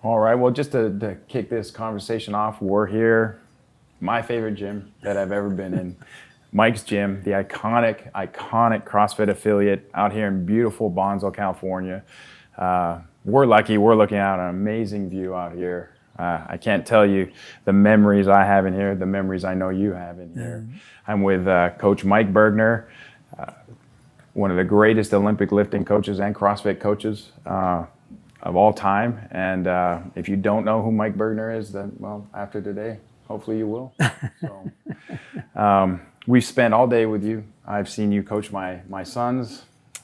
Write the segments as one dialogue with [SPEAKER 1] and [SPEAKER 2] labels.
[SPEAKER 1] All right. Well, just to kick this conversation off, we're here, my favorite gym that I've ever been in, Mike's Gym, the iconic CrossFit affiliate out here in beautiful Bonsall, California. We're lucky. We're looking at an amazing view out here. I can't tell you the memories I have in here, the memories I know you have in here. I'm with Coach Mike Burgener, one of the greatest Olympic lifting coaches and CrossFit coaches of all time. And if you don't know who Mike Burgener is, then, well, after today, hopefully you will. So, we've spent all day with you. I've seen you coach my sons.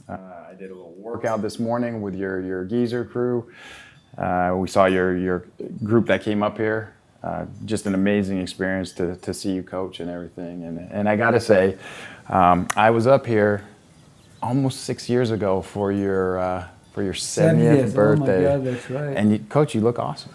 [SPEAKER 1] I did a little workout this morning with your geezer crew. We saw your group that came up here. Just an amazing experience to see you coach and everything. And I gotta say, I was up here almost 6 years ago for your 70th birthday.
[SPEAKER 2] Oh my God, that's right.
[SPEAKER 1] And Coach, you look awesome.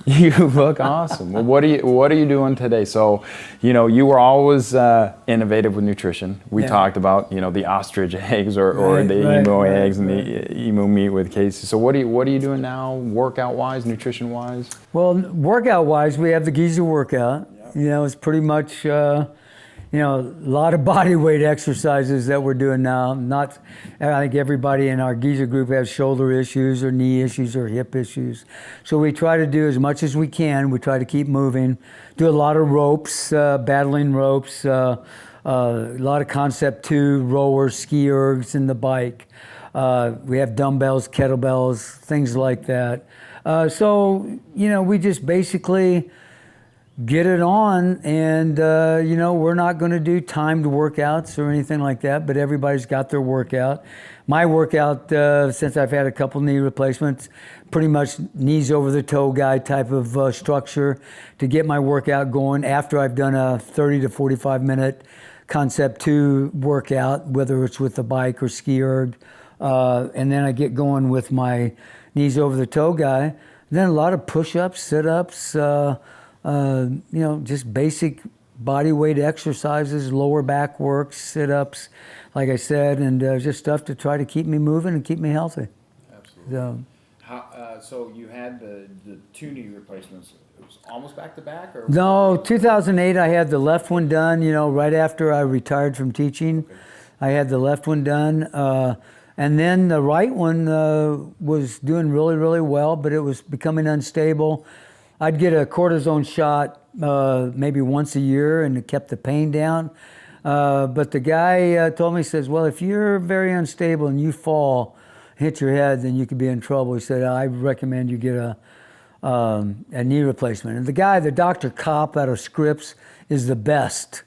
[SPEAKER 1] You look awesome. Well, what are you doing today? So, you were always innovative with nutrition. We talked about the ostrich eggs or the emu eggs and the emu meat with Casey. So what are you doing now, workout wise, nutrition wise?
[SPEAKER 2] Well, workout wise, we have the geezer workout. It's pretty much a lot of body weight exercises that we're doing now. I think everybody in our geezer group has shoulder issues or knee issues or hip issues. So we try to do as much as we can. We try to keep moving. Do a lot of ropes, battling ropes, a lot of Concept 2, rowers, ski ergs, and the bike. We have dumbbells, kettlebells, things like that. So we just basically get it on, and we're not going to do timed workouts or anything like that, but everybody's got their workout. My workout, since I've had a couple knee replacements, pretty much knees over the toe guy type of structure to get my workout going after I've done a 30 to 45 minute Concept 2 workout, whether it's with the bike or ski erg, and then I get going with my knees over the toe guy. And then a lot of push-ups, sit-ups, just basic body weight exercises, lower back work, sit-ups, like I said, and just stuff to try to keep me moving and keep me healthy.
[SPEAKER 1] Absolutely. So you had the two knee replacements. It was almost back to back, or
[SPEAKER 2] no? 2008, I had the left one done. Right after I retired from teaching, okay. I had the left one done, and then the right one was doing really, really well, but it was becoming unstable. I'd get a cortisone shot maybe once a year, and it kept the pain down. But the guy told me, he says, well, if you're very unstable and you fall, hit your head, then you could be in trouble. He said, I recommend you get a knee replacement. And the Dr. Kopp out of Scripps, is the best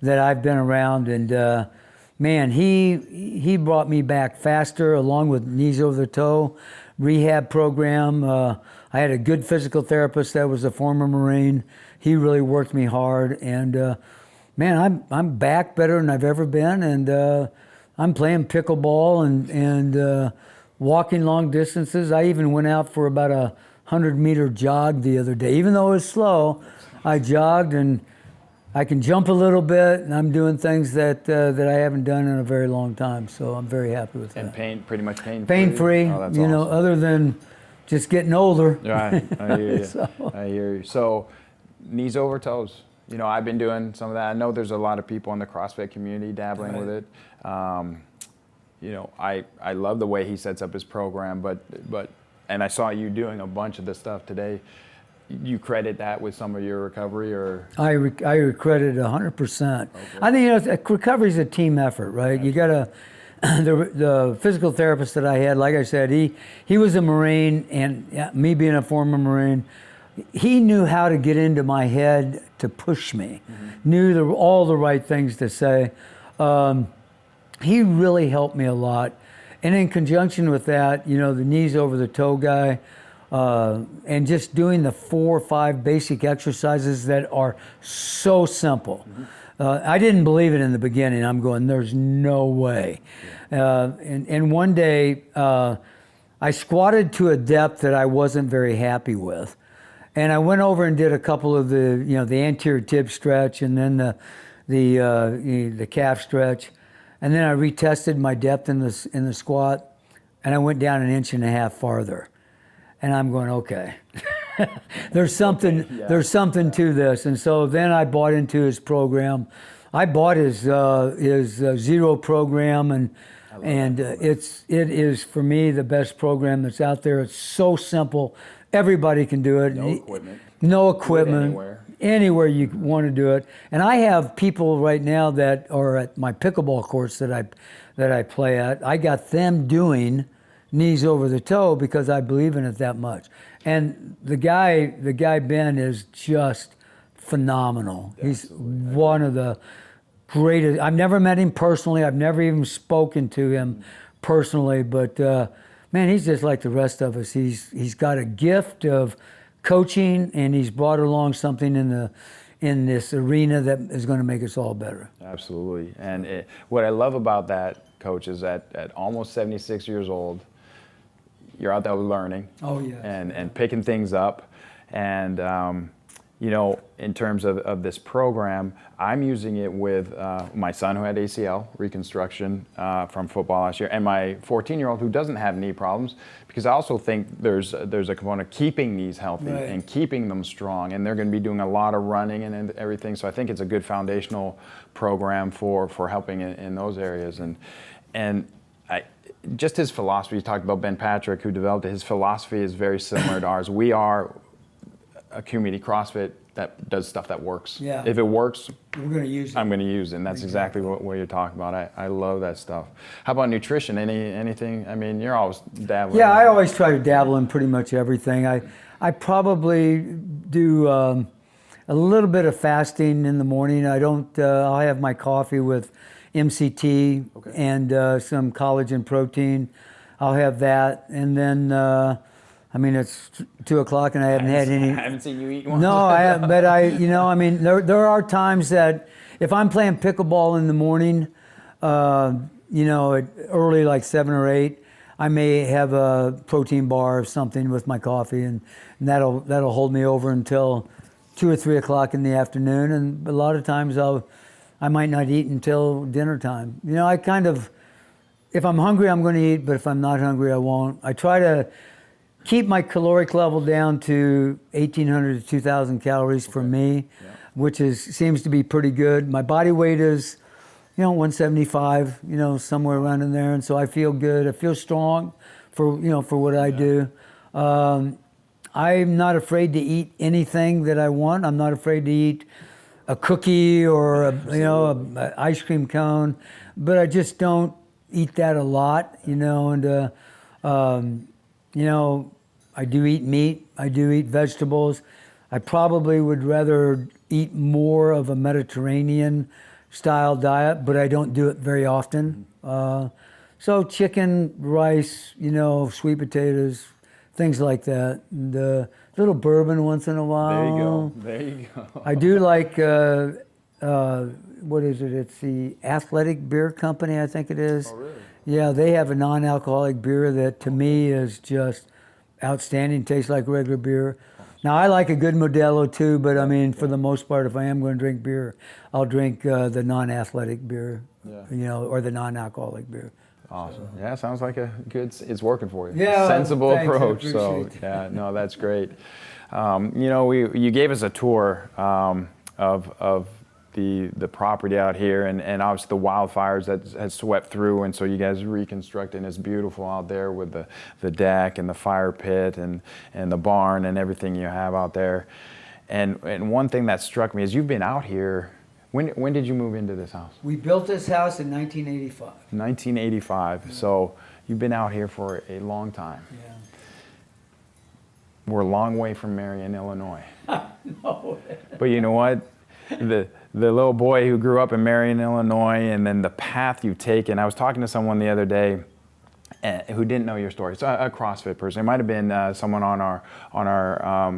[SPEAKER 2] that I've been around. And man, he brought me back faster, along with knees over the toe rehab program. I had a good physical therapist that was a former Marine. He really worked me hard, and man, I'm back better than I've ever been, and I'm playing pickleball and walking long distances. I even went out for about a 100-meter jog the other day. Even though it was slow, I jogged, and I can jump a little bit, and I'm doing things that I haven't done in a very long time. So I'm very happy with that.
[SPEAKER 1] And pretty much pain-free?
[SPEAKER 2] Pain-free,
[SPEAKER 1] oh, that's awesome.
[SPEAKER 2] Other than just getting older.
[SPEAKER 1] Right, I hear you. I hear you. So, knees over toes. I've been doing some of that. I know there's a lot of people in the CrossFit community dabbling with it. I love the way he sets up his program, but and I saw you doing a bunch of the stuff today. You credit that with some of your recovery, or? I
[SPEAKER 2] credit 100%. Okay. I think recovery is a team effort, right? Absolutely. You gotta. The physical therapist that I had, like I said, he was a Marine, and me being a former Marine, he knew how to get into my head to push me, knew all the right things to say. He really helped me a lot. And in conjunction with that, the knees over the toe guy, and just doing the 4 or 5 basic exercises that are so simple. I didn't believe it in the beginning. I'm going, there's no way. And one day, I squatted to a depth that I wasn't very happy with. And I went over and did a couple of the anterior tib stretch, and then the calf stretch. And then I retested my depth in the squat, and I went down 1.5 inches farther. And I'm going, okay, there's something to this. And so then I bought into his program. I bought his Zero program, and it is for me the best program that's out there. It's so simple, everybody can do it.
[SPEAKER 1] No equipment.
[SPEAKER 2] No equipment.
[SPEAKER 1] Anywhere.
[SPEAKER 2] Anywhere you want to do it. And I have people right now that are at my pickleball courts that I play at. I got them doing knees over the toe because I believe in it that much. And the guy Ben is just phenomenal. He's one of the greatest. I've never met him personally. I've never even spoken to him personally, but man, he's just like the rest of us. He's got a gift of coaching, and he's brought along something in this arena that is going to make us all better.
[SPEAKER 1] Absolutely. And what I love about that, Coach, is that at almost 76 years old, you're out there learning.
[SPEAKER 2] Oh, yeah.
[SPEAKER 1] And picking things up. And, you know, in terms of this program, I'm using it with my son who had ACL reconstruction from football last year, and my 14-year-old who doesn't have knee problems, because I also think there's a component of keeping knees healthy and keeping them strong, and they're going to be doing a lot of running and everything. So I think it's a good foundational program for helping in those areas. And just his philosophy, you talked about Ben Patrick, who developed it. His philosophy is very similar to ours. We are a community CrossFit that does stuff that works.
[SPEAKER 2] Yeah.
[SPEAKER 1] If it works,
[SPEAKER 2] We're going to use it.
[SPEAKER 1] I'm going to use it. And that's exactly what you're talking about. I love that stuff. How about nutrition? Anything? I mean, you're always dabbling.
[SPEAKER 2] Yeah, I always try to dabble in pretty much everything. I probably do a little bit of fasting in the morning. I don't. I'll have my coffee with MCT and some collagen protein. I'll have that, and then I mean it's 2 o'clock and I haven't had any.
[SPEAKER 1] I haven't seen you eat one.
[SPEAKER 2] No, I haven't. But I mean, there are times that if I'm playing pickleball in the morning, early like 7 or 8, I may have a protein bar or something with my coffee, and that'll hold me over until 2 or 3 o'clock in the afternoon. And a lot of times I might not eat until dinner time. I kind of, if I'm hungry, I'm going to eat, but if I'm not hungry, I won't. I try to keep my caloric level down to 1,800 to 2,000 calories for me, which seems to be pretty good. My body weight is, 175, somewhere around in there, and so I feel good. I feel strong for what I do. I'm not afraid to eat anything that I want. I'm not afraid to eat a cookie or a ice cream cone, but I just don't eat that a lot, and I do eat meat, I do eat vegetables. I probably would rather eat more of a Mediterranean style diet, but I don't do it very often. So chicken, rice, sweet potatoes, things like that, and little bourbon once in a while.
[SPEAKER 1] There you go.
[SPEAKER 2] I do like, what is it? It's the Athletic Beer Company, I think it is.
[SPEAKER 1] Oh, really?
[SPEAKER 2] Yeah, they have a non-alcoholic beer that to me is just outstanding, tastes like regular beer. Now, I like a good Modelo too, but I mean, for the most part, if I am going to drink beer, I'll drink the non-athletic beer, or the non-alcoholic beer.
[SPEAKER 1] Awesome. Yeah, sounds like it's working for you.
[SPEAKER 2] Yeah,
[SPEAKER 1] sensible
[SPEAKER 2] thanks,
[SPEAKER 1] approach.
[SPEAKER 2] I
[SPEAKER 1] So
[SPEAKER 2] appreciate
[SPEAKER 1] yeah, no, that's great. You gave us a tour of the property out here, and obviously the wildfires that has swept through, and so you guys reconstructing. It's beautiful out there with the deck and the fire pit and the barn and everything you have out there. And one thing that struck me is you've been out here. When did you move into this house?
[SPEAKER 2] We built this house in 1985.
[SPEAKER 1] 1985. Yeah. So you've been out here for a long time.
[SPEAKER 2] Yeah.
[SPEAKER 1] We're a long way from Marion, Illinois.
[SPEAKER 2] No.
[SPEAKER 1] But you know what? The little boy who grew up in Marion, Illinois, and then the path you've taken. I was talking to someone the other day who didn't know your story. It's a CrossFit person. It might have been someone on our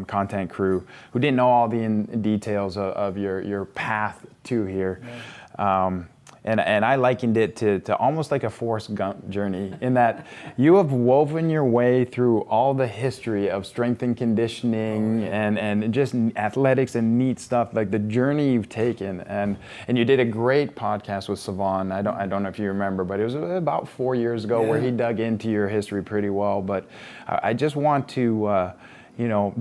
[SPEAKER 1] content crew who didn't know all the details of your path to here. Yeah. and I likened it to almost like a Forrest Gump journey, in that you have woven your way through all the history of strength and conditioning and just athletics and neat stuff, like the journey you've taken. And you did a great podcast with Savon. I don't know if you remember, but it was about 4 years ago where he dug into your history pretty well. But I just want to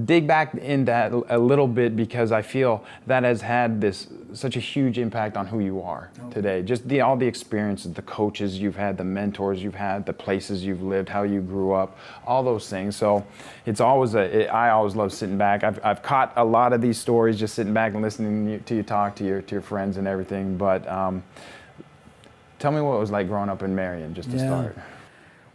[SPEAKER 1] dig back in that a little bit, because I feel that has had such a huge impact on who you are today. Just all the experiences, the coaches you've had, the mentors you've had, the places you've lived, how you grew up, all those things. So it's always I always love sitting back. I've caught a lot of these stories just sitting back and listening to you talk to your friends and everything. But tell me what it was like growing up in Marion, just to start.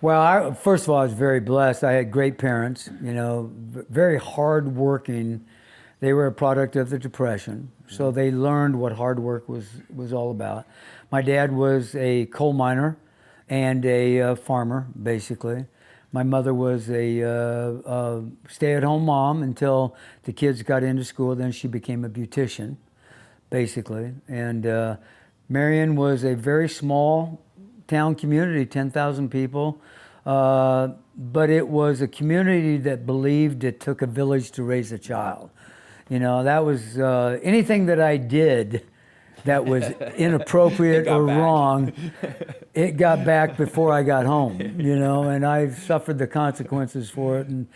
[SPEAKER 2] Well, first of all, I was very blessed. I had great parents, very hardworking. They were a product of the Depression, so they learned what hard work was all about. My dad was a coal miner and a farmer, basically. My mother was a stay-at-home mom until the kids got into school. Then she became a beautician, basically. And Marion was a very small town community, 10,000 people, but it was a community that believed it took a village to raise a child. That was anything that I did that was inappropriate or wrong, it got back before I got home, and I suffered the consequences for it. And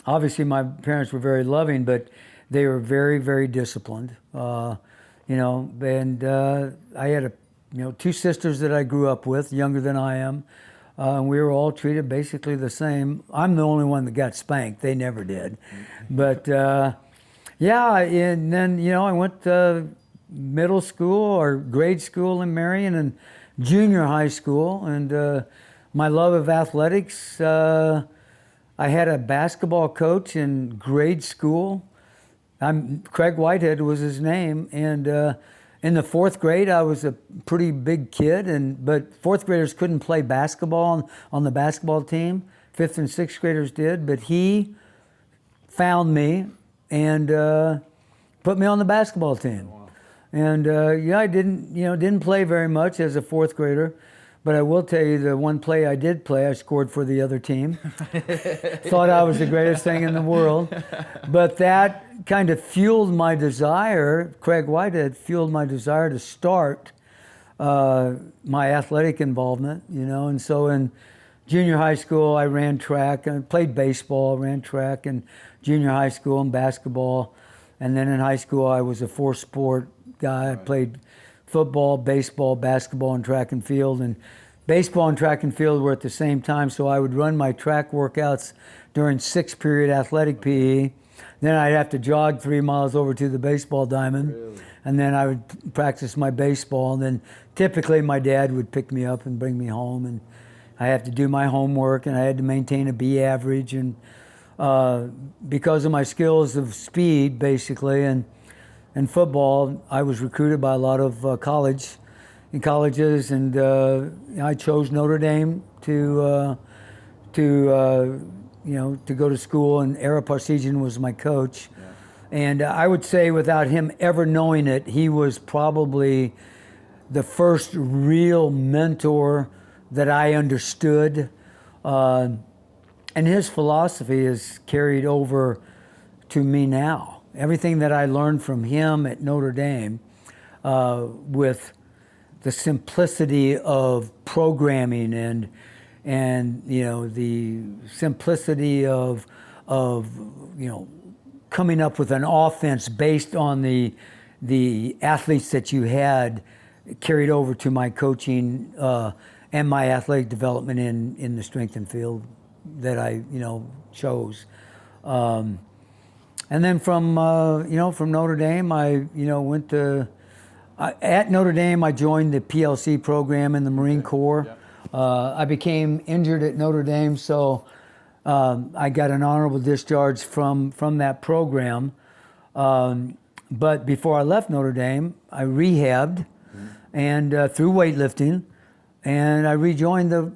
[SPEAKER 2] obviously my parents were very loving, but they were very, very disciplined. And I had two sisters that I grew up with, younger than I am, and we were all treated basically the same. I'm the only one that got spanked. They never did. But and then, I went to middle school or grade school in Marion and junior high school. And my love of athletics, I had a basketball coach in grade school. Craig Whitehead was his name. And in the fourth grade, I was a pretty big kid, but fourth graders couldn't play basketball on the basketball team. Fifth and sixth graders did, but he found me and put me on the basketball team. Wow. And I didn't play very much as a fourth grader, but I will tell you the one play I did play, I scored for the other team. Thought I was the greatest thing in the world. But that kind of fueled my desire, Craig Whitehead fueled my desire to start my athletic involvement, And so in junior high school, I ran track and played baseball, ran track in junior high school and basketball. And then in high school, I was a four-sport guy. I played football, baseball, basketball, and track and field. And baseball and track and field were at the same time, so I would run my track workouts during sixth-period athletic PE. Then I'd have to jog 3 miles over to the baseball diamond. Really? And then I would practice my baseball. And then typically my dad would pick me up and bring me home. And I had to do my homework, and I had to maintain a B average. And because of my skills of speed, basically, and football, I was recruited by a lot of colleges, and I chose Notre Dame to go to school, and Ara Parseghian was my coach. Yeah. And I would say, without him ever knowing it, he was probably the first real mentor that I understood. And his philosophy is carried over to me now. Everything that I learned from him at Notre Dame, with the simplicity of programming and the simplicity of coming up with an offense based on the athletes that you had, carried over to my coaching and my athletic development in the strength and field that I chose. And then from Notre Dame, I went to at Notre Dame. I joined the PLC program in the Marine Corps. Yeah. I became injured at Notre Dame, so I got an honorable discharge from that program. But before I left Notre Dame, I rehabbed and through weightlifting, and I rejoined the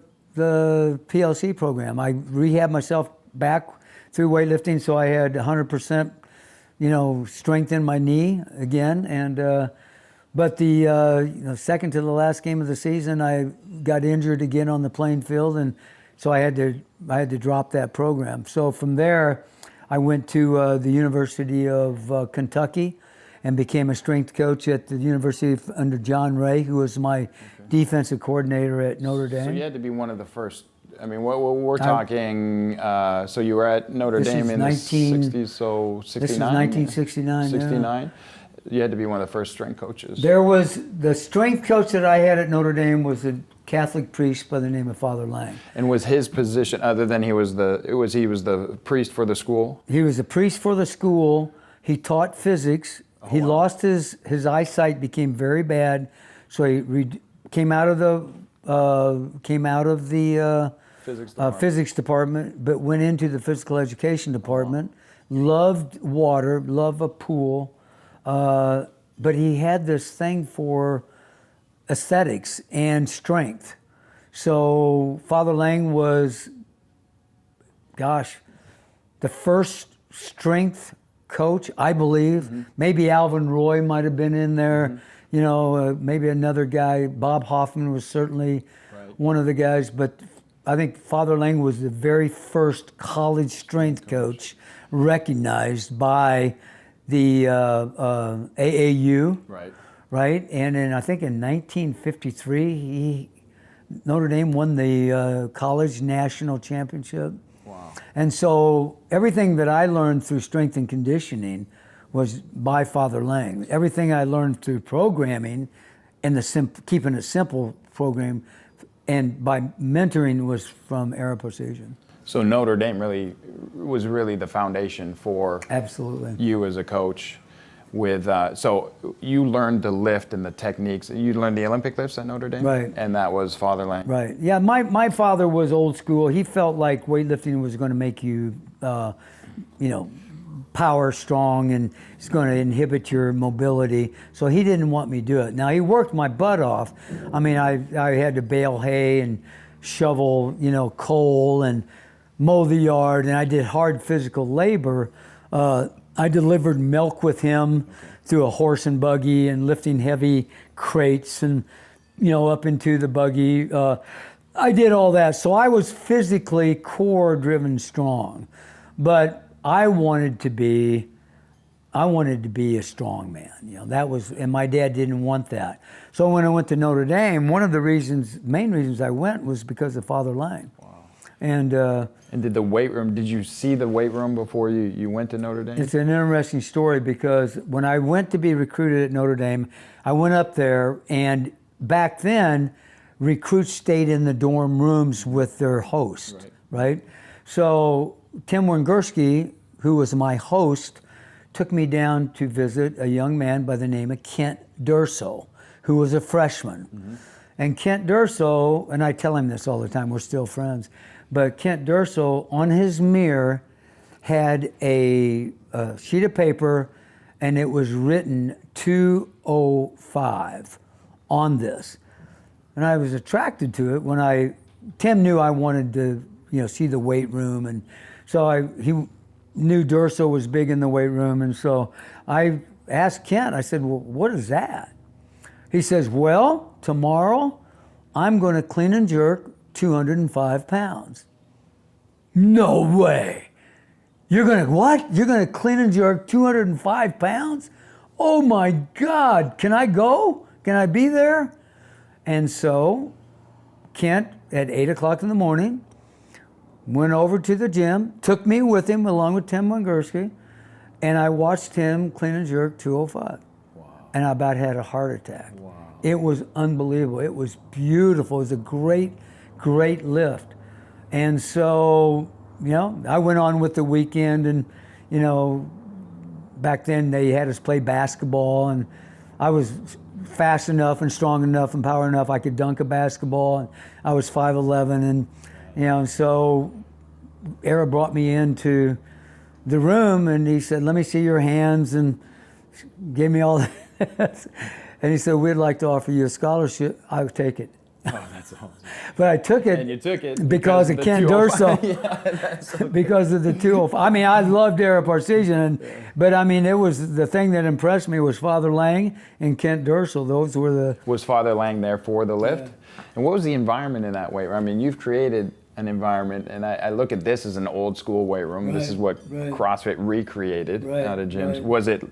[SPEAKER 2] PLC program. I rehabbed myself back through weightlifting, so I had 100%, strength in my knee again. And But the second to the last game of the season, I got injured again on the playing field, and so I had to drop that program. So from there, I went to the University of Kentucky, and became a strength coach at the university under John Ray, who was my defensive coordinator at Notre Dame.
[SPEAKER 1] So you had to be one of the first. I mean, we're talking. So you were at Notre Dame in the 60s, so 69.
[SPEAKER 2] This is 1969.
[SPEAKER 1] 69.
[SPEAKER 2] Yeah.
[SPEAKER 1] You had to be one of the first strength coaches.
[SPEAKER 2] There was the strength coach that I had at Notre Dame was a Catholic priest by the name of Father Lang.
[SPEAKER 1] And was his position, other than he was the priest for the school?
[SPEAKER 2] He was a priest for the school. He taught physics. He lost his eyesight, became very bad, so he came out of the physics department, but went into the physical education department. Loved water, loved a pool, but he had this thing for aesthetics and strength. So Father Lang was, the first strength coach, I believe. Mm-hmm. Maybe Alvin Roy might have been in there. Mm-hmm. Maybe another guy. Bob Hoffman was certainly one of the guys. But I think Father Lang was the very first college strength coach recognized by the AAU. Right. And I think in 1953, Notre Dame won the college national championship. Wow. And so everything that I learned through strength and conditioning was by Father Lang. Everything I learned through programming and keeping a simple program and by mentoring was from Ara Parseghian.
[SPEAKER 1] So Notre Dame was the foundation for
[SPEAKER 2] absolutely
[SPEAKER 1] you as a coach. So you learned the lift and the techniques. You learned the Olympic lifts at Notre Dame?
[SPEAKER 2] Right.
[SPEAKER 1] And that was Father Lang?
[SPEAKER 2] Right. Yeah, my father was old school. He felt like weightlifting was going to make you, power strong, and it's going to inhibit your mobility. So he didn't want me to do it. Now, he worked my butt off. I mean, I had to bale hay and shovel, coal and mow the yard, and I did hard physical labor. I delivered milk with him through a horse and buggy and lifting heavy crates and, up into the buggy. I did all that. So I was physically core-driven strong. But I wanted to be a strong man. That was, and my dad didn't want that. So when I went to Notre Dame, one of the main reasons I went was because of Father Lang. Wow.
[SPEAKER 1] And did the weight room, did you see the weight room before you went to Notre Dame?
[SPEAKER 2] It's an interesting story because when I went to be recruited at Notre Dame, I went up there, and back then, recruits stayed in the dorm rooms with their host, right? So Tim Wingurski, who was my host, took me down to visit a young man by the name of Kent Durso, who was a freshman. Mm-hmm. And Kent Durso, and I tell him this all the time, we're still friends, but Kent Durso, on his mirror, had a sheet of paper, and it was written 205 on this. And I was attracted to it Tim knew I wanted to, see the weight room, and so he knew Durso was big in the weight room, and so I asked Kent, I said, well, what is that? He says, well, tomorrow I'm going to clean and jerk 205 pounds. No way. You're going to what? You're going to clean and jerk 205 pounds? Oh my God. Can I go? Can I be there? And so Kent, at 8 o'clock in the morning, went over to the gym, took me with him along with Tim Wingurski, and I watched him clean and jerk 205. Wow. And I about had a heart attack. Wow. It was unbelievable. It was beautiful. It was a great, great lift. And so, I went on with the weekend, and, back then they had us play basketball, and I was fast enough and strong enough and power enough I could dunk a basketball, and I was 5'11", and so Ara brought me into the room, and he said, let me see your hands, and gave me all that. And he said, we'd like to offer you a scholarship. I would take it.
[SPEAKER 1] Oh, that's awesome.
[SPEAKER 2] But I took it
[SPEAKER 1] And you took it
[SPEAKER 2] because of
[SPEAKER 1] the
[SPEAKER 2] Ken
[SPEAKER 1] 205.
[SPEAKER 2] Durso.
[SPEAKER 1] Yeah, that's so
[SPEAKER 2] Because of the 205. I mean, I loved Ara Parseghian, but I mean, it was the thing that impressed me was Father Lang and Kent Durso. Those were the.
[SPEAKER 1] Was Father Lang there for the lift? And what was the environment in that weight room? I mean, you've created an environment, and I look at this as an old school weight room. This is what CrossFit recreated out of gyms. Was it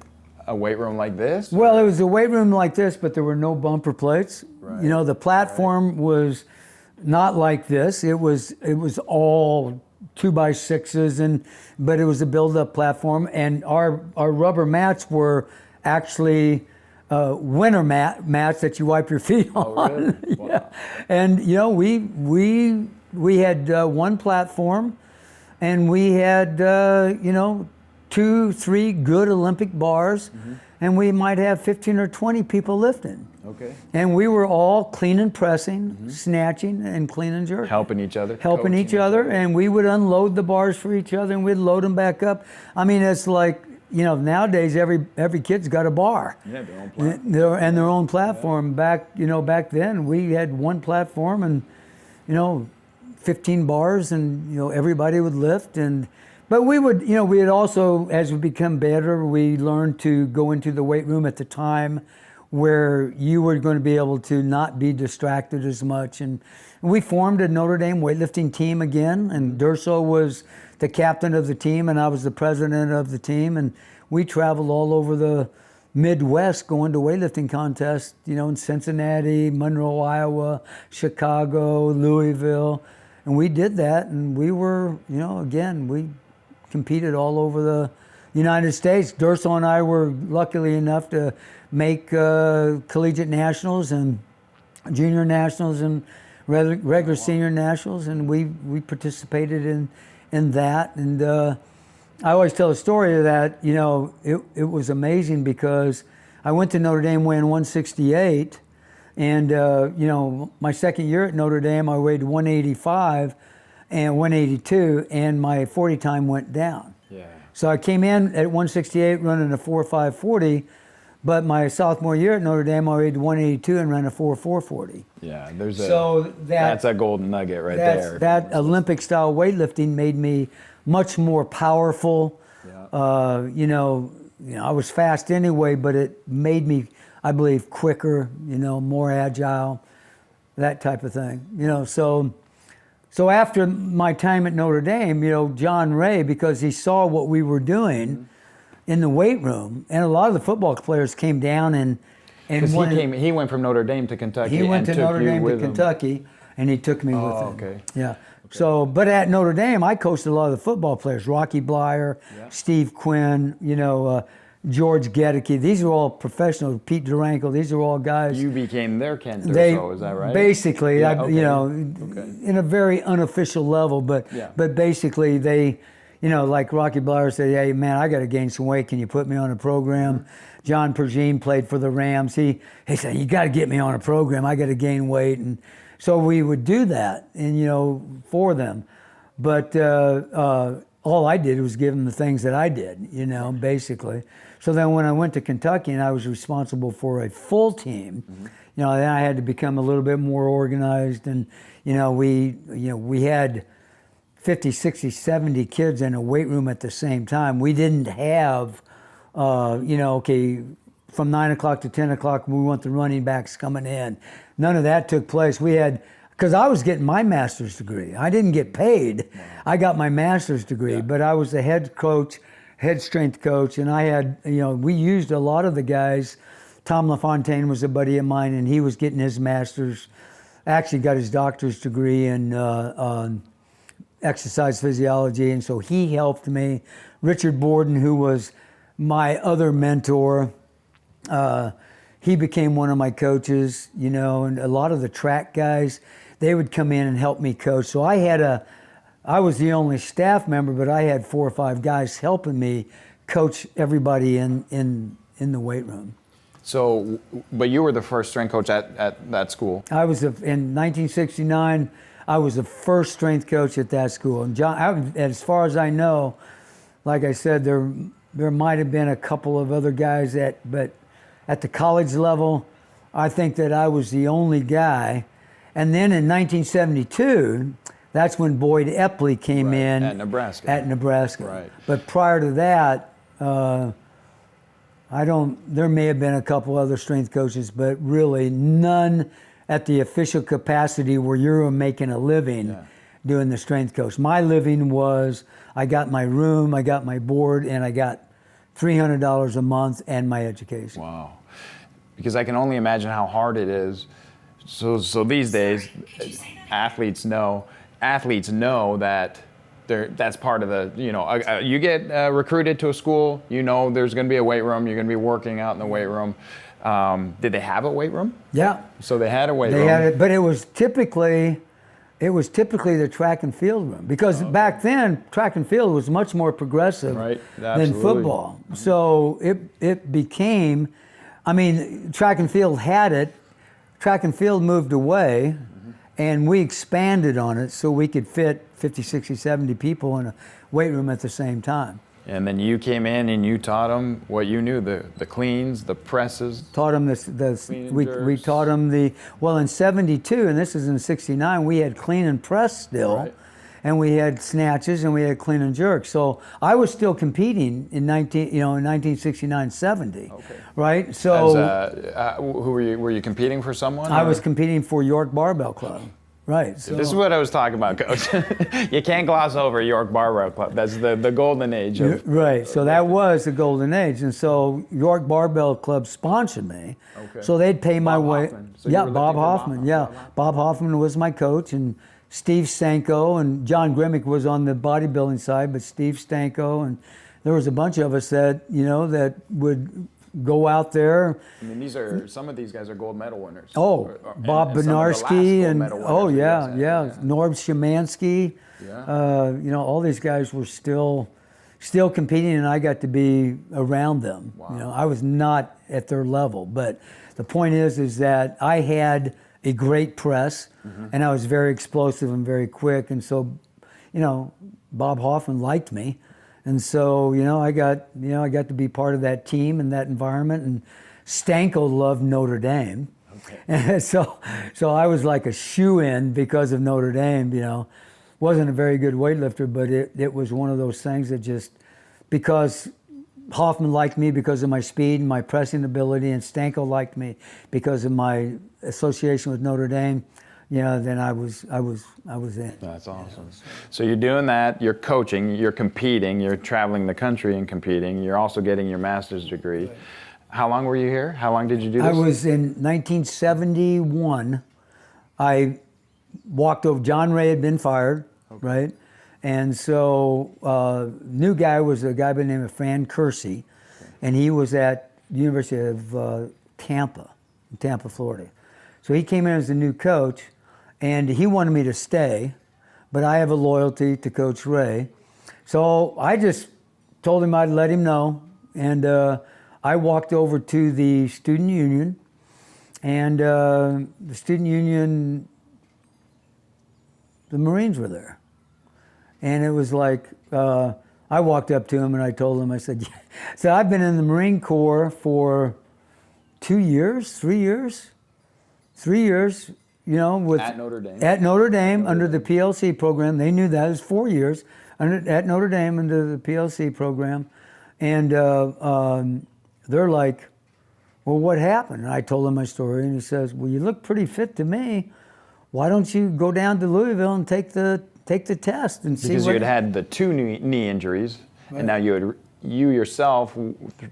[SPEAKER 1] a weight room like this?
[SPEAKER 2] Well, it was a weight room like this, but there were no bumper plates. You know, the platform was not like this. It was all 2x6s, but it was a build-up platform, and our rubber mats were actually winter mats that you wipe your feet on.
[SPEAKER 1] Oh, really? Wow.
[SPEAKER 2] Yeah. And you know, we had one platform, and we had 2-3 good Olympic bars, and we might have 15 or 20 people lifting.
[SPEAKER 1] Okay.
[SPEAKER 2] And we were all clean and pressing, snatching, and clean and jerking.
[SPEAKER 1] Helping each other.
[SPEAKER 2] Helping
[SPEAKER 1] coaching
[SPEAKER 2] each other, and we would unload the bars for each other, and we'd load them back up. I mean, it's like, nowadays every kid's got a bar.
[SPEAKER 1] Yeah, their own platform.
[SPEAKER 2] Their own platform. Back then we had one platform, and 15 bars, and everybody would lift. But we would, we had also, as we become better, we learned to go into the weight room at the time where you were going to be able to not be distracted as much. And we formed a Notre Dame weightlifting team again, and Durso was the captain of the team, and I was the president of the team. And we traveled all over the Midwest going to weightlifting contests, in Cincinnati, Monroe, Iowa, Chicago, Louisville. And we did that, and we were, again, we competed all over the United States. Durso and I were lucky enough to make collegiate nationals and junior nationals and regular senior nationals, and we participated in that. And I always tell a story of that. It was amazing because I went to Notre Dame weighing 168, and my second year at Notre Dame I weighed 185 and 182, and my 40 time went down.
[SPEAKER 1] Yeah.
[SPEAKER 2] So I came in at 168 running a 4.540, but my sophomore year at Notre Dame I weighed 182 and ran a 4.440.
[SPEAKER 1] Yeah, that's a golden nugget right there.
[SPEAKER 2] That Olympic style weightlifting made me much more powerful.
[SPEAKER 1] Yeah.
[SPEAKER 2] I was fast anyway, but it made me, I believe, quicker, more agile, that type of thing. So after my time at Notre Dame, John Ray, because he saw what we were doing in the weight room, and a lot of the football players came down and
[SPEAKER 1] Because he went from Notre Dame to Kentucky.
[SPEAKER 2] He went
[SPEAKER 1] and
[SPEAKER 2] to
[SPEAKER 1] took
[SPEAKER 2] Notre
[SPEAKER 1] you
[SPEAKER 2] Dame to
[SPEAKER 1] with him.
[SPEAKER 2] Kentucky, and he took me with him.
[SPEAKER 1] Okay.
[SPEAKER 2] Yeah.
[SPEAKER 1] Okay.
[SPEAKER 2] So, but at Notre Dame, I coached a lot of the football players: Rocky Blyer, Steve Quinn, George Gedicke. These are all professional. Pete Duranko. These are all guys.
[SPEAKER 1] You became their Ken Durso, is that right?
[SPEAKER 2] Basically,
[SPEAKER 1] Yeah, okay.
[SPEAKER 2] In a very unofficial level, but basically they, like Rocky Blyer said, "Hey man, I got to gain some weight. Can you put me on a program?" John Pergine played for the Rams. He said, "You got to get me on a program. I got to gain weight." And so we would do that, and for them. But all I did was give them the things that I did, basically. So then when I went to Kentucky and I was responsible for a full team, then I had to become a little bit more organized. And, we had 50, 60, 70 kids in a weight room at the same time. We didn't have, from 9 o'clock to 10 o'clock, we want the running backs coming in. None of that took place. We had, because I was getting my master's degree. I didn't get paid. I got my master's degree, but I was the head coach, head strength coach, and I had, we used a lot of the guys. Tom LaFontaine was a buddy of mine, and he was getting his master's, actually got his doctor's degree in exercise physiology, and so he helped me. Richard Borden, who was my other mentor, he became one of my coaches, and a lot of the track guys, they would come in and help me coach. So I was the only staff member, but I had 4 or 5 guys helping me coach everybody in the weight room.
[SPEAKER 1] So, but you were the first strength coach at that school.
[SPEAKER 2] I was, in 1969, I was the first strength coach at that school. And John, as far as I know, like I said, there might have been a couple of other guys but at the college level, I think that I was the only guy. And then in 1972, that's when Boyd Epley came
[SPEAKER 1] Right,
[SPEAKER 2] in
[SPEAKER 1] at Nebraska. Right.
[SPEAKER 2] But prior to that, there may have been a couple other strength coaches, but really none at the official capacity where you're making a living doing the strength coach. My living was, I got my room, I got my board, and I got $300 a month and my education.
[SPEAKER 1] Wow. Because I can only imagine how hard it is. So these days, athletes know that that's part of the, you get recruited to a school, there's going to be a weight room, you're going to be working out in the weight room. Did they have a weight room?
[SPEAKER 2] Yeah.
[SPEAKER 1] So they had a weight room.
[SPEAKER 2] They had it, but it was typically the track and field room, because back then track and field was much more progressive than football. So it became, track and field had it. Track and field moved away, and we expanded on it so we could fit 50, 60, 70 people in a weight room at the same time.
[SPEAKER 1] And then you came in and you taught them what you knew, the cleans, the presses.
[SPEAKER 2] Taught them we taught them in 72, and this is in 69, we had clean and press still, and we had snatches and we had clean and jerk. So I was still competing in 1969, 70. Okay. Right? So
[SPEAKER 1] who were you competing for someone?
[SPEAKER 2] I was competing for York Barbell Club. Right.
[SPEAKER 1] So this is what I was talking about, Coach. You can't gloss over York Barbell Club. That's the golden age of.
[SPEAKER 2] Right. So that was the golden age, and so York Barbell Club sponsored me. Okay. So they'd pay my way.
[SPEAKER 1] So
[SPEAKER 2] Bob Hoffman. Bob Hoffman was my coach, and Steve Stanko and John Grimmick was on the bodybuilding side, but Steve Stanko, and there was a bunch of us that that would go out there.
[SPEAKER 1] Some of these guys are gold medal winners.
[SPEAKER 2] Bob Benarski and Norb Szymanski. Yeah. All these guys were still competing, and I got to be around them. Wow. I was not at their level, but the point is that I had a great press, and I was very explosive and very quick, and so, Bob Hoffman liked me. And so, I got to be part of that team and that environment. And Stanko loved Notre Dame, and so I was like a shoe-in because of Notre Dame. Wasn't a very good weightlifter, but it was one of those things that just, because Hoffman liked me because of my speed and my pressing ability, and Stanko liked me because of my association with Notre Dame. Then I was in.
[SPEAKER 1] That's awesome. So you're doing that, you're coaching, you're competing, you're traveling the country and competing, you're also getting your master's degree. Right. How long were you here? How long did you do this?
[SPEAKER 2] I was in 1971. I walked over, John Ray had been fired, right? And so new guy was a guy by the name of Fran Kersey, and he was at the University of Tampa, Florida. So he came in as the new coach, and he wanted me to stay, but I have a loyalty to Coach Ray. So I just told him I'd let him know, and I walked over to the student union, and the student union, the Marines were there. And it was like, I walked up to him and I told him, I said, I've been in the Marine Corps for 3 years, with
[SPEAKER 1] at Notre Dame.
[SPEAKER 2] At Notre Dame under the PLC program. They knew that. It was 4 years at Notre Dame under the PLC program. And they're like, well, what happened? And I told him my story, and he says, well, you look pretty fit to me. Why don't you go down to Louisville and take the test and see
[SPEAKER 1] because you had the two knee injuries, right. And now you yourself,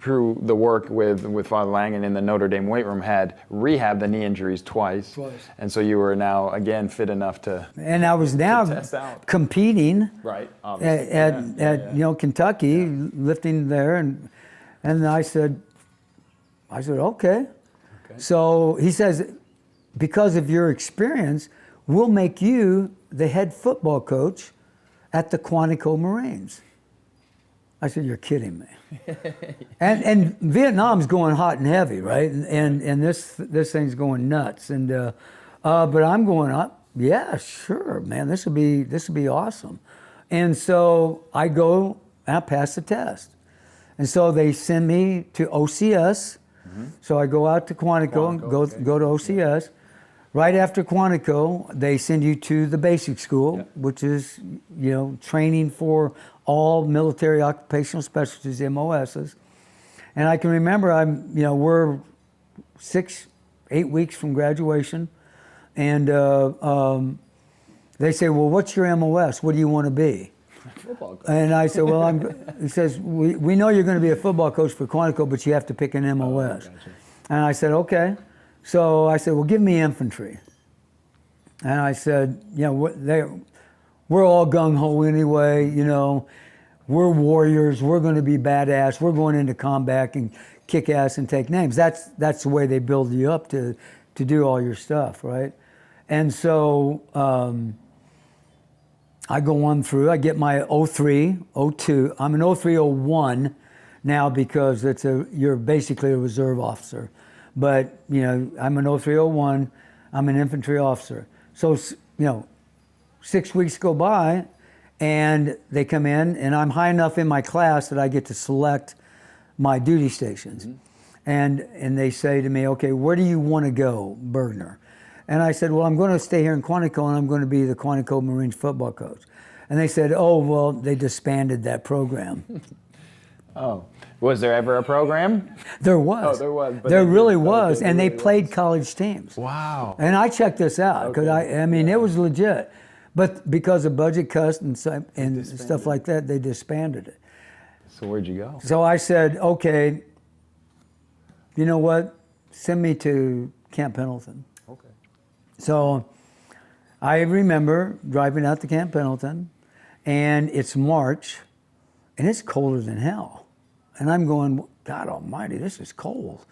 [SPEAKER 1] through the work with Father Langen in the Notre Dame weight room, had rehabbed the knee injuries twice. And so you were now again fit enough to. And I was now
[SPEAKER 2] competing,
[SPEAKER 1] right,
[SPEAKER 2] at Kentucky, lifting there, and I said, okay. So he says, because of your experience, we'll make you the head football coach at the Quantico Marines. I said, you're kidding me. and Vietnam's going hot and heavy, right? And this thing's going nuts. And but I'm going up. Yeah, sure, man. This will be awesome. And so I go and I pass the test. And so they send me to OCS. Mm-hmm. So I go out to Quantico and go to OCS. right after Quantico, they send you to the basic school,
[SPEAKER 1] Yeah.
[SPEAKER 2] which is, training for all military occupational specialties, MOSs. And I can remember we're 8 weeks from graduation, and they say, well, what's your MOS? What do you want to be?
[SPEAKER 1] Football coach.
[SPEAKER 2] And I said, well, he says, we know you're going to be a football coach for Quantico, but you have to pick an MOS.
[SPEAKER 1] Gotcha.
[SPEAKER 2] And I said, okay. So I said, well, give me infantry. And I said, we're all gung-ho anyway, we're warriors, we're going to be badass, we're going into combat and kick ass and take names. That's the way they build you up to do all your stuff, right? And so I go on through, I get my 03, 02, I'm an 03, 01 now because you're basically a reserve officer. But, I'm an 03, 01, I'm an infantry officer. So, 6 weeks go by and they come in and I'm high enough in my class that I get to select my duty stations. Mm-hmm. And they say to me, okay, where do you want to go, Bergner? And I said, well, I'm going to stay here in Quantico and I'm going to be the Quantico Marines football coach. And they said, oh, well, they disbanded that program.
[SPEAKER 1] Oh, was there ever a program?
[SPEAKER 2] There was.
[SPEAKER 1] Oh, there was. But
[SPEAKER 2] There really was, and they played college teams.
[SPEAKER 1] Wow.
[SPEAKER 2] And I checked this out because it was legit, but because of budget cuts and stuff like that, they disbanded it.
[SPEAKER 1] So where'd you go?
[SPEAKER 2] So I said, okay, you know what? Send me to Camp Pendleton.
[SPEAKER 1] Okay.
[SPEAKER 2] So I remember driving out to Camp Pendleton, and it's March, and it's colder than hell. And I'm going, God almighty, this is cold.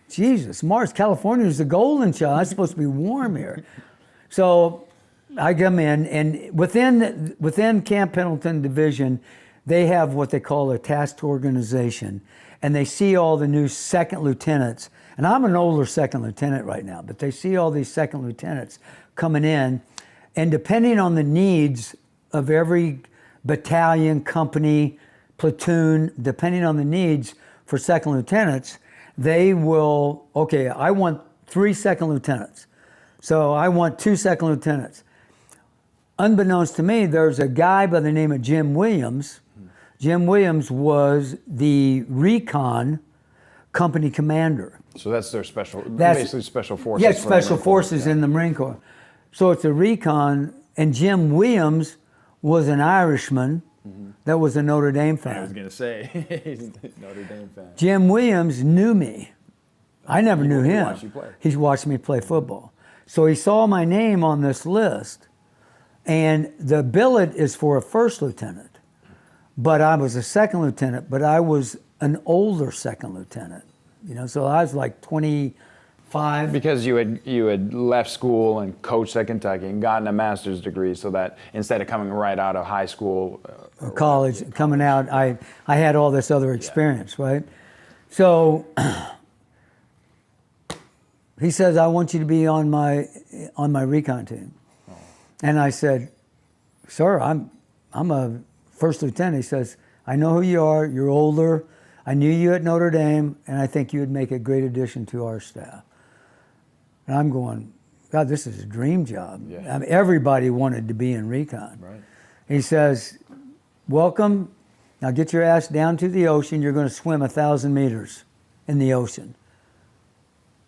[SPEAKER 2] Jesus, Mars, California is the golden child. It's supposed to be warm here. So I come in, and within Camp Pendleton Division, they have what they call a task organization. And they see all the new second lieutenants. And I'm an older second lieutenant right now, but they see all these second lieutenants coming in. And depending on the needs of every battalion, company, platoon, depending on the needs for second lieutenants, they will, okay, I want 3 second lieutenants. So I want 2 second lieutenants. Unbeknownst to me, there's a guy by the name of Jim Williams. Jim Williams was the recon company commander.
[SPEAKER 1] So that's their basically special forces.
[SPEAKER 2] Yeah, special forces in the Marine Corps. So it's a recon, and Jim Williams was an Irishman that was a Notre Dame fan.
[SPEAKER 1] I was going to say, he's a Notre Dame fan.
[SPEAKER 2] Jim Williams knew me. I never knew him.
[SPEAKER 1] He watched you play.
[SPEAKER 2] He watched me play football. So he saw my name on this list, and the billet is for a first lieutenant. But I was a second lieutenant, but I was an older second lieutenant. So I was like 25.
[SPEAKER 1] Because you had left school and coached at Kentucky and gotten a master's degree, so that instead of coming right out of high school,
[SPEAKER 2] college, coming out, I had all this other experience, right? So he says, I want you to be on my recon team. And I said, sir, I'm a first lieutenant. He says, I know who you are, you're older, I knew you at Notre Dame, and I think you would make a great addition to our staff. And I'm going, God, this is a dream job.
[SPEAKER 1] Yeah.
[SPEAKER 2] I mean, everybody wanted to be in recon.
[SPEAKER 1] Right.
[SPEAKER 2] He says, welcome, now get your ass down to the ocean, you're going to swim 1,000 meters in the ocean.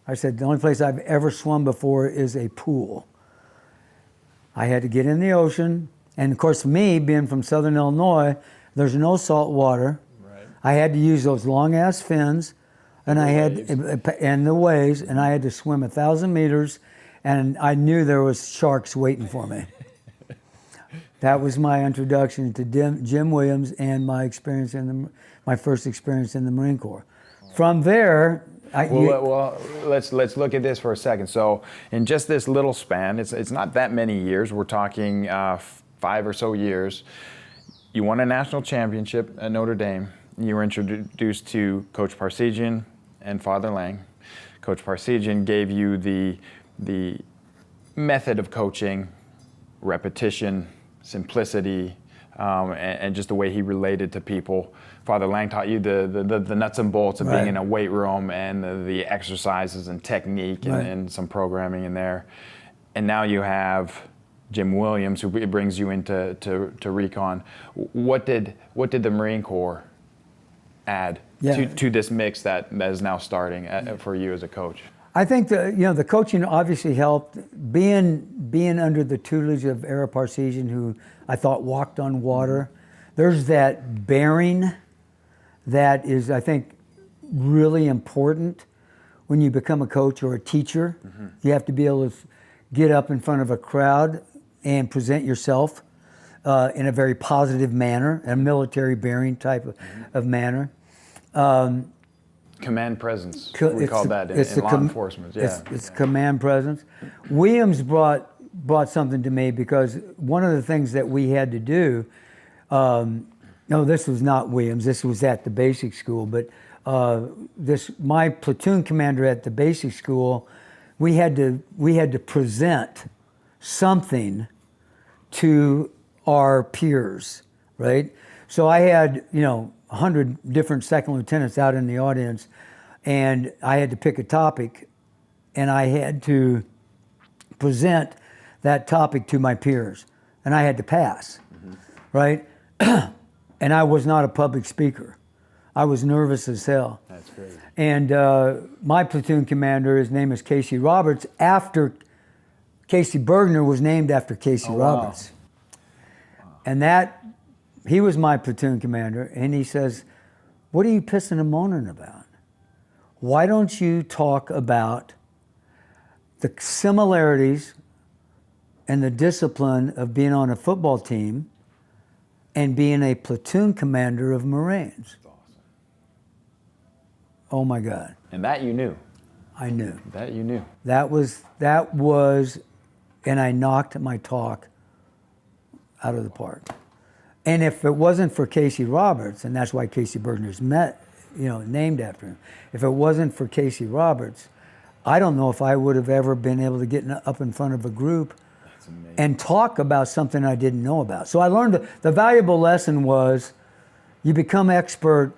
[SPEAKER 2] I said, the only place I've ever swum before is a pool. I had to get in the ocean, and of course, me, being from Southern Illinois, there's no salt water.
[SPEAKER 1] Right.
[SPEAKER 2] I had to use those long-ass fins, and the waves, and I had to swim 1,000 meters, and I knew there was sharks waiting for me. That was my introduction to Jim Williams and my first experience in the Marine Corps. From there,
[SPEAKER 1] let's look at this for a second. So in just this little span, it's not that many years. We're talking 5 or so years. You won a national championship at Notre Dame. You were introduced to Coach Parseghian and Father Lang. Coach Parseghian gave you the method of coaching, repetition, simplicity, and just the way he related to people. Father Lang taught you the nuts and bolts of being in a weight room and the exercises and technique and some programming in there. and now you have Jim Williams, who brings you into to recon. What did the Marine Corps add to this mix that is now starting for you as a coach?
[SPEAKER 2] I think the coaching obviously helped. Being under the tutelage of Ara Parseghian, who I thought walked on water. There's that bearing that is, I think, really important when you become a coach or a teacher. You have to be able to get up in front of a crowd and present yourself in a very positive manner, a military bearing type of manner.
[SPEAKER 1] Command presence, we call that in law enforcement. Yeah,
[SPEAKER 2] it's command presence. Williams brought something to me because one of the things that we had to do, no, this was not Williams, this was at the basic school, but my platoon commander at the basic school, we had to present something to our peers, right? So I had 100 different second lieutenants out in the audience, and I had to pick a topic, and I had to present that topic to my peers, and I had to pass, right? And I was not a public speaker. I was nervous as hell.
[SPEAKER 1] That's great.
[SPEAKER 2] And my platoon commander, his name is Casey Roberts, after Casey Bergner was named after Casey Roberts. Wow. And he was my platoon commander, and he says, "What are you pissing and moaning about? Why don't you talk about the similarities and the discipline of being on a football team and being a platoon commander of Marines?"
[SPEAKER 1] That's awesome.
[SPEAKER 2] Oh my God.
[SPEAKER 1] And that you knew.
[SPEAKER 2] I knew.
[SPEAKER 1] That you knew.
[SPEAKER 2] That was, and I knocked my talk out of the park. And if it wasn't for Casey Roberts, and that's why Casey Bergner's named after him. If it wasn't for Casey Roberts, I don't know if I would have ever been able to get up in front of a group and talk about something I didn't know about. So I learned the valuable lesson was you become expert.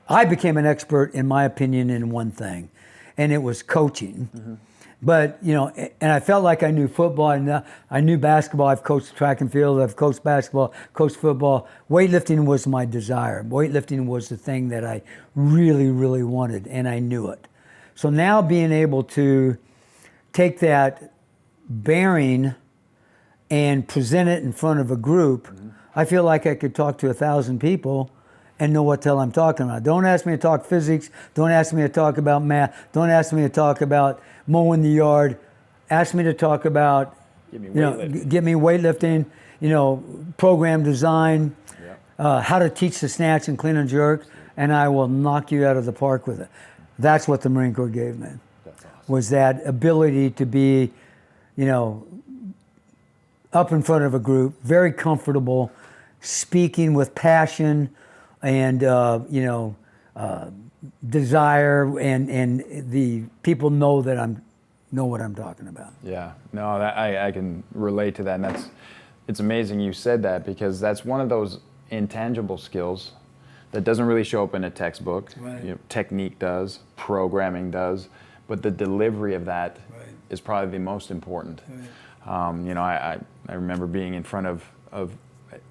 [SPEAKER 2] I became an expert, in my opinion, in one thing, and it was coaching. But, and I felt like I knew football, and I knew basketball. I've coached track and field, I've coached basketball, coached football. Weightlifting was my desire. Weightlifting was the thing that I really, really wanted, and I knew it. So now being able to take that bearing and present it in front of a group, I feel like I could talk to 1,000 people and know what the hell I'm talking about. Don't ask me to talk physics. Don't ask me to talk about math. Don't ask me to talk about mowing the yard. Ask me to talk about,
[SPEAKER 1] Give me
[SPEAKER 2] weightlifting, program design, how to teach the snatch and clean and jerk, and I will knock you out of the park with it. That's what the Marine Corps gave me.
[SPEAKER 1] That's awesome.
[SPEAKER 2] Was that ability to be, up in front of a group, very comfortable, speaking with passion and desire, and the people know that know what I'm talking about.
[SPEAKER 1] Yeah, no, I can relate to that, and it's amazing you said that, because that's one of those intangible skills that doesn't really show up in a textbook.
[SPEAKER 2] Right.
[SPEAKER 1] Technique does, programming does, but the delivery of that is probably the most important.
[SPEAKER 2] Right.
[SPEAKER 1] I remember being in front of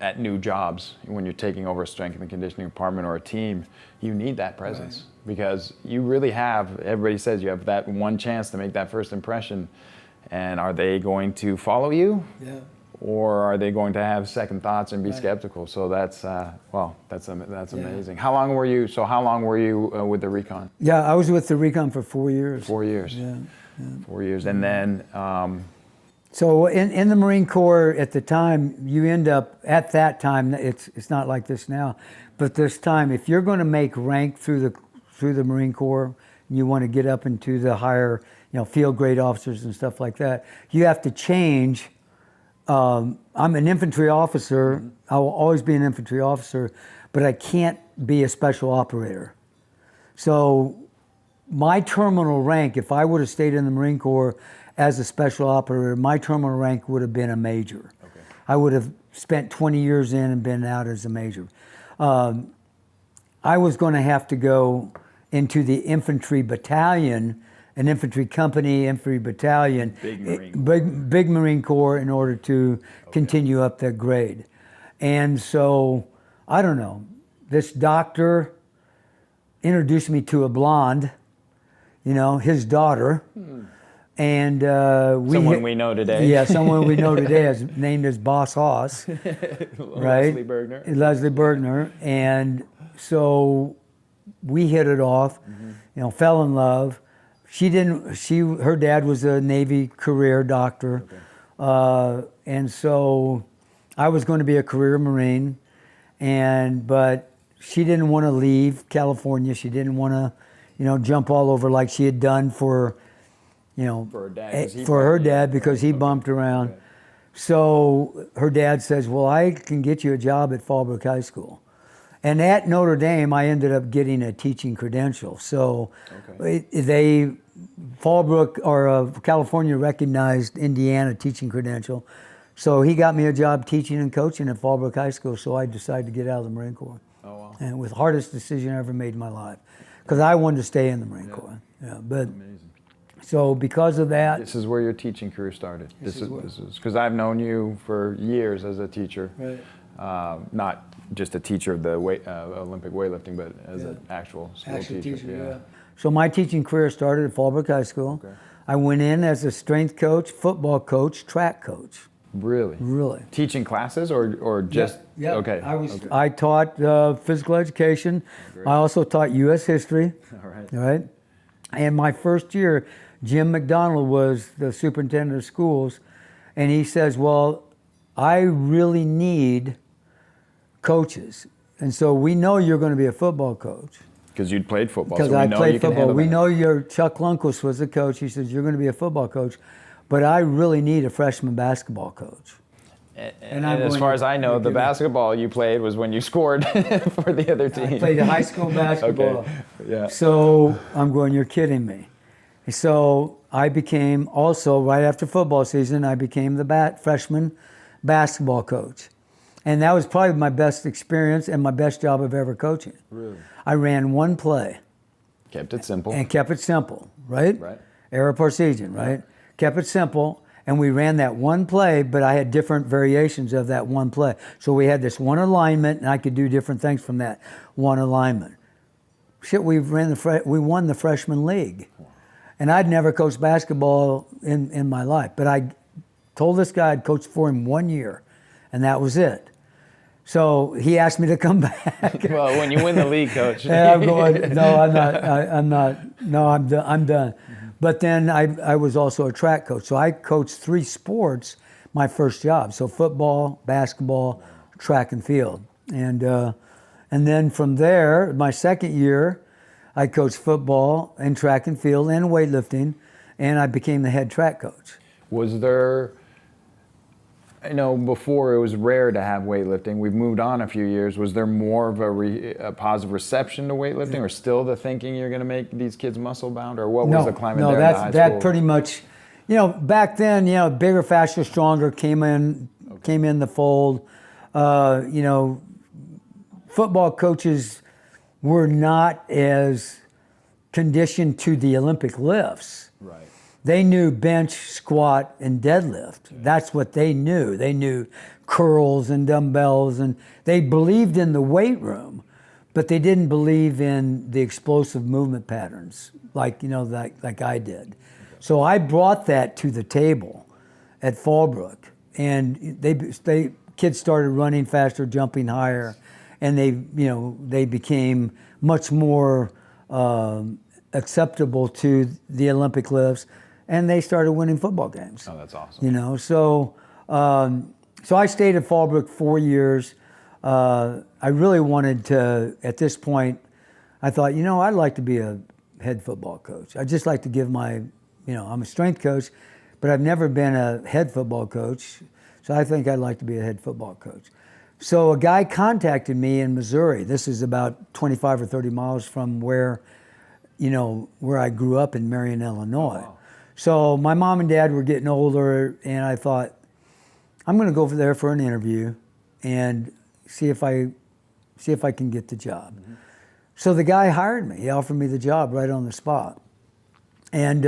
[SPEAKER 1] at new jobs, when you're taking over a strength and conditioning department or a team, you need that presence, because you really have, everybody says you have that one chance to make that first impression, and are they going to follow you?
[SPEAKER 2] Yeah.
[SPEAKER 1] Or are they going to have second thoughts and be skeptical? So that's amazing. How long were you with the recon?
[SPEAKER 2] Yeah, I was with the recon for 4 years.
[SPEAKER 1] 4 years.
[SPEAKER 2] Yeah.
[SPEAKER 1] 4 years, and then.
[SPEAKER 2] So in the Marine Corps at the time, you end up, at that time, it's not like this now, but this time, if you're going to make rank through the Marine Corps, you want to get up into the higher, field grade officers and stuff like that, you have to change. I'm an infantry officer. I will always be an infantry officer, but I can't be a special operator. So my terminal rank, if I would have stayed in the Marine Corps as a special operator, my terminal rank would have been a major.
[SPEAKER 1] Okay.
[SPEAKER 2] I would have spent 20 years in and been out as a major. I was going to have to go into the infantry battalion an infantry company, infantry battalion,
[SPEAKER 1] Big Marine Corps.
[SPEAKER 2] big Marine Corps in order to continue up that grade. And so, I don't know, this doctor introduced me to a blonde, his daughter. And
[SPEAKER 1] Someone we know today.
[SPEAKER 2] Yeah, someone we know today is named as Boss Hoss, right?
[SPEAKER 1] Leslie Bergner.
[SPEAKER 2] Leslie Bergner. And so we hit it off, fell in love. Her dad was a Navy career doctor.
[SPEAKER 1] Okay.
[SPEAKER 2] And so I was going to be a career Marine, but she didn't want to leave California. She didn't want to, jump all over like she had done for
[SPEAKER 1] For her dad. 'Cause he
[SPEAKER 2] for her
[SPEAKER 1] bumped-
[SPEAKER 2] dad because he bumped around.
[SPEAKER 1] Okay.
[SPEAKER 2] So her dad says, well, I can get you a job at Fallbrook High School. And at Notre Dame, I ended up getting a teaching credential. So Fallbrook or California recognized Indiana teaching credential. So he got me a job teaching and coaching at Fallbrook High School. So I decided to get out of the Marine Corps.
[SPEAKER 1] Oh, wow.
[SPEAKER 2] And it was the hardest decision I ever made in my life because I wanted to stay in the Marine Corps. Yeah, but
[SPEAKER 1] Amazing.
[SPEAKER 2] so because of that,
[SPEAKER 1] This is where your teaching career started. This is because I've known you for years as a teacher.
[SPEAKER 2] Right.
[SPEAKER 1] Not just a teacher of the Olympic weightlifting, but as an actual school teacher.
[SPEAKER 2] yeah. So my teaching career started at Fallbrook High School.
[SPEAKER 1] Okay.
[SPEAKER 2] I went in as a strength coach, football coach, track coach.
[SPEAKER 1] Really?
[SPEAKER 2] Really.
[SPEAKER 1] Teaching classes or just?
[SPEAKER 2] Yeah.
[SPEAKER 1] Okay.
[SPEAKER 2] Okay. I taught physical education.
[SPEAKER 1] Great.
[SPEAKER 2] I also taught U.S. history.
[SPEAKER 1] All right.
[SPEAKER 2] Right. And my first year, Jim McDonald was the superintendent of schools, and he says, well, I really need coaches. And so we know you're going to be a football coach.
[SPEAKER 1] Because you'd played football.
[SPEAKER 2] Because
[SPEAKER 1] so we
[SPEAKER 2] I
[SPEAKER 1] know
[SPEAKER 2] played
[SPEAKER 1] you can
[SPEAKER 2] football.
[SPEAKER 1] handle
[SPEAKER 2] We
[SPEAKER 1] that.
[SPEAKER 2] know your Chuck Lundquist was the coach. He says, you're going to be a football coach, but I really need a freshman basketball coach.
[SPEAKER 1] And as far as I know, the basketball you played was when you scored for the other team.
[SPEAKER 2] I played high school basketball.
[SPEAKER 1] Okay. Yeah.
[SPEAKER 2] So I'm going, you're kidding me. So I became also, right after football season, I became the freshman basketball coach. And that was probably my best experience and my best job of ever coaching.
[SPEAKER 1] Really?
[SPEAKER 2] I ran one play.
[SPEAKER 1] Kept it simple.
[SPEAKER 2] And kept it simple, right?
[SPEAKER 1] Right.
[SPEAKER 2] Era Parseghian, right? Kept it simple. And we ran that one play, but I had different variations of that one play. So we had this one alignment, and I could do different things from that one alignment. Shit, we won the freshman league. And I'd never coached basketball in my life. But I told this guy I'd coached for him 1 year, and that was it. So he asked me to come back.
[SPEAKER 1] Well, when you win the league, coach.
[SPEAKER 2] And I'm going, no, I'm not. No, I'm done. But then I was also a track coach. So I coached 3 sports my first job. So football, basketball, track and field. And then from there, my second year, I coached football and track and field and weightlifting, and I became the head track coach.
[SPEAKER 1] Was there, before it was rare to have weightlifting. We've moved on a few years. Was there more of a positive reception to weightlifting, or still the thinking you're going to make these kids muscle bound, or what was the climate there in the high
[SPEAKER 2] that
[SPEAKER 1] school?
[SPEAKER 2] pretty much, back then, bigger, faster, stronger came in the fold. Football coaches were not as conditioned to the Olympic lifts.
[SPEAKER 1] Right.
[SPEAKER 2] They knew bench, squat, and deadlift. That's what they knew. They knew curls and dumbbells, and they believed in the weight room, but they didn't believe in the explosive movement patterns like I did. So I brought that to the table at Fallbrook, and they kids started running faster, jumping higher, and they became much more acceptable to the Olympic lifts. And they started winning football games.
[SPEAKER 1] Oh, that's awesome.
[SPEAKER 2] So I stayed at Fallbrook 4 years. I really wanted to, at this point, I thought, I'd like to be a head football coach. I'd just like to give I'm a strength coach, but I've never been a head football coach. So I think I'd like to be a head football coach. So a guy contacted me in Missouri. This is about 25 or 30 miles from where I grew up in Marion, Illinois.
[SPEAKER 1] Oh, wow.
[SPEAKER 2] So my mom and dad were getting older, and I thought, I'm going to go over there for an interview and see if I can get the job. Mm-hmm. So the guy hired me. He offered me the job right on the spot. And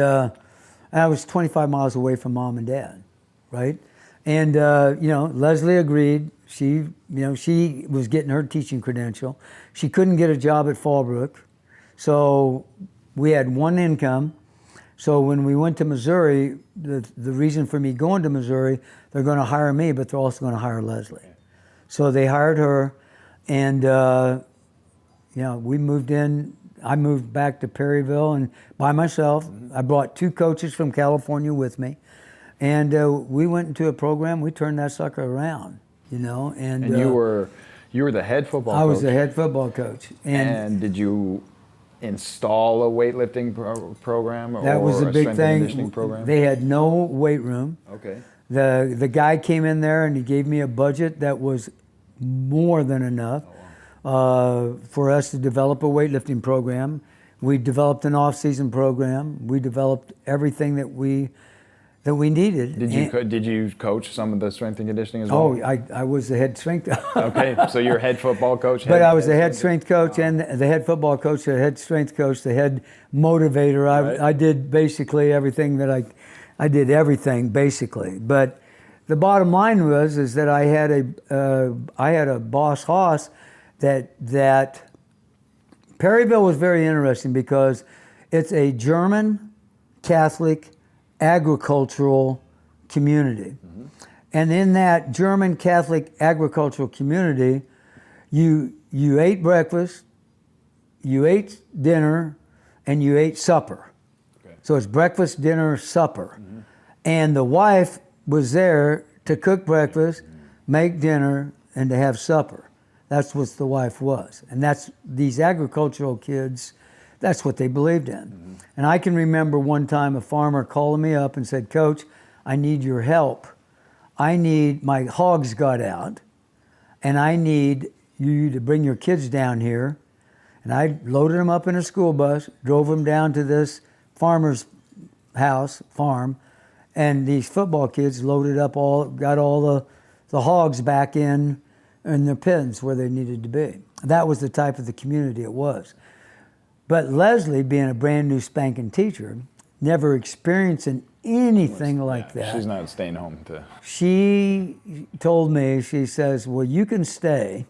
[SPEAKER 2] I was 25 miles away from mom and dad, right? And, Leslie agreed. She was getting her teaching credential. She couldn't get a job at Fallbrook. So we had one income. So when we went to Missouri, the reason for me going to Missouri, they're going to hire me, but they're also going to hire Leslie. So they hired her, and we moved in. I moved back to Perryville and by myself. I brought 2 coaches from California with me, and we went into a program. We turned that sucker around, And
[SPEAKER 1] you were the head football coach.
[SPEAKER 2] I was the head football coach.
[SPEAKER 1] And did you install a weightlifting program or
[SPEAKER 2] that was a big
[SPEAKER 1] strength and
[SPEAKER 2] thing.
[SPEAKER 1] conditioning program?
[SPEAKER 2] They had no weight room.
[SPEAKER 1] Okay.
[SPEAKER 2] The guy came in there and he gave me a budget that was more than enough for us to develop a weightlifting program. We developed an off-season program. We developed everything that we needed.
[SPEAKER 1] Did you coach some of the strength and conditioning as well?
[SPEAKER 2] Oh, I was the head strength.
[SPEAKER 1] Okay, so you're head football coach.
[SPEAKER 2] But I was the head strength coach and the head football coach, the head strength coach, the head motivator.
[SPEAKER 1] Right.
[SPEAKER 2] I did basically everything that I did everything basically. But the bottom line is that I had a boss Haas that Perryville was very interesting because it's a German Catholic agricultural community. Mm-hmm. And in that German Catholic agricultural community, you ate breakfast, you ate dinner, and you ate supper. Okay. So it's breakfast, dinner, supper. Mm-hmm. And the wife was there to cook breakfast, make dinner, and to have supper. That's what the wife was. And that's these agricultural kids, that's what they believed in. Mm-hmm. And I can remember one time a farmer calling me up and said, "Coach, I need your help. My hogs got out, and I need you to bring your kids down here." And I loaded them up in a school bus, drove them down to this farmer's farm, and these football kids loaded up got all the hogs back in their pens where they needed to be. That was the type of the community it was. But Leslie, being a brand new spanking teacher, never experiencing anything like that.
[SPEAKER 1] She's not staying home to...
[SPEAKER 2] She told me, she says, "Well, you can stay,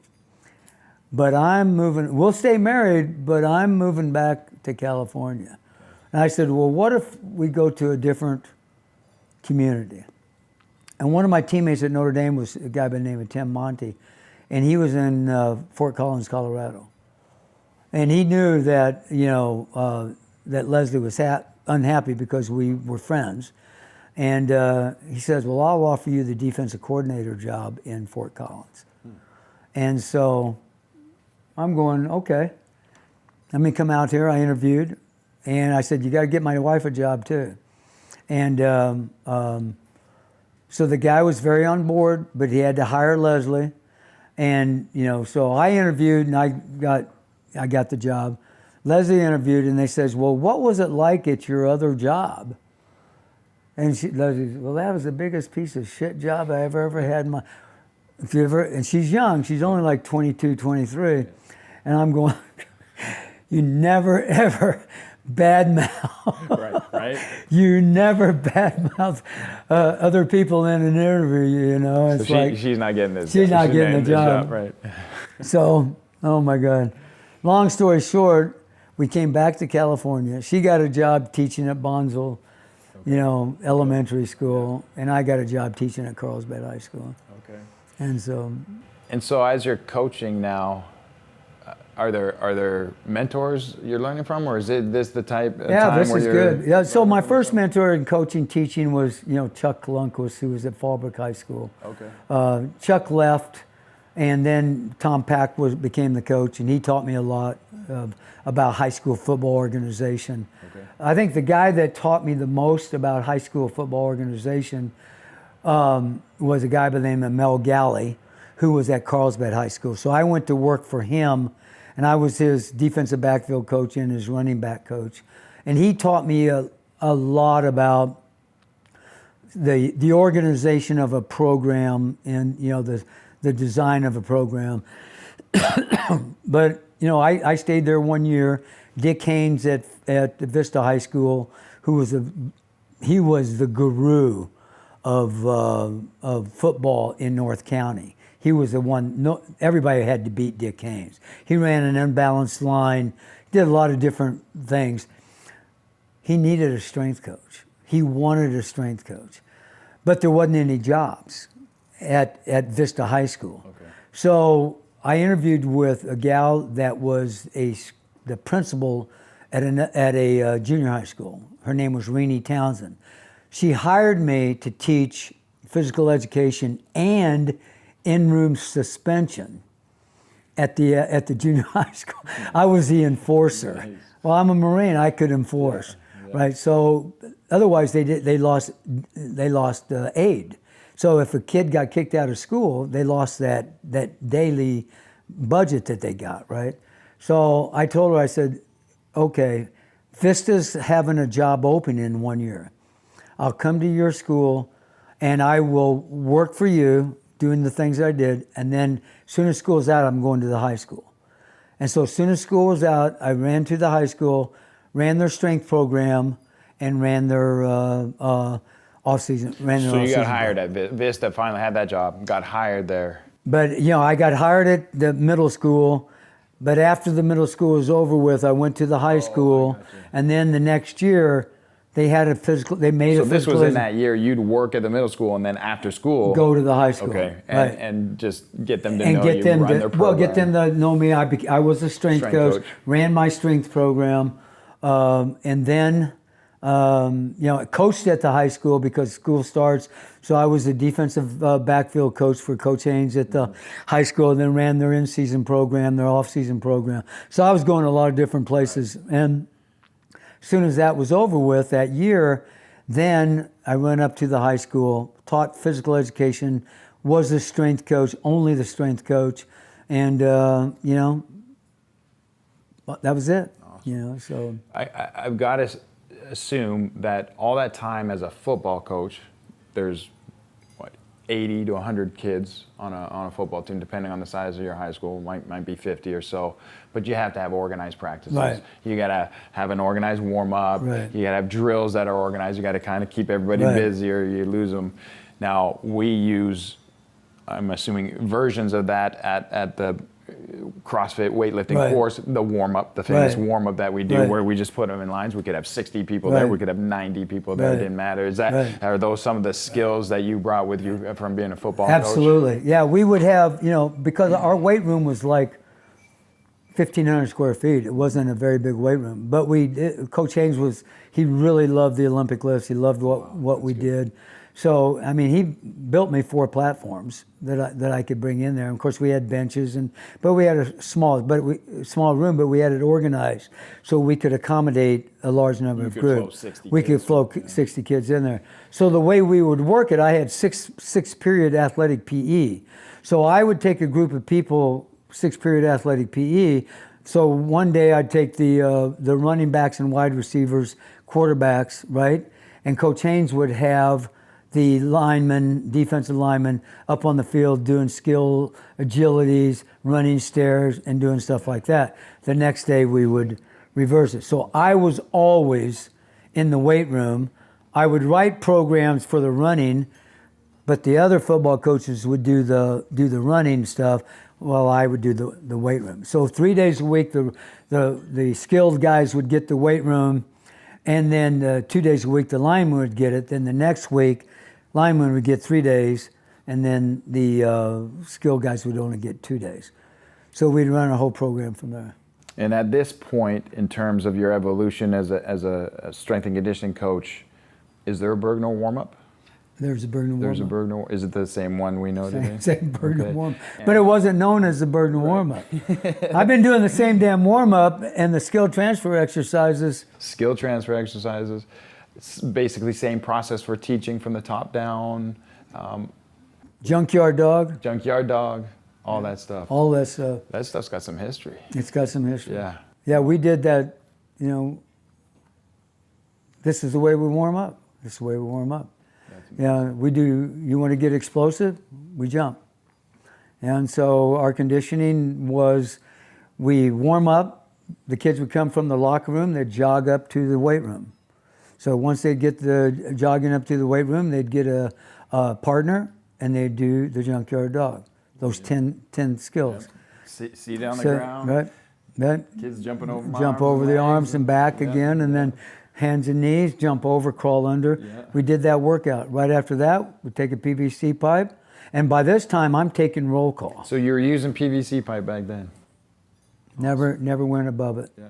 [SPEAKER 2] but I'm moving, we'll stay married, but I'm moving back to California." And I said, "Well, what if we go to a different community?" And one of my teammates at Notre Dame was a guy by the name of Tim Monty, and he was in Fort Collins, Colorado. And he knew that, that Leslie was unhappy because we were friends. And he says, "Well, I'll offer you the defensive coordinator job in Fort Collins." And so I'm going, okay. Let me come out here. I interviewed. And I said, "You got to get my wife a job too." And so the guy was very on board, but he had to hire Leslie. And, so I interviewed and I got the job. Leslie interviewed and they says, "Well, what was it like at your other job?" And Leslie said, "Well, that was the biggest piece of shit job I ever had in my..." And she's young. She's only like 22, 23. And I'm going, "You never, ever badmouth."
[SPEAKER 1] Right.
[SPEAKER 2] You never badmouth other people in an interview, It's
[SPEAKER 1] So she's not getting this.
[SPEAKER 2] She's not getting the job.
[SPEAKER 1] Right.
[SPEAKER 2] So, oh my God. Long story short, we came back to California. She got a job teaching at Bonsall, elementary school, and I got a job teaching at Carlsbad High School.
[SPEAKER 1] Okay.
[SPEAKER 2] And so
[SPEAKER 1] as you're coaching now, are there mentors you're learning from, or is this the type of time
[SPEAKER 2] this
[SPEAKER 1] where
[SPEAKER 2] is good. Yeah. So my first mentor in coaching, teaching was, Chuck Lundquist, who was at Fallbrook High School.
[SPEAKER 1] Okay.
[SPEAKER 2] Chuck left, and then Tom Pack became the coach, and he taught me a lot about high school football organization. Okay. I think the guy that taught me the most about high school football organization was a guy by the name of Mel Galley, who was at Carlsbad High School. So I went to work for him, and I was his defensive backfield coach and his running back coach. And he taught me a lot about the organization of a program and, the design of a program. But, I stayed there 1 year. Dick Haynes at Vista High School, he was the guru of football in North County. He was the one. No, everybody had to beat Dick Haynes. He ran an unbalanced line, did a lot of different things. He needed a strength coach. He wanted a strength coach, but there wasn't any jobs at Vista High School.
[SPEAKER 1] Okay.
[SPEAKER 2] So I interviewed with a gal that was the principal at a junior high school. Her name was Renee Townsend. She hired me to teach physical education and in-room suspension at the junior high school. I was the enforcer.
[SPEAKER 1] Nice.
[SPEAKER 2] Well, I'm a Marine. I could enforce, right? So otherwise, they lost aid. So if a kid got kicked out of school, they lost that daily budget that they got, right? So I told her, I said, okay, Vista's having a job open in 1 year. I'll come to your school and I will work for you doing the things I did. And then as soon as school's out, I'm going to the high school. And so as soon as school was out, I ran to the high school, ran their strength program, and ran their off-season.
[SPEAKER 1] So you got hired at Vista, finally had that job, got hired there.
[SPEAKER 2] But, I got hired at the middle school. But after the middle school was over with, I went to the high school. And then the next year, they had a physical, they made a physical.
[SPEAKER 1] So this was in that year, you'd work at the middle school and then after school.
[SPEAKER 2] Go to the high school.
[SPEAKER 1] Okay,
[SPEAKER 2] right.
[SPEAKER 1] and just get them to
[SPEAKER 2] and
[SPEAKER 1] know
[SPEAKER 2] get
[SPEAKER 1] you,
[SPEAKER 2] them
[SPEAKER 1] run
[SPEAKER 2] to,
[SPEAKER 1] their
[SPEAKER 2] well,
[SPEAKER 1] program.
[SPEAKER 2] get them to know me. I was a strength coach, ran my strength program, and then, coached at the high school because school starts. So I was the defensive backfield coach for Coach Haynes at the high school, and then ran their in-season program, their off-season program. So I was going to a lot of different places. And as soon as that was over with that year, then I went up to the high school, taught physical education, was the strength coach, only the strength coach, and that was it.
[SPEAKER 1] Awesome.
[SPEAKER 2] So
[SPEAKER 1] I've got to assume that all that time as a football coach, there's 80 to 100 kids on a football team, depending on the size of your high school. Might be 50 or so, but you have to have organized practices.
[SPEAKER 2] Right.
[SPEAKER 1] You got to have an organized warm up.
[SPEAKER 2] Right.
[SPEAKER 1] You got to have drills that are organized. You got to kind of keep everybody
[SPEAKER 2] Right.
[SPEAKER 1] busy, or you lose them. Now we use, I'm assuming, versions of that at the CrossFit weightlifting
[SPEAKER 2] Right.
[SPEAKER 1] course, the warm-up, the famous
[SPEAKER 2] Right.
[SPEAKER 1] warm-up that we do,
[SPEAKER 2] Right.
[SPEAKER 1] where we just put them in lines. We could have 60 people
[SPEAKER 2] Right.
[SPEAKER 1] there. We could have 90 people there. It
[SPEAKER 2] Right.
[SPEAKER 1] didn't matter. Is that
[SPEAKER 2] Right.
[SPEAKER 1] Are those some of the skills that you brought with you from being a football coach?
[SPEAKER 2] absolutely, yeah. We would have, because our weight room was like 1,500 square feet. It wasn't a very big weight room, but Coach Haynes he really loved the Olympic lifts. He loved what we did. So, I mean, he built me 4 platforms that I could bring in there. And of course, we had benches, but we had a small room, but we had it organized so we could accommodate a large number of groups. We could flow 60 kids in there. So the way we would work it, I had six period athletic PE. So I would take a group of people, 6 period athletic PE. So one day I'd take the running backs and wide receivers, quarterbacks, right? And Coach Haynes would have the linemen, defensive linemen, up on the field doing skill agilities, running stairs, and doing stuff like that. The next day we would reverse it. So I was always in the weight room. I would write programs for the running, but the other football coaches would do the running stuff while I would do the weight room. So 3 days a week, the skilled guys would get the weight room, and then 2 days a week the lineman would get it. Then the next week, lineman would get 3 days, and then the skilled guys would only get 2 days. So we'd run a whole program from there.
[SPEAKER 1] And at this point, in terms of your evolution as a strength and conditioning coach, is there a Bergner warm-up?
[SPEAKER 2] There's a Bergner warm-up.
[SPEAKER 1] There's a Bergner. Is it the same one we know today?
[SPEAKER 2] Same Bergner warm-up. But it wasn't known as the Bergner warm-up. I've been doing the same damn warm-up and the skill transfer exercises.
[SPEAKER 1] Skill transfer exercises. It's basically same process for teaching from the top down.
[SPEAKER 2] Junkyard dog.
[SPEAKER 1] Junkyard dog. All that stuff.
[SPEAKER 2] All that stuff.
[SPEAKER 1] That stuff's got some history.
[SPEAKER 2] It's got some history.
[SPEAKER 1] Yeah.
[SPEAKER 2] Yeah, we did that, this is the way we warm up. This is the way we warm up. Yeah, we do, you want to get explosive? We jump. And so our conditioning was, we warm up, the kids would come from the locker room, they'd jog up to the weight room. So once they'd get the jogging up to the weight room, they'd get a partner and they'd do the junkyard dog. Those 10 skills.
[SPEAKER 1] Seat on the
[SPEAKER 2] So,
[SPEAKER 1] ground.
[SPEAKER 2] right.
[SPEAKER 1] Kids jumping over my
[SPEAKER 2] Jump
[SPEAKER 1] arms
[SPEAKER 2] over
[SPEAKER 1] and
[SPEAKER 2] the
[SPEAKER 1] legs
[SPEAKER 2] arms and back again, and then hands and knees, jump over, crawl under.
[SPEAKER 1] Yeah.
[SPEAKER 2] We did that workout. Right after that, we take a PVC pipe, and by this time, I'm taking roll call.
[SPEAKER 1] So you were using PVC pipe back then?
[SPEAKER 2] Never went above it.
[SPEAKER 1] Yeah.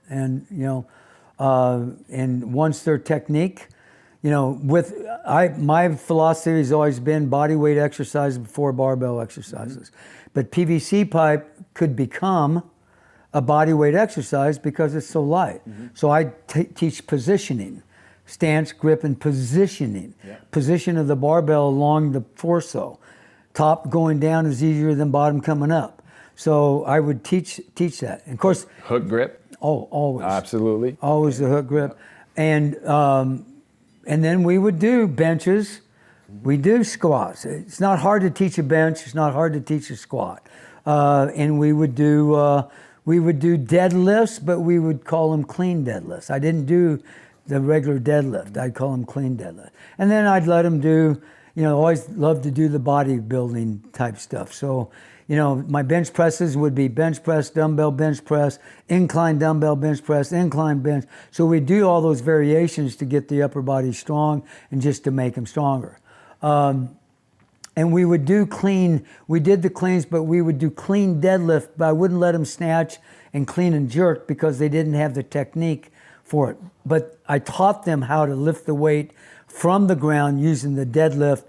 [SPEAKER 2] And and once their technique, my philosophy has always been body weight exercises before barbell exercises. But PVC pipe could become a body weight exercise because it's so light. So I teach positioning, stance, grip, and positioning.
[SPEAKER 1] Yeah.
[SPEAKER 2] Position of the barbell along the torso. Top going down is easier than bottom coming up. So I would teach that. And of course,
[SPEAKER 1] Hook grip?
[SPEAKER 2] always.
[SPEAKER 1] Absolutely.
[SPEAKER 2] Always the hook grip. And then we would do benches. We do squats. It's not hard to teach a bench. It's not hard to teach a squat. And we would do deadlifts, but we would call them clean deadlifts. I didn't do the regular deadlift. I'd call them clean deadlift. And then I'd let them do, always loved to do the bodybuilding type stuff. So, my bench presses would be bench press, dumbbell bench press, incline dumbbell bench press, incline bench. So we do all those variations to get the upper body strong and just to make them stronger. And we would do clean, we did the cleans, but we would do clean deadlift, but I wouldn't let them snatch and clean and jerk because they didn't have the technique for it. But I taught them how to lift the weight from the ground using the deadlift,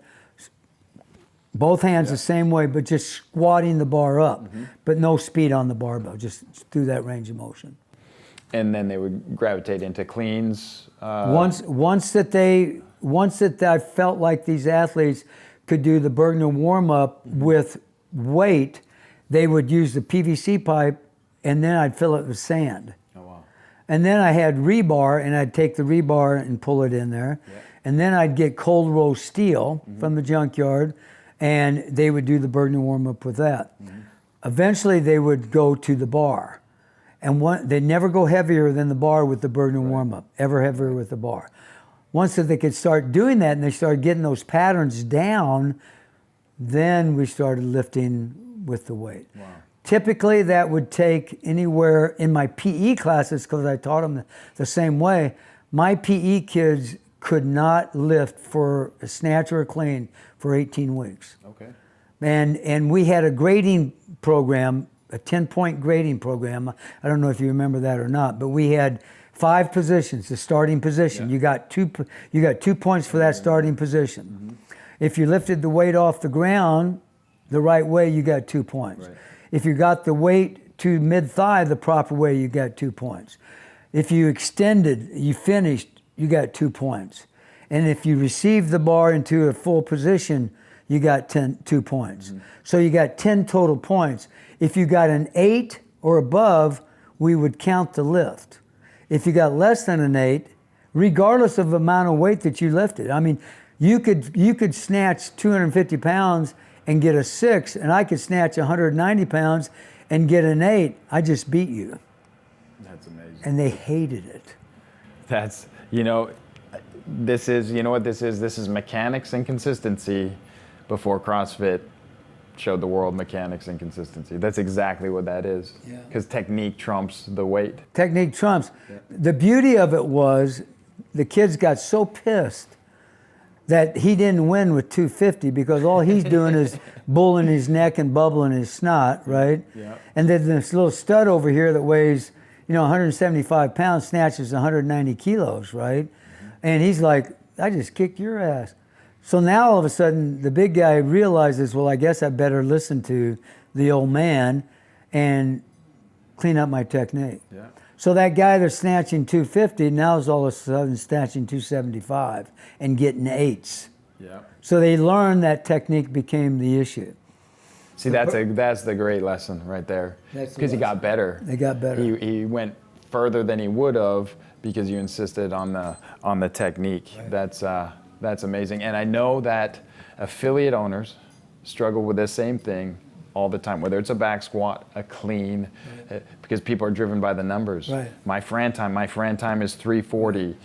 [SPEAKER 2] both hands the same way, but just squatting the bar up, but no speed on the barbell, just through that range of motion.
[SPEAKER 1] And then they would gravitate into cleans.
[SPEAKER 2] Once that I felt like these athletes could do the Bergner warm-up with weight, they would use the PVC pipe, and then I'd fill it with sand.
[SPEAKER 1] Oh, wow.
[SPEAKER 2] And then I had rebar, and I'd take the rebar and pull it in there.
[SPEAKER 1] Yeah.
[SPEAKER 2] And then I'd get cold roll steel from the junkyard, and they would do the Bergner warm-up with that. Eventually, they would go to the bar. And they'd never go heavier than the bar with the Bergner warm-up, ever heavier with the bar. Once that they could start doing that and they started getting those patterns down, then we started lifting with the weight.
[SPEAKER 1] Wow.
[SPEAKER 2] Typically, that would take anywhere in my PE classes, because I taught them the same way. My PE kids could not lift for a snatch or a clean for 18 weeks.
[SPEAKER 1] Okay.
[SPEAKER 2] And we had a grading program, a 10-point grading program. I don't know if you remember that or not, but we had 5 positions, the starting position.
[SPEAKER 1] Yeah.
[SPEAKER 2] You got 2 points for that starting position. If you lifted the weight off the ground the right way, you got 2 points.
[SPEAKER 1] Right.
[SPEAKER 2] If you got the weight to mid-thigh the proper way, you got 2 points. If you extended, you finished, you got 2 points. And if you received the bar into a full position, you got 2 points. So you got 10 total points. If you got an 8 or above, we would count the lift. If you got less than an 8, regardless of the amount of weight that you lifted, I mean, you could snatch 250 pounds and get a 6, and I could snatch 190 pounds and get an 8. I just beat you.
[SPEAKER 1] That's amazing.
[SPEAKER 2] And they hated it.
[SPEAKER 1] That's, this is, what this is? This is mechanics and consistency before CrossFit showed the world mechanics and consistency. That's exactly what that is.
[SPEAKER 2] Yeah.
[SPEAKER 1] Because technique trumps the weight.
[SPEAKER 2] Technique trumps. Yeah. The beauty of it was the kids got so pissed that he didn't win with 250 because all he's doing is bulling his neck and bubbling his snot, right?
[SPEAKER 1] Yeah.
[SPEAKER 2] And then this little stud over here that weighs, 175 pounds snatches 190 kilos, right? And he's like, I just kicked your ass. So now all of a sudden the big guy realizes, well, I guess I better listen to the old man and clean up my technique.
[SPEAKER 1] Yeah.
[SPEAKER 2] So that guy that's snatching 250 now is all of a sudden snatching 275 and getting 8s.
[SPEAKER 1] Yeah.
[SPEAKER 2] So they learned that technique became the issue.
[SPEAKER 1] See, that's the great lesson right there. Because he got better.
[SPEAKER 2] They got better.
[SPEAKER 1] He went further than he would have because you insisted on the technique. Right. That's amazing. And I know that affiliate owners struggle with the same thing all the time, whether it's a back squat, a clean, because people are driven by the numbers.
[SPEAKER 2] Right.
[SPEAKER 1] My Fran time is 340.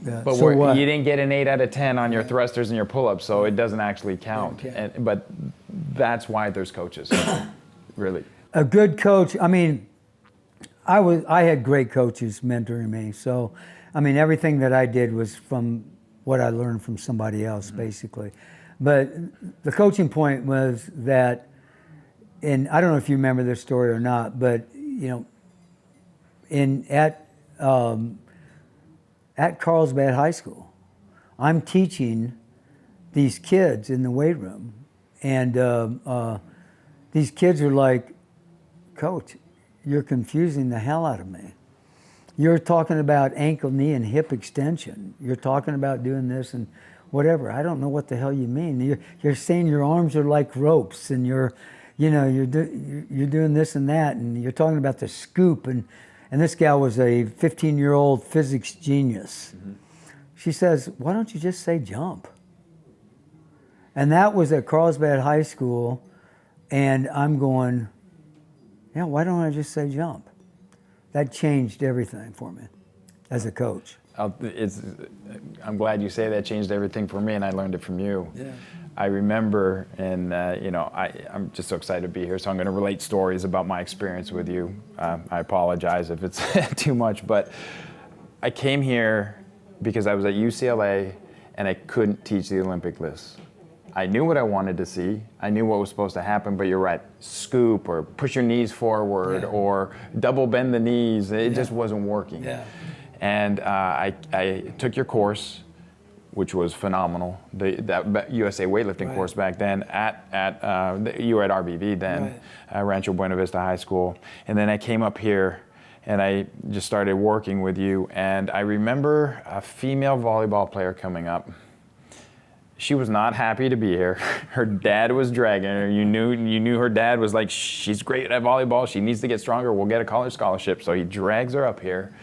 [SPEAKER 2] Yeah.
[SPEAKER 1] But
[SPEAKER 2] So what?
[SPEAKER 1] you didn't get an 8 out of 10 on your thrusters and your pull-ups, so it doesn't actually count.
[SPEAKER 2] Okay.
[SPEAKER 1] But that's why there's coaches, really.
[SPEAKER 2] A good coach, I mean, I had great coaches mentoring me. So, I mean, everything that I did was from what I learned from somebody else, basically. But the coaching point was that, and I don't know if you remember this story or not, but you know, at Carlsbad High School, I'm teaching these kids in the weight room, and these kids are like, "Coach, you're confusing the hell out of me. You're talking about ankle, knee, and hip extension. You're talking about doing this and whatever. I don't know what the hell you mean. You're saying your arms are like ropes, and you're doing this and that, and you're talking about the scoop." And this gal was a 15-year-old physics genius. Mm-hmm. She says, "Why don't you just say jump?" And that was at Carlsbad High School, and I'm going, yeah, why don't I just say jump? That changed everything for me as a coach.
[SPEAKER 1] I'm glad you say that changed everything for me, and I learned it from you.
[SPEAKER 2] Yeah.
[SPEAKER 1] I remember, and I'm just so excited to be here, so I'm going to relate stories about my experience with you. I apologize if it's too much, but I came here because I was at UCLA, and I couldn't teach the Olympic lifts. I knew what I wanted to see. I knew what was supposed to happen, but you're right. Scoop or push your knees forward or double bend the knees. It just wasn't working.
[SPEAKER 2] Yeah.
[SPEAKER 1] And I took your course, which was phenomenal. That USA weightlifting course back then you were at RBV then, Rancho Buena Vista High School. And then I came up here and I just started working with you. And I remember a female volleyball player coming up. She was not happy to be here. Her dad was dragging her. You knew her dad was like, she's great at volleyball. She needs to get stronger. We'll get a college scholarship. So he drags her up here,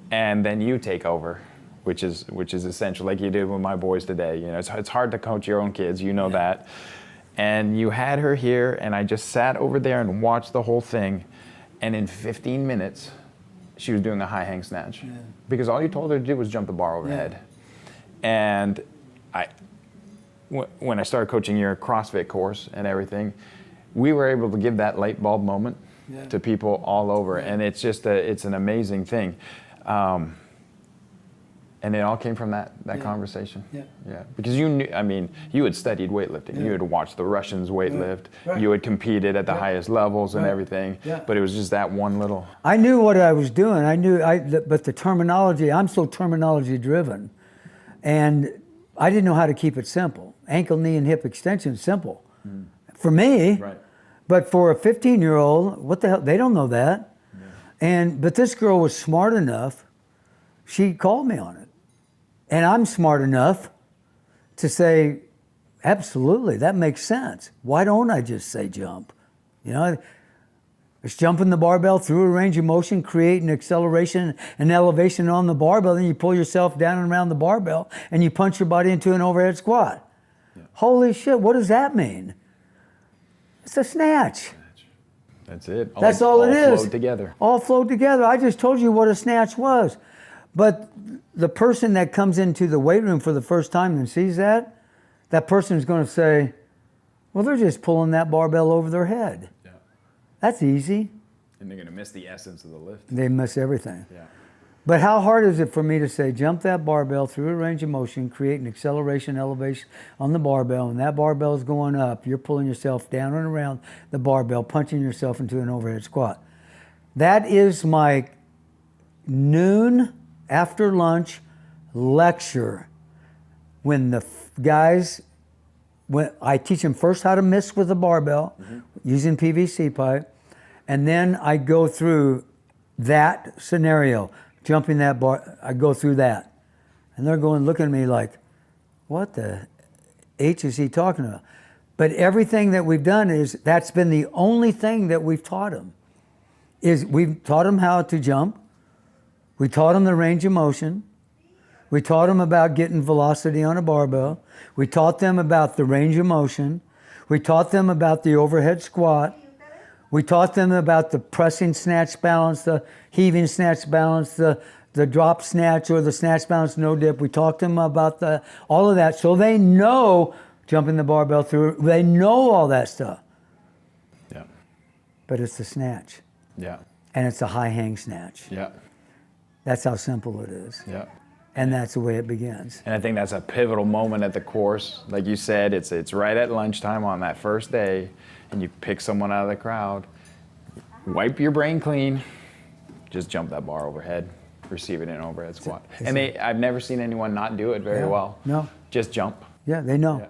[SPEAKER 1] and then you take over, which is essential, like you did with my boys today. You know, it's hard to coach your own kids. You know that. And you had her here, and I just sat over there and watched the whole thing. And in 15 minutes, she was doing a high hang snatch because all you told her to do was jump the bar overhead. And when I started coaching your CrossFit course and everything, we were able to give that light bulb moment to people all over. And it's just it's an amazing thing. And it all came from that conversation. Yeah. Because you knew, I mean, you had studied weightlifting. You had watched the Russians weightlift. You had competed at the highest levels and everything. But it was just that one little.
[SPEAKER 2] I knew what I was doing. But the terminology, I'm so terminology driven. And I didn't know how to keep it simple. Ankle, knee, and hip extension, simple. For me, but for a 15-year-old, what the hell, they don't know that. But this girl was smart enough, she called me on it. And I'm smart enough to say, absolutely, that makes sense. Why don't I just say jump? You know, it's jumping the barbell through a range of motion, create an acceleration and elevation on the barbell, then you pull yourself down and around the barbell and you punch your body into an overhead squat. Holy shit, what does that mean? It's a snatch.
[SPEAKER 1] That's it.
[SPEAKER 2] That's all it is.
[SPEAKER 1] All flowed together.
[SPEAKER 2] All flowed together. I just told you what a snatch was. But the person that comes into the weight room for the first time and sees that person is going to say, well, they're just pulling that barbell over their head. Yeah. That's easy.
[SPEAKER 1] And they're going to miss the essence of the lift.
[SPEAKER 2] They miss everything.
[SPEAKER 1] Yeah.
[SPEAKER 2] But how hard is it for me to say, jump that barbell through a range of motion, create an acceleration, elevation on the barbell, and that barbell is going up. You're pulling yourself down and around the barbell, punching yourself into an overhead squat. That is my noon after lunch lecture. When the guys, when I teach them first how to miss with the barbell using PVC pipe, and then I go through that scenario. Jumping that bar, I go through that. And they're looking at me like, what the H is he talking about? But everything that we've done that's been the only thing that we've taught them. We've taught them how to jump. We taught them the range of motion. We taught them about getting velocity on a barbell. We taught them about the range of motion. We taught them about the overhead squat. We taught them about the pressing snatch balance, the heaving snatch balance, the the drop snatch or the snatch bounce no dip. We talk to them about all of that, so they know jumping the barbell through. They know all that stuff.
[SPEAKER 1] Yeah.
[SPEAKER 2] But it's the snatch,
[SPEAKER 1] Yeah.
[SPEAKER 2] and it's a high hang snatch.
[SPEAKER 1] Yeah.
[SPEAKER 2] That's how simple it is,
[SPEAKER 1] Yeah.
[SPEAKER 2] and that's the way it begins.
[SPEAKER 1] And I think that's a pivotal moment at the course. Like you said, it's right at lunchtime on that first day, and you pick someone out of the crowd, wipe your brain clean, just jump that bar overhead, receive it in overhead squat. And I've never seen anyone not do it very well.
[SPEAKER 2] No.
[SPEAKER 1] Just jump.
[SPEAKER 2] Yeah, they know.
[SPEAKER 1] Yeah.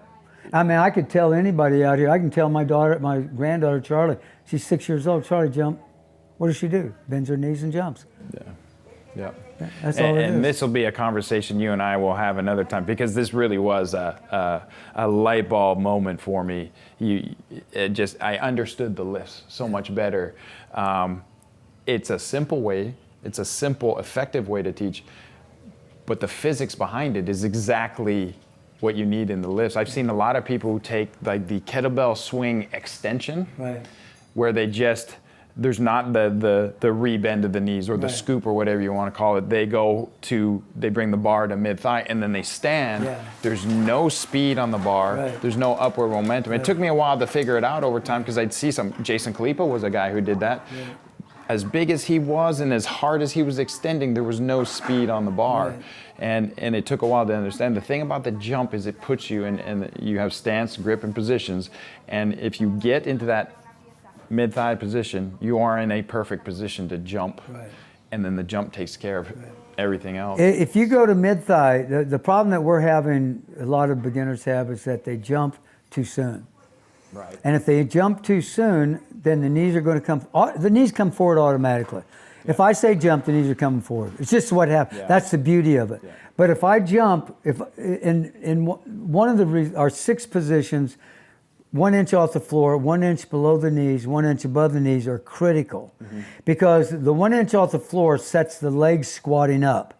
[SPEAKER 2] I mean, I could tell anybody out here. I can tell my granddaughter Charlie. She's 6 years old. Charlie, jump. What does she do? Bends her knees and jumps.
[SPEAKER 1] Yeah. Yeah.
[SPEAKER 2] That's all it is.
[SPEAKER 1] And this will be a conversation you and I will have another time, because this really was a light bulb moment for me. I understood the lifts so much better. It's a simple way. It's a simple, effective way to teach, but the physics behind it is exactly what you need in the lifts. I've seen a lot of people who take like the kettlebell swing extension,
[SPEAKER 2] Right.
[SPEAKER 1] where they just, there's not the rebend of the knees or the
[SPEAKER 2] Right.
[SPEAKER 1] scoop or whatever you want to call it. They bring the bar to mid-thigh and then they stand.
[SPEAKER 2] Yeah.
[SPEAKER 1] There's no speed on the bar.
[SPEAKER 2] Right.
[SPEAKER 1] There's no upward momentum. It took me a while to figure it out over time, because I'd see Jason Kalipa was a guy who did that.
[SPEAKER 2] Yeah.
[SPEAKER 1] As big as he was and as hard as he was extending, there was no speed on the bar.
[SPEAKER 2] Right.
[SPEAKER 1] And it took a while to understand. The thing about the jump is it puts you in, and you have stance, grip, and positions. And if you get into that mid-thigh position, you are in a perfect position to jump.
[SPEAKER 2] Right.
[SPEAKER 1] And then the jump takes care of everything else.
[SPEAKER 2] If you go to mid-thigh, the problem that we're having, a lot of beginners have, is that they jump too soon.
[SPEAKER 1] Right.
[SPEAKER 2] And if they jump too soon, then the knees are going to come forward automatically. If I say jump, the knees are coming forward. It's just what happens.
[SPEAKER 1] Yeah.
[SPEAKER 2] That's the beauty of it.
[SPEAKER 1] Yeah.
[SPEAKER 2] But if I jump, in one of our 6 positions, 1 inch off the floor, 1 inch below the knees, 1 inch above the knees are critical, because the 1 inch off the floor sets the legs squatting up.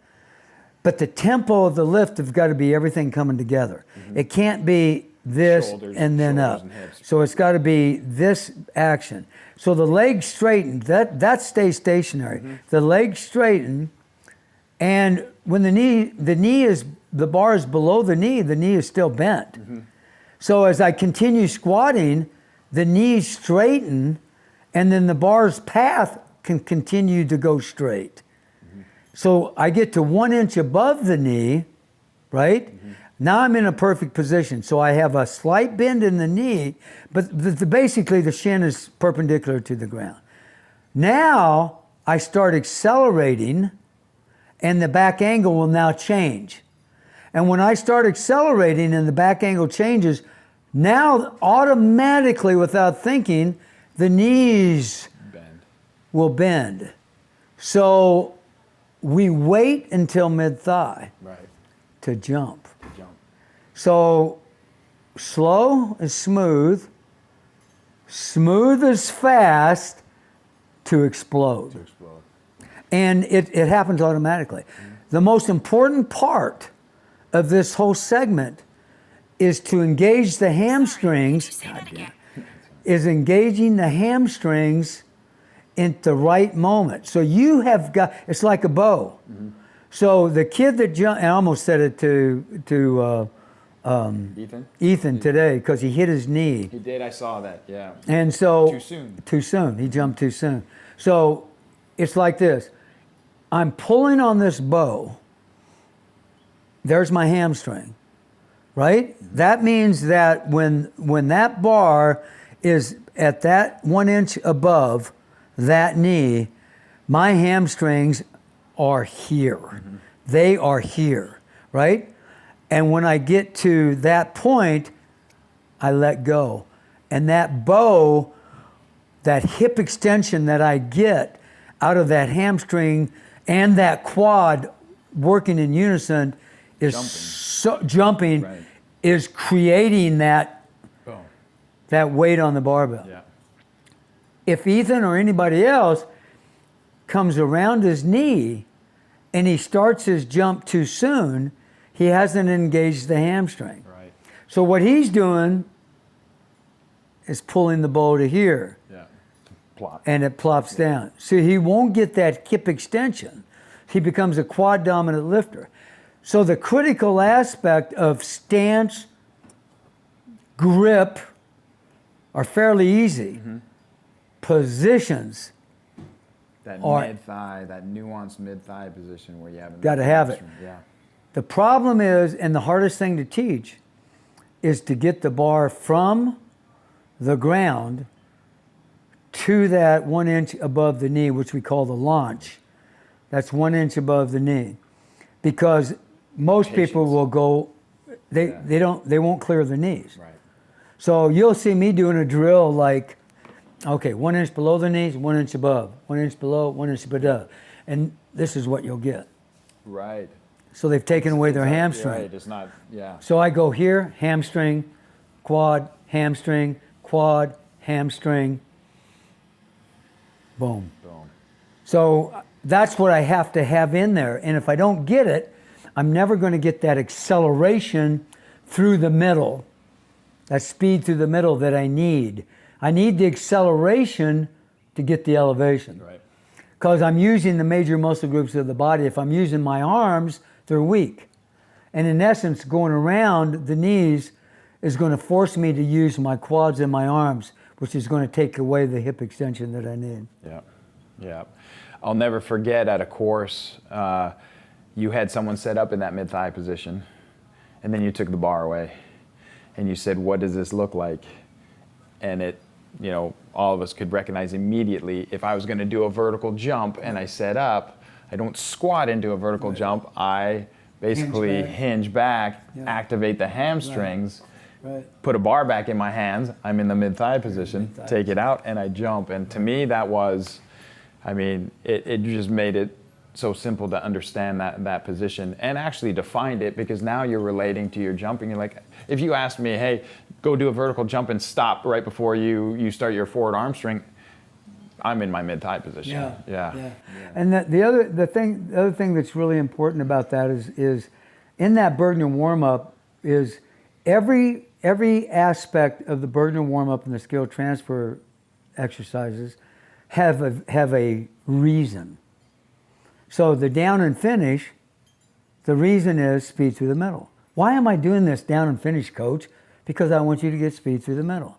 [SPEAKER 2] But the tempo of the lift has got to be everything coming together. It can't be this
[SPEAKER 1] Shoulders-
[SPEAKER 2] and then
[SPEAKER 1] shoulders
[SPEAKER 2] up.
[SPEAKER 1] and hips.
[SPEAKER 2] So it's got to be this action. So the legs straighten, that stays stationary. The legs straighten, and when the bar is below the knee is still bent. So as I continue squatting, the knees straighten, and then the bar's path can continue to go straight. So I get to 1 inch above the knee, right? Now I'm in a perfect position. So I have a slight bend in the knee, but basically the shin is perpendicular to the ground. Now I start accelerating, and the back angle will now change. And when I start accelerating and the back angle changes, now automatically, without thinking, the knees
[SPEAKER 1] Bend.
[SPEAKER 2] will bend. So we wait until mid-thigh
[SPEAKER 1] Right.
[SPEAKER 2] to jump.
[SPEAKER 1] Jump.
[SPEAKER 2] So slow is smooth is fast to explode.
[SPEAKER 1] Explode.
[SPEAKER 2] And it happens automatically. The most important part of this whole segment is to engage the hamstrings, is engaging the hamstrings in the right moment. So you have got, it's like a bow. So the kid that jumped, I almost said it to
[SPEAKER 1] Ethan?
[SPEAKER 2] today, because he hit his knee.
[SPEAKER 1] He did, I saw that, yeah.
[SPEAKER 2] And so
[SPEAKER 1] Too soon.
[SPEAKER 2] Too soon. He jumped too soon. So it's like this. I'm pulling on this bow. There's my hamstring, right? That means that when that bar is at that 1 inch above that knee, my hamstrings are here. They are here, right? And when I get to that point, I let go. And that bow, that hip extension that I get out of that hamstring and that quad working in unison is jumping
[SPEAKER 1] Right.
[SPEAKER 2] is creating that
[SPEAKER 1] Boom.
[SPEAKER 2] that weight on the barbell.
[SPEAKER 1] Yeah.
[SPEAKER 2] If Ethan or anybody else comes around his knee and he starts his jump too soon, he hasn't engaged the hamstring.
[SPEAKER 1] Right.
[SPEAKER 2] So what he's doing is pulling the bow to here,
[SPEAKER 1] Yeah. Plot.
[SPEAKER 2] and it plops down. So he won't get that hip extension. he becomes a quad dominant lifter. So the critical aspect of stance, grip are fairly easy. Positions,
[SPEAKER 1] That
[SPEAKER 2] Or-
[SPEAKER 1] mid-thigh, that nuanced mid-thigh position where you have
[SPEAKER 2] Gotta have it.
[SPEAKER 1] Yeah.
[SPEAKER 2] the problem is, and the hardest thing to teach, is to get the bar from the ground to that 1 inch above the knee, which we call the launch. That's 1 inch above the knee. Because most people
[SPEAKER 1] Patience.
[SPEAKER 2] will go, they won't clear the knees.
[SPEAKER 1] Right.
[SPEAKER 2] So you'll see me doing a drill like, okay, 1 inch below the knees, 1 inch above, 1 inch below, 1 inch above. And this is what you'll get.
[SPEAKER 1] Right.
[SPEAKER 2] So they've taken away their
[SPEAKER 1] Right,
[SPEAKER 2] hamstring.
[SPEAKER 1] it's not, yeah.
[SPEAKER 2] So I go here, hamstring, quad, hamstring, quad, hamstring, boom.
[SPEAKER 1] Boom.
[SPEAKER 2] So that's what I have to have in there. And if I don't get it, I'm never going to get that acceleration through the middle, that speed through the middle that I need. I need the acceleration to get the elevation.
[SPEAKER 1] Right.
[SPEAKER 2] Because I'm using the major muscle groups of the body. If I'm using my arms, they're weak. And in essence, going around the knees is going to force me to use my quads and my arms, which is going to take away the hip extension that I need.
[SPEAKER 1] Yeah, yeah. I'll never forget at a course, you had someone set up in that mid-thigh position, and then you took the bar away, and you said, "What does this look like?" And it, all of us could recognize immediately. If I was going to do a vertical jump and I set up, I don't squat into a vertical jump. I basically hinge back, activate the hamstrings.
[SPEAKER 2] Right.
[SPEAKER 1] Put a bar back in my hands, I'm in the mid-thigh position, take it out, and I jump. And to me, that was, it just made it so simple to understand that position and actually defined it, because now you're relating to your jumping. You're like, if you asked me, hey, go do a vertical jump and stop right before you start your forward arm string, I'm in my mid-thigh position. Yeah.
[SPEAKER 2] And the other thing that's really important about that is in that Bergner warm-up is every aspect of the Bergner warm-up and the skill transfer exercises have a reason. So the down and finish, the reason is speed through the middle. Why am I doing this down and finish, coach? Because I want you to get speed through the middle.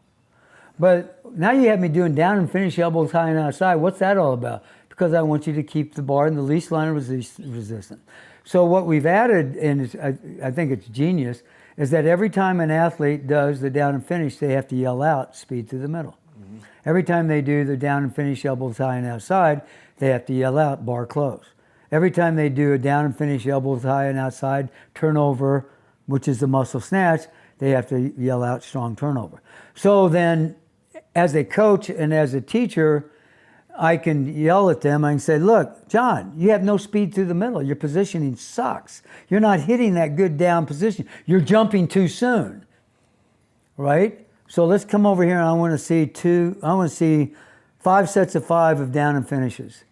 [SPEAKER 2] But now you have me doing down and finish, elbows high and outside. What's that all about? Because I want you to keep the bar in the least line of resistance. So what we've added, and I think it's genius, is that every time an athlete does the down and finish, they have to yell out speed through the middle. Mm-hmm. Every time they do the down and finish, elbows high and outside, they have to yell out bar close. Every time they do a down and finish, elbows high and outside, turnover, which is the muscle snatch, they have to yell out strong turnover. So then, as a coach and as a teacher, I can yell at them. I can say, look, John, you have no speed through the middle. Your positioning sucks. You're not hitting that good down position. You're jumping too soon, right? So let's come over here and I want to see 5 sets of 5 of down and finishes.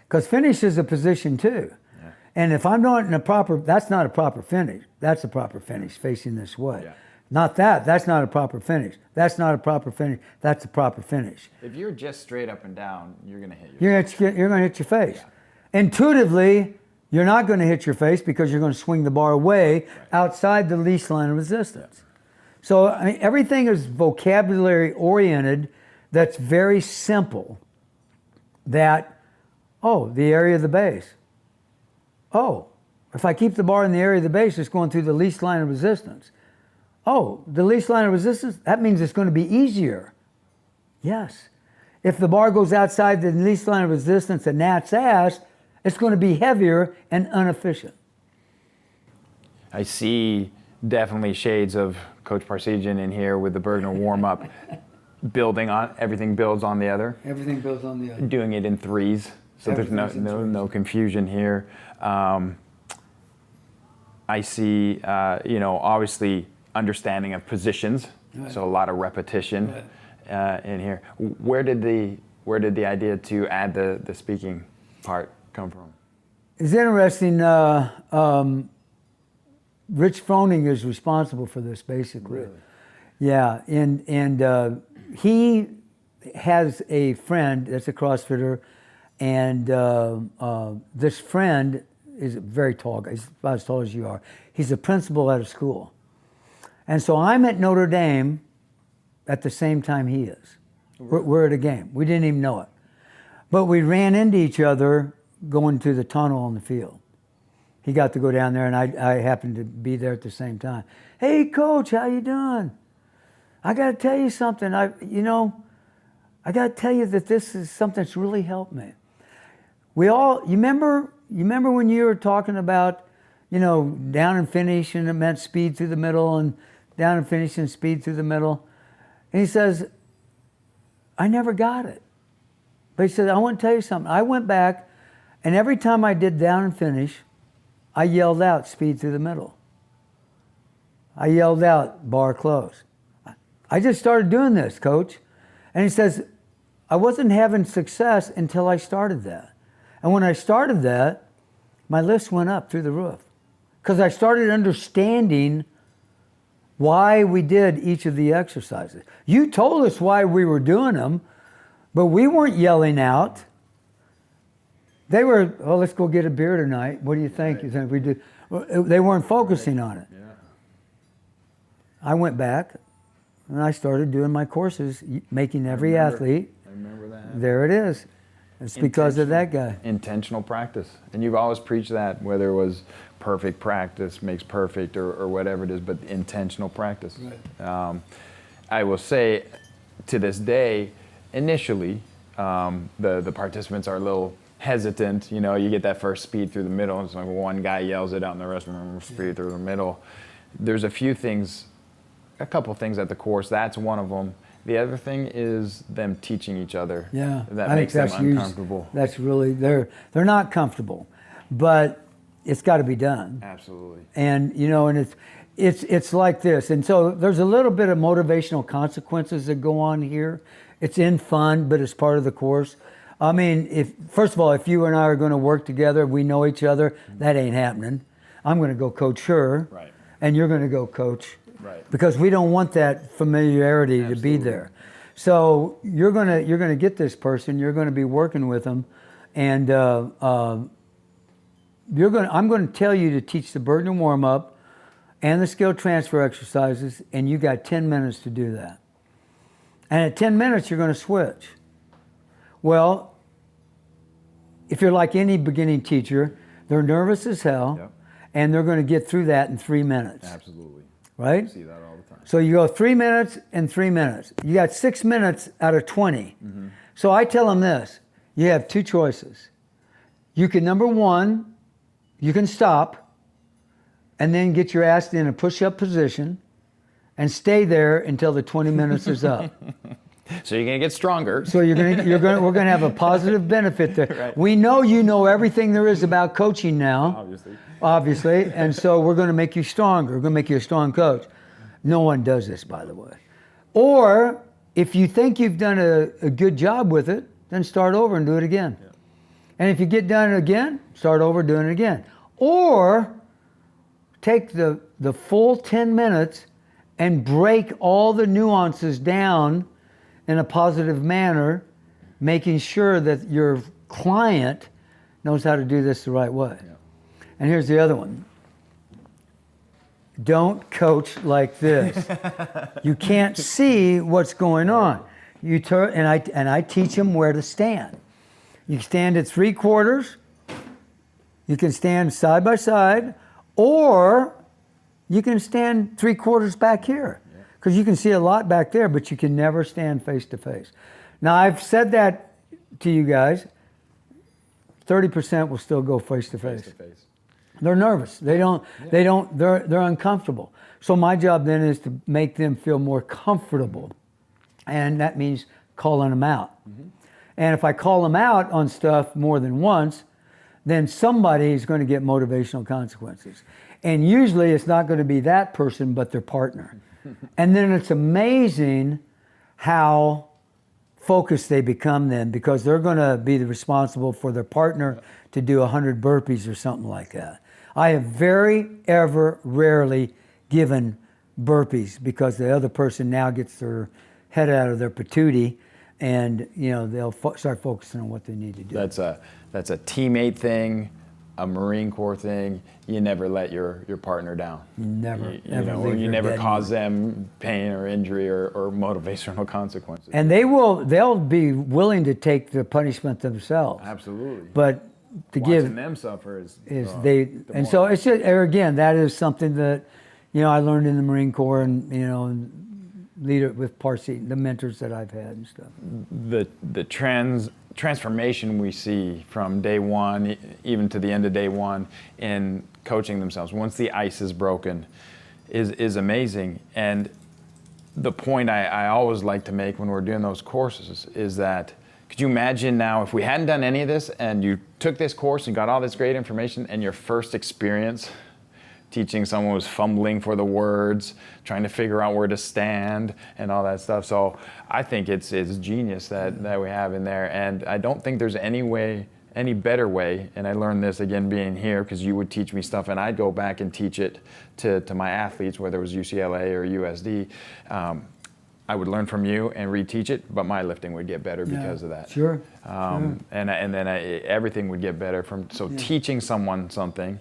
[SPEAKER 2] Because finish is a position too. Yeah. And if I'm not in a proper, that's not a proper finish. That's a proper finish facing this way. Yeah. Not that's not a proper finish. That's not a proper finish. That's a proper finish.
[SPEAKER 1] If you're just straight up and down, you're going to hit
[SPEAKER 2] You're going to hit your face. Yeah. Intuitively, you're not going to hit your face because you're going to swing the bar away outside the least line of resistance. Yeah. So everything is vocabulary oriented. That's very simple. That, the area of the base. If I keep the bar in the area of the base, it's going through the least line of resistance. The least line of resistance, that means it's going to be easier. Yes. If the bar goes outside the least line of resistance, a gnat's ass, it's going to be heavier and inefficient.
[SPEAKER 1] I see definitely shades of Coach Parsegian in here with the Bergner warm-up. Everything builds on the other.
[SPEAKER 2] Everything builds on the other.
[SPEAKER 1] Doing it in threes, so there's no confusion here. I see, obviously, understanding of positions, right. So a lot of repetition in here. Where did the idea to add the speaking part come from?
[SPEAKER 2] It's interesting. Rich Froning is responsible for this, basically.
[SPEAKER 1] Really?
[SPEAKER 2] Yeah, and he has a friend that's a CrossFitter, and this friend is a very tall guy. He's about as tall as you are. He's a principal at a school. And so I'm at Notre Dame at the same time he is. We're at a game. We didn't even know it. But we ran into each other going to the tunnel on the field. He got to go down there, and I happened to be there at the same time. Hey, Coach, how you doing? I got to tell you something. I got to tell you that this is something that's really helped me. You remember when you were talking about, down and finish, and it meant speed through the middle, and down and finish and speed through the middle. And he says, I never got it. But he said, I want to tell you something. I went back, and every time I did down and finish, I yelled out speed through the middle. I yelled out bar close. I just started doing this, Coach. And he says, I wasn't having success until I started that. And when I started that, my lifts went up through the roof. Because I started understanding why we did each of the exercises. You told us why we were doing them, but we weren't yelling out. They were, oh, let's go get a beer tonight. What do you think? Right. You think we do? They weren't focusing on it.
[SPEAKER 1] Yeah.
[SPEAKER 2] I went back and I started doing my courses, making every athlete.
[SPEAKER 1] I remember that.
[SPEAKER 2] There it is. It's because of that guy.
[SPEAKER 1] Intentional practice. And you've always preached that, whether it was perfect practice makes perfect or whatever it is, but intentional practice. Right. I will say, to this day, initially, the participants are a little hesitant. You get that first speed through the middle. It's like one guy yells it out and the rest of them speed through the middle. There's a couple things at the course. That's one of them. The other thing is them teaching each other.
[SPEAKER 2] Yeah,
[SPEAKER 1] that makes them uncomfortable.
[SPEAKER 2] That's really they're not comfortable, but it's got to be done.
[SPEAKER 1] Absolutely.
[SPEAKER 2] And and it's like this. And so there's a little bit of motivational consequences that go on here. It's in fun, but it's part of the course. I mean, first of all, if you and I are going to work together, we know each other, that ain't happening. I'm going to go coach her,
[SPEAKER 1] right,
[SPEAKER 2] and you're going to go coach.
[SPEAKER 1] Right.
[SPEAKER 2] Because we don't want that familiarity to be there. So you're gonna get this person. You're gonna be working with them, and I'm going to tell you to teach the burden and warm up, and the skill transfer exercises, and you got 10 minutes to do that. And at 10 minutes, you're going to switch. Well, if you're like any beginning teacher, they're nervous as hell,
[SPEAKER 1] yep,
[SPEAKER 2] and they're going to get through that in 3 minutes.
[SPEAKER 1] Absolutely.
[SPEAKER 2] Right?
[SPEAKER 1] I see that all the time. So
[SPEAKER 2] you go 3 minutes and 3 minutes. You got 6 minutes out of 20. Mm-hmm. So I tell them this. You have two choices. You can, number one, you can stop and then get your ass in a push-up position and stay there until the 20 minutes is up.
[SPEAKER 1] So you're going to get stronger.
[SPEAKER 2] So we're going to have a positive benefit there.
[SPEAKER 1] Right.
[SPEAKER 2] We know you know everything there is about coaching now. Obviously. And so we're going to make you stronger. We're going to make you a strong coach. No one does this, by the way. Or if you think you've done a good job with it, then start over and do it again. Yeah. And if you get done again, start over doing it again. Or take the full 10 minutes and break all the nuances down in a positive manner, making sure that your client knows how to do this the right way. Yeah. And here's the other one. Don't coach like this. You can't see what's going on. And I teach them where to stand. You stand at 3/4. You can stand side by side, or you can stand 3/4 back here. Because you can see a lot back there, but you can never stand face to face. Now, I've said that to you guys. 30% will still go face to face. They're nervous. They're uncomfortable. So my job then is to make them feel more comfortable. And that means calling them out. Mm-hmm. And if I call them out on stuff more than once, then somebody is going to get motivational consequences. And usually it's not going to be that person, but their partner. And then it's amazing how focused they become then, because they're going to be responsible for their partner to do 100 burpees or something like that. I have rarely given burpees because the other person now gets their head out of their patootie and they'll start focusing on what they need to do.
[SPEAKER 1] That's a teammate thing, a Marine Corps thing. You never let your partner down.
[SPEAKER 2] Never,
[SPEAKER 1] you never cause them pain or injury or motivational consequences.
[SPEAKER 2] And they'll be willing to take the punishment themselves.
[SPEAKER 1] Absolutely.
[SPEAKER 2] But to
[SPEAKER 1] Watching
[SPEAKER 2] give
[SPEAKER 1] them suffer is
[SPEAKER 2] so it's just, again, that is something that I learned in the Marine Corps, and and leader with Parsi, the mentors that I've had and stuff.
[SPEAKER 1] The transformation we see from day one even to the end of day one in coaching themselves once the ice is broken is amazing. And the point I always like to make when we're doing those courses is that, could you imagine now if we hadn't done any of this and you took this course and got all this great information, and your first experience teaching someone was fumbling for the words, trying to figure out where to stand and all that stuff. So I think it's genius that we have in there. And I don't think there's any better way. And I learned this again being here, because you would teach me stuff and I'd go back and teach it to my athletes, whether it was UCLA or USD. I would learn from you and reteach it, but my lifting would get better because of that.
[SPEAKER 2] Sure.
[SPEAKER 1] And then everything would get better from teaching someone something.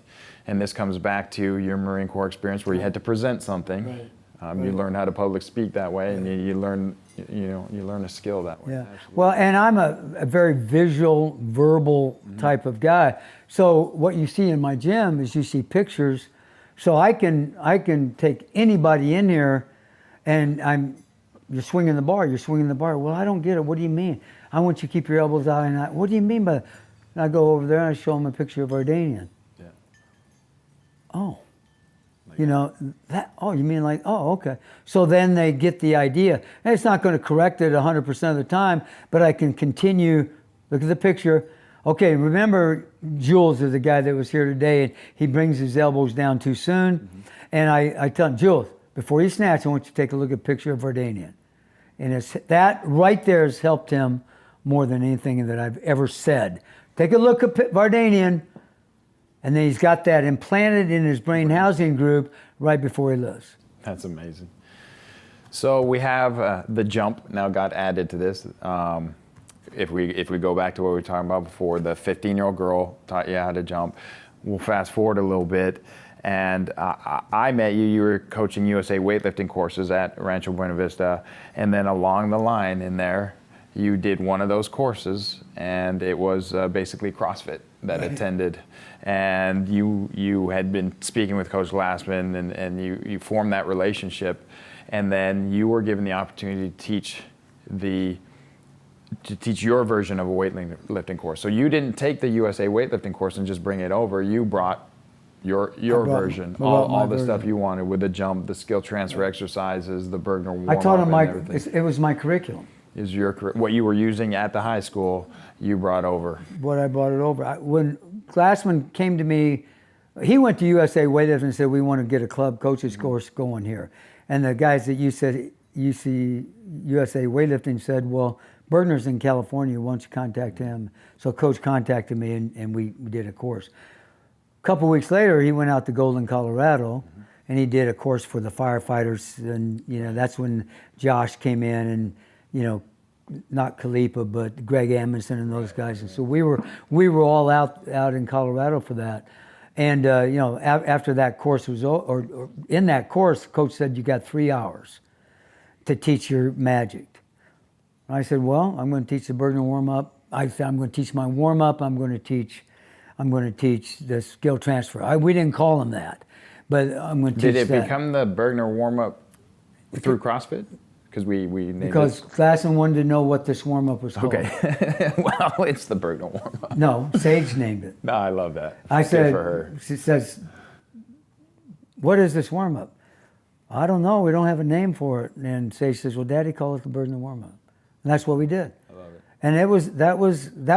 [SPEAKER 1] And this comes back to your Marine Corps experience where you had to present something. Right. You learn how to public speak that way, and you learn a skill that way.
[SPEAKER 2] Yeah. Well, and I'm a very visual, verbal type of guy. So what you see in my gym is you see pictures. So I can take anybody in here, and you're swinging the bar. Well, I don't get it. What do you mean? I want you to keep your elbows out. And what do you mean by that? And I go over there and I show them a picture of Vardanian. Oh, that, oh, you mean like, oh, okay. So then they get the idea. And it's not going to correct it 100% of the time, but I can continue, look at the picture. Okay, remember Jules is the guy that was here today, and he brings his elbows down too soon. Mm-hmm. And I tell him, Jules, before you snatch, I want you to take a look at a picture of Vardanian. And that right there has helped him more than anything that I've ever said. Take a look at Vardanian. And then he's got that implanted in his brain housing group right before he lifts.
[SPEAKER 1] That's amazing. So we have the jump now got added to this. If we go back to what we were talking about before, the 15-year-old girl taught you how to jump. We'll fast forward a little bit. And I met you. You were coaching USA weightlifting courses at Rancho Buena Vista. And then along the line in there, you did one of those courses, and it was basically CrossFit that attended. And you had been speaking with Coach Glassman, and you formed that relationship. And then you were given the opportunity to teach your version of a weightlifting course. So you didn't take the USA weightlifting course and just bring it over. You brought your version, all the stuff you wanted with the jump, the skill transfer exercises, the Bergner warm-up.
[SPEAKER 2] I taught him it was my curriculum.
[SPEAKER 1] Is what you were using at the high school, you brought over? What
[SPEAKER 2] I brought it over. When Glassman came to me, he went to USA Weightlifting and said, we want to get a club coaches course going here. And the guys that you said, USA Weightlifting said, well, Bergner's in California, why don't you contact him? So Coach contacted me, and we did a course. A couple weeks later, he went out to Golden, Colorado, and he did a course for the firefighters. And that's when Josh came in, and not Khalipa, but Greg Amundsen and those guys. And so we were all out in Colorado for that. And after that course was over, or in that course, Coach said, you got 3 hours to teach your magic. And I said, well, I'm going to teach the Bergner warm-up. I said, I'm going to teach my warm-up. I'm going to teach the skill transfer. We didn't call them that, but I'm going to teach that.
[SPEAKER 1] Did it become the Bergner warm-up through CrossFit?
[SPEAKER 2] Because Glassman wanted to know what this warm-up was called.
[SPEAKER 1] Okay. Well, it's the Bergner warm-up.
[SPEAKER 2] No, Sage named it.
[SPEAKER 1] No, I love that.
[SPEAKER 2] I said,
[SPEAKER 1] for her.
[SPEAKER 2] She says, what is this warm-up? I don't know. We don't have a name for it. And Sage says, well, Daddy called it the Bergner warm-up. And that's what we did.
[SPEAKER 1] I love it.
[SPEAKER 2] And that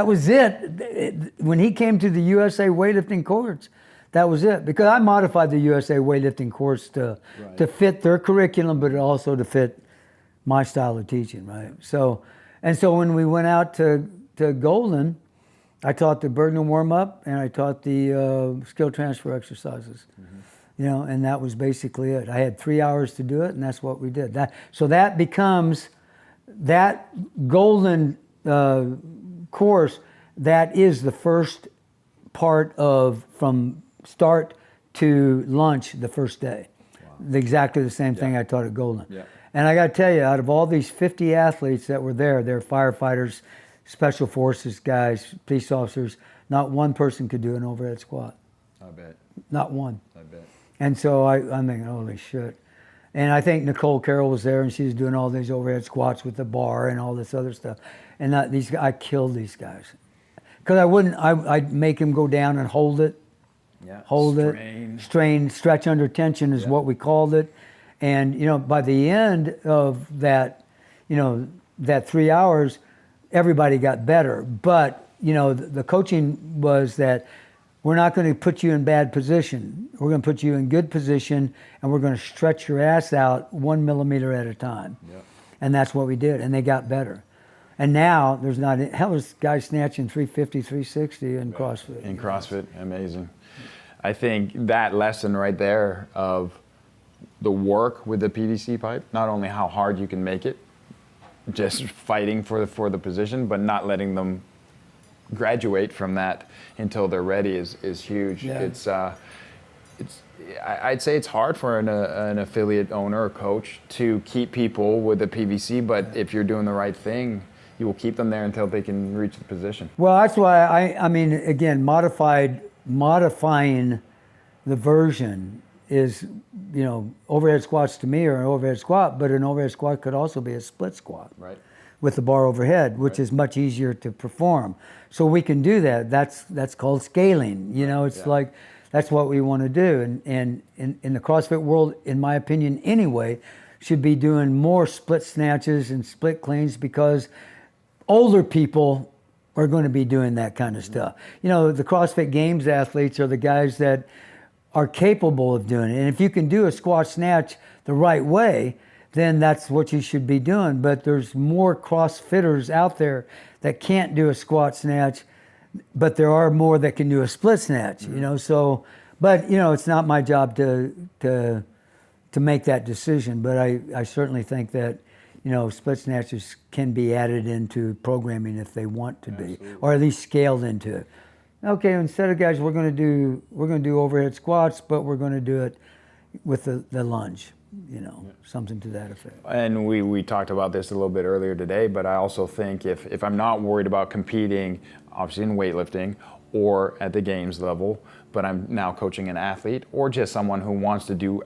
[SPEAKER 2] was it. When he came to the USA weightlifting course, that was it. Because I modified the USA weightlifting course to fit their curriculum, but also to fit my style of teaching, right? So when we went out to Golden, I taught the Bergner warm-up, and I taught the skill transfer exercises. And that was basically it. I had 3 hours to do it, and that's what we did. So that becomes that golden course, that is the first part of from start to lunch the first day. Exactly the same thing I taught at Golden.
[SPEAKER 1] Yeah.
[SPEAKER 2] And I got to tell you, out of all these 50 athletes that were there, they're firefighters, special forces guys, police officers, not one person could do an overhead squat.
[SPEAKER 1] I bet.
[SPEAKER 2] Not one.
[SPEAKER 1] I bet.
[SPEAKER 2] And so I'm thinking, holy shit. And I think Nicole Carroll was there, and she was doing all these overhead squats with the bar and all this other stuff. And I killed these guys. Because I'd make them go down and hold it.
[SPEAKER 1] Yeah.
[SPEAKER 2] Hold strain, stretch under tension is what we called it. And, by the end of that, that 3 hours, everybody got better. But, the coaching was that we're not going to put you in bad position. We're going to put you in good position, and we're going to stretch your ass out 1 millimeter at a time.
[SPEAKER 1] Yep.
[SPEAKER 2] And that's what we did, and they got better. And now there's guys snatching 350, 360 in CrossFit.
[SPEAKER 1] In CrossFit, amazing. I think that lesson right there of the work with the PVC pipe, not only how hard you can make it, just fighting for the position, but not letting them graduate from that until they're ready is huge.
[SPEAKER 2] Yeah.
[SPEAKER 1] I'd say it's hard for an affiliate owner or coach to keep people with the PVC, but if you're doing the right thing, you will keep them there until they can reach the position.
[SPEAKER 2] Well, that's why I mean, again, modifying the version is, overhead squats to me are an overhead squat, but an overhead squat could also be a split squat.
[SPEAKER 1] Right.
[SPEAKER 2] With the bar overhead, which is much easier to perform. So we can do that. That's called scaling. It's like, that's what we want to do. And in the CrossFit world, in my opinion anyway, should be doing more split snatches and split cleans, because older people are going to be doing that kind of stuff. The CrossFit Games athletes are the guys that are capable of doing it. And if you can do a squat snatch the right way, then that's what you should be doing. But there's more CrossFitters out there that can't do a squat snatch, but there are more that can do a split snatch, So, but it's not my job to make that decision. But I certainly think that split snatches can be added into programming if they want to be, or at least scaled into it. Okay, instead of guys, we're going to do overhead squats, but we're going to do it with the lunge. Something to that effect.
[SPEAKER 1] And we talked about this a little bit earlier today, but I also think if I'm not worried about competing, obviously in weightlifting or at the games level, but I'm now coaching an athlete or just someone who wants to do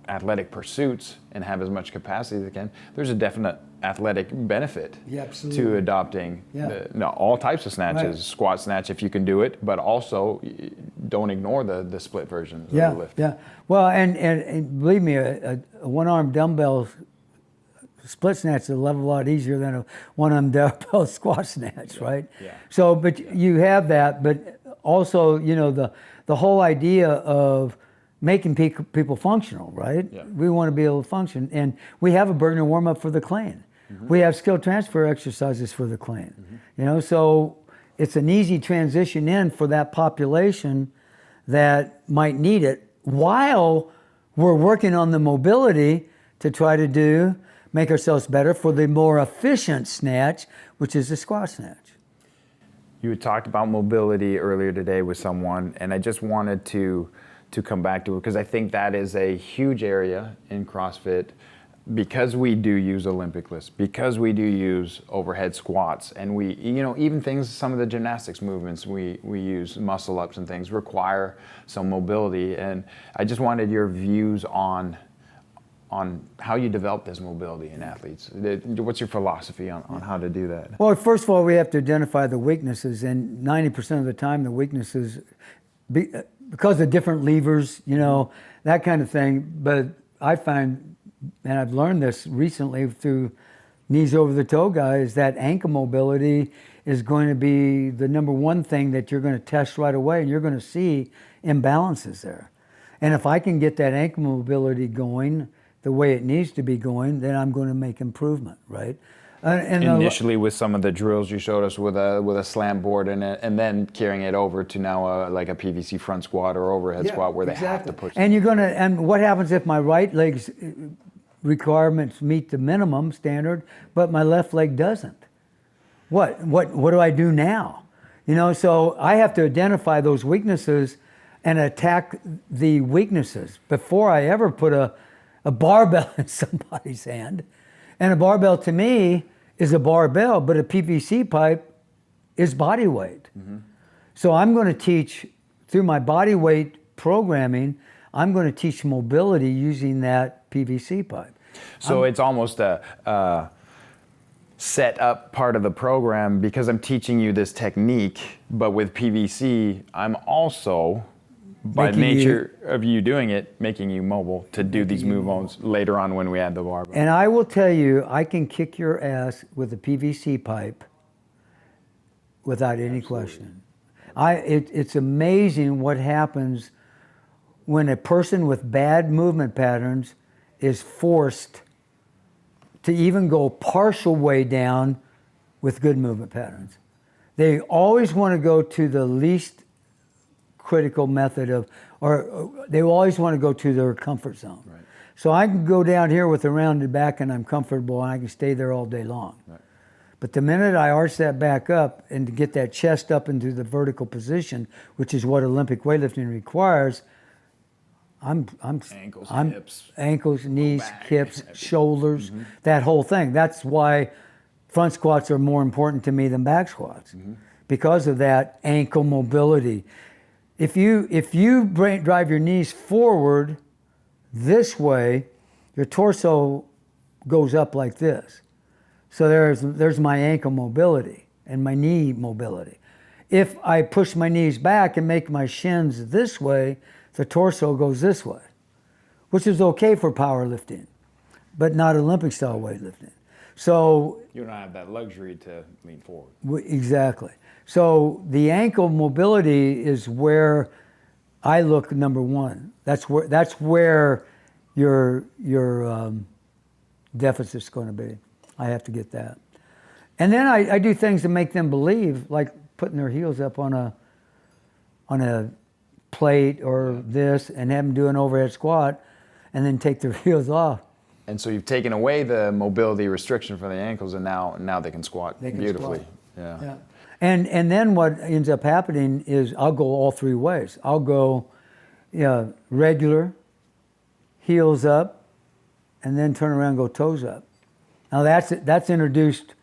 [SPEAKER 1] athletic pursuits and have as much capacity as they can, there's a definite athletic benefit to adopting all types of snatches,
[SPEAKER 2] Right.
[SPEAKER 1] Squat snatch if you can do it, but also don't ignore the split versions of the lift.
[SPEAKER 2] Yeah. Well, and believe me, a one-arm dumbbell split snatch is a lot easier than a one-arm dumbbell squat snatch, right?
[SPEAKER 1] Yeah.
[SPEAKER 2] So, but you have that, but also, the whole idea of making people functional, right?
[SPEAKER 1] Yeah.
[SPEAKER 2] We want to be able to function, and we have a burden warm-up for the clean. Mm-hmm. We have skill transfer exercises for the clean. Mm-hmm. So it's an easy transition in for that population that might need it, while we're working on the mobility to try to make ourselves better for the more efficient snatch, which is the squat snatch.
[SPEAKER 1] You had talked about mobility earlier today with someone, and I just wanted to come back to it because I think that is a huge area in CrossFit, because we do use Olympic lifts, because we do use overhead squats, and we, even things, some of the gymnastics movements we use, muscle ups and things, require some mobility. And I just wanted your views on how you develop this mobility in athletes. What's your philosophy on how to do that?
[SPEAKER 2] Well, first of all, we have to identify the weaknesses, and 90% of the time the weaknesses, because of different levers, that kind of thing. But I find, and I've learned this recently through knees over the toe guys, that ankle mobility is going to be the number one thing that you're going to test right away, and you're going to see imbalances there. And if I can get that ankle mobility going the way it needs to be going, then I'm going to make improvement, right?
[SPEAKER 1] Initially with some of the drills you showed us with a slam board and then carrying it over to now like a PVC front squat or overhead squat where they have to push.
[SPEAKER 2] And and what happens if my right leg's requirements meet the minimum standard, but my left leg doesn't. What do I do now? You know, so I have to identify those weaknesses and attack the weaknesses before I ever put a barbell in somebody's hand. And a barbell to me is a barbell, but a PVC pipe is body weight. So I'm going to teach through my body weight programming, I'm going to teach mobility using that PVC pipe.
[SPEAKER 1] So it's almost a set up part of the program because I'm teaching you this technique, but with PVC, I'm also, by nature of you doing it, making you mobile to do these movements later on when we add the barbell.
[SPEAKER 2] And I will tell you, I can kick your ass with a PVC pipe without any question. It's amazing what happens when a person with bad movement patterns is forced to even go partial way down with good movement patterns. They always want to go to the least critical method or they always want to go to their comfort zone.
[SPEAKER 1] Right.
[SPEAKER 2] So I can go down here with a rounded back and I'm comfortable and I can stay there all day long.
[SPEAKER 1] Right.
[SPEAKER 2] But the minute I arch that back up and to get that chest up into the vertical position, which is what Olympic weightlifting requires, I'm
[SPEAKER 1] hips,
[SPEAKER 2] ankles, knees,
[SPEAKER 1] back,
[SPEAKER 2] hips, shoulders, that whole thing. That's why front squats are more important to me than back squats, because of that ankle mobility. If you drive your knees forward this way, your torso goes up like this. So there's my ankle mobility and my knee mobility. If I push my knees back and make my shins this way, the torso goes this way, which is okay for powerlifting, but not Olympic style weightlifting. So
[SPEAKER 1] you don't have that luxury to lean forward.
[SPEAKER 2] Exactly. So the ankle mobility is where I look number one. That's where your deficit's going to be. I have to get that. And then I do things to make them believe, like putting their heels up on a plate or this and have them do an overhead squat and then take their heels off.
[SPEAKER 1] And so you've taken away the mobility restriction for the ankles and now they can squat beautifully.
[SPEAKER 2] Squat.
[SPEAKER 1] Yeah.
[SPEAKER 2] And then what ends up happening is I'll go all three ways. I'll go regular, heels up, and then turn around and go toes up. Now that's introduced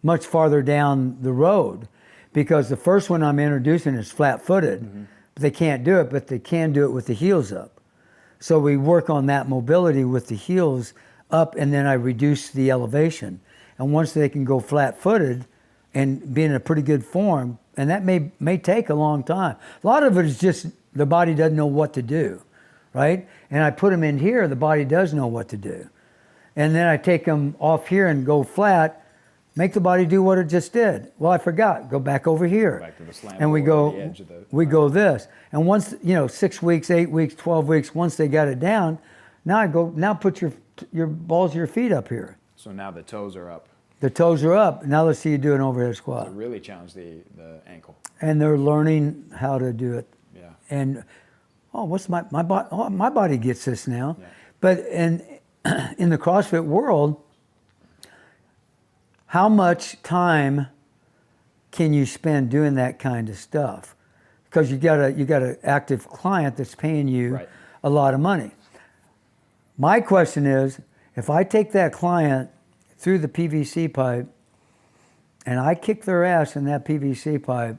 [SPEAKER 2] much farther down the road because the first one I'm introducing is flat-footed. But they can't do it, but they can do it with the heels up. So we work on that mobility with the heels up and then I reduce the elevation. And once they can go flat-footed and be in a pretty good form, and that may take a long time. A lot of it is just the body doesn't know what to do, right? And I put them in here, the body does know what to do. And then I take them off here and go flat, make the body do what it just did. Well, I forgot, go back over here.
[SPEAKER 1] Back to the slant
[SPEAKER 2] and we
[SPEAKER 1] over
[SPEAKER 2] go,
[SPEAKER 1] the edge of the
[SPEAKER 2] go this. And once, 6 weeks, 8 weeks, 12 weeks, once they got it down, now put your balls of your feet up here.
[SPEAKER 1] So now the toes are up.
[SPEAKER 2] The toes are up. Now let's see you do an overhead squat.
[SPEAKER 1] So really challenge the ankle.
[SPEAKER 2] And they're learning how to do it.
[SPEAKER 1] Yeah.
[SPEAKER 2] And what's my body? Oh, my body gets this now.
[SPEAKER 1] Yeah.
[SPEAKER 2] But in the CrossFit world, how much time can you spend doing that kind of stuff? Because you got an active client that's paying you a lot of money. My question is, if I take that client through the PVC pipe and I kick their ass in that PVC pipe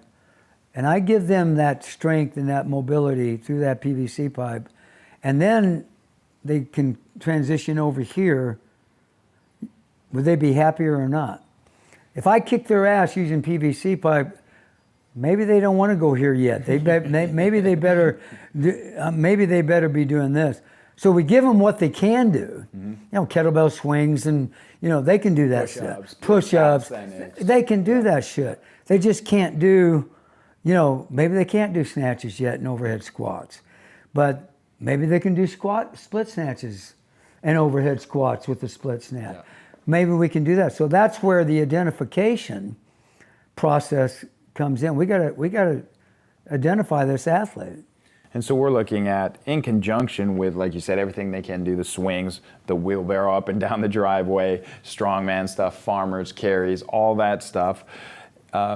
[SPEAKER 2] and I give them that strength and that mobility through that PVC pipe, and then they can transition over here, would they be happier or not? If I kick their ass using PVC pipe, maybe they don't want to go here yet. Maybe they better be doing this. So we give them what they can do. Kettlebell swings and they can do that stuff. Push-ups. They can do that shit. They just can't do, maybe they can't do snatches yet and overhead squats, but maybe they can do split snatches and overhead squats with the split snatch. Yeah. Maybe we can do that. So that's where the identification process comes in. We gotta identify this athlete.
[SPEAKER 1] And so we're looking at, in conjunction with, like you said, everything they can do, the swings, the wheelbarrow up and down the driveway, strongman stuff, farmers, carries, all that stuff.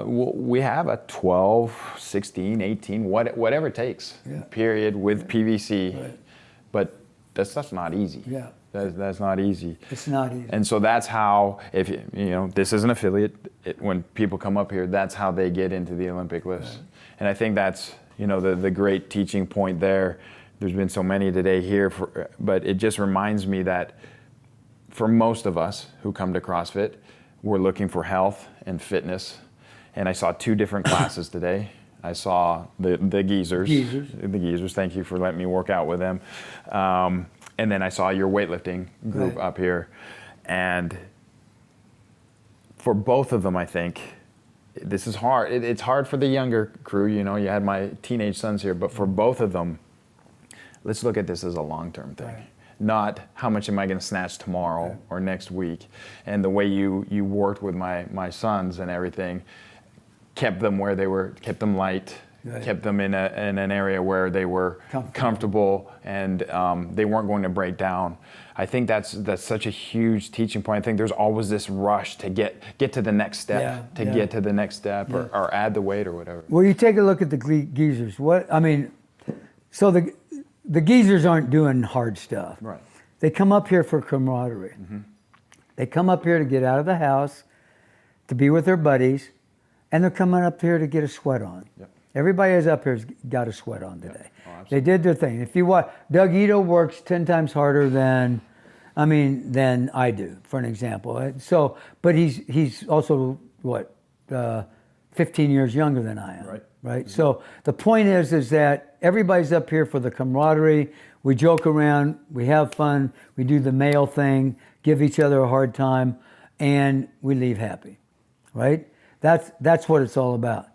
[SPEAKER 1] We have a 12, 16, 18, whatever it takes, period, with PVC.
[SPEAKER 2] Right.
[SPEAKER 1] But that stuff's not easy.
[SPEAKER 2] Yeah.
[SPEAKER 1] That's not easy.
[SPEAKER 2] It's not easy.
[SPEAKER 1] And so that's how, if you know, this is an affiliate. When people come up here, that's how they get into the Olympic lifts. Right. And I think that's, you know, the great teaching point there. There's been so many today here, but it just reminds me that for most of us who come to CrossFit, we're looking for health and fitness. And I saw 2 different classes today. I saw the geezers. The geezers. Thank you for letting me work out with them. And then I saw your weightlifting group up here. And for both of them, I think, this is hard. It's hard for the younger crew. You know, you had my teenage sons here. But for both of them, let's look at this as a long-term thing. Right. Not how much am I going to snatch tomorrow or next week. And the way you worked with my sons and everything kept them where they were, kept them light, kept them in an area where they were comfortable and they weren't going to break down. I think that's such a huge teaching point. I think there's always this rush to get to the next step, get to the next step or add the weight or whatever.
[SPEAKER 2] Well, you take a look at the geezers. So the geezers aren't doing hard stuff.
[SPEAKER 1] Right.
[SPEAKER 2] They come up here for camaraderie. Mm-hmm. They come up here to get out of the house, to be with their buddies, and they're coming up here to get a sweat on. Yep. Everybody is up here's got a sweat on today. Yep. Oh, they did their thing. If you watch, Doug Ito works 10 times harder than I do, for an example. So, but he's also 15 years younger than I am. Right. Mm-hmm. So the point is that everybody's up here for the camaraderie. We joke around, we have fun, we do the male thing, give each other a hard time, and we leave happy. Right? That's what it's all about.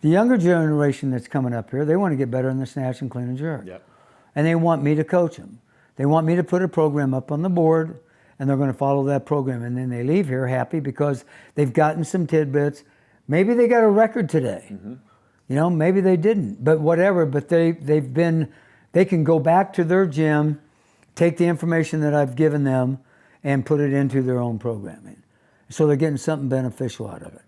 [SPEAKER 2] The younger generation that's coming up here, they want to get better in the snatch and clean and jerk. Yep. And they want me to coach them. They want me to put a program up on the board, and they're going to follow that program. And then they leave here happy because they've gotten some tidbits. Maybe they got a record today. Mm-hmm. You know, maybe they didn't, but whatever. But they can go back to their gym, take the information that I've given them, and put it into their own programming. So they're getting something beneficial out of it.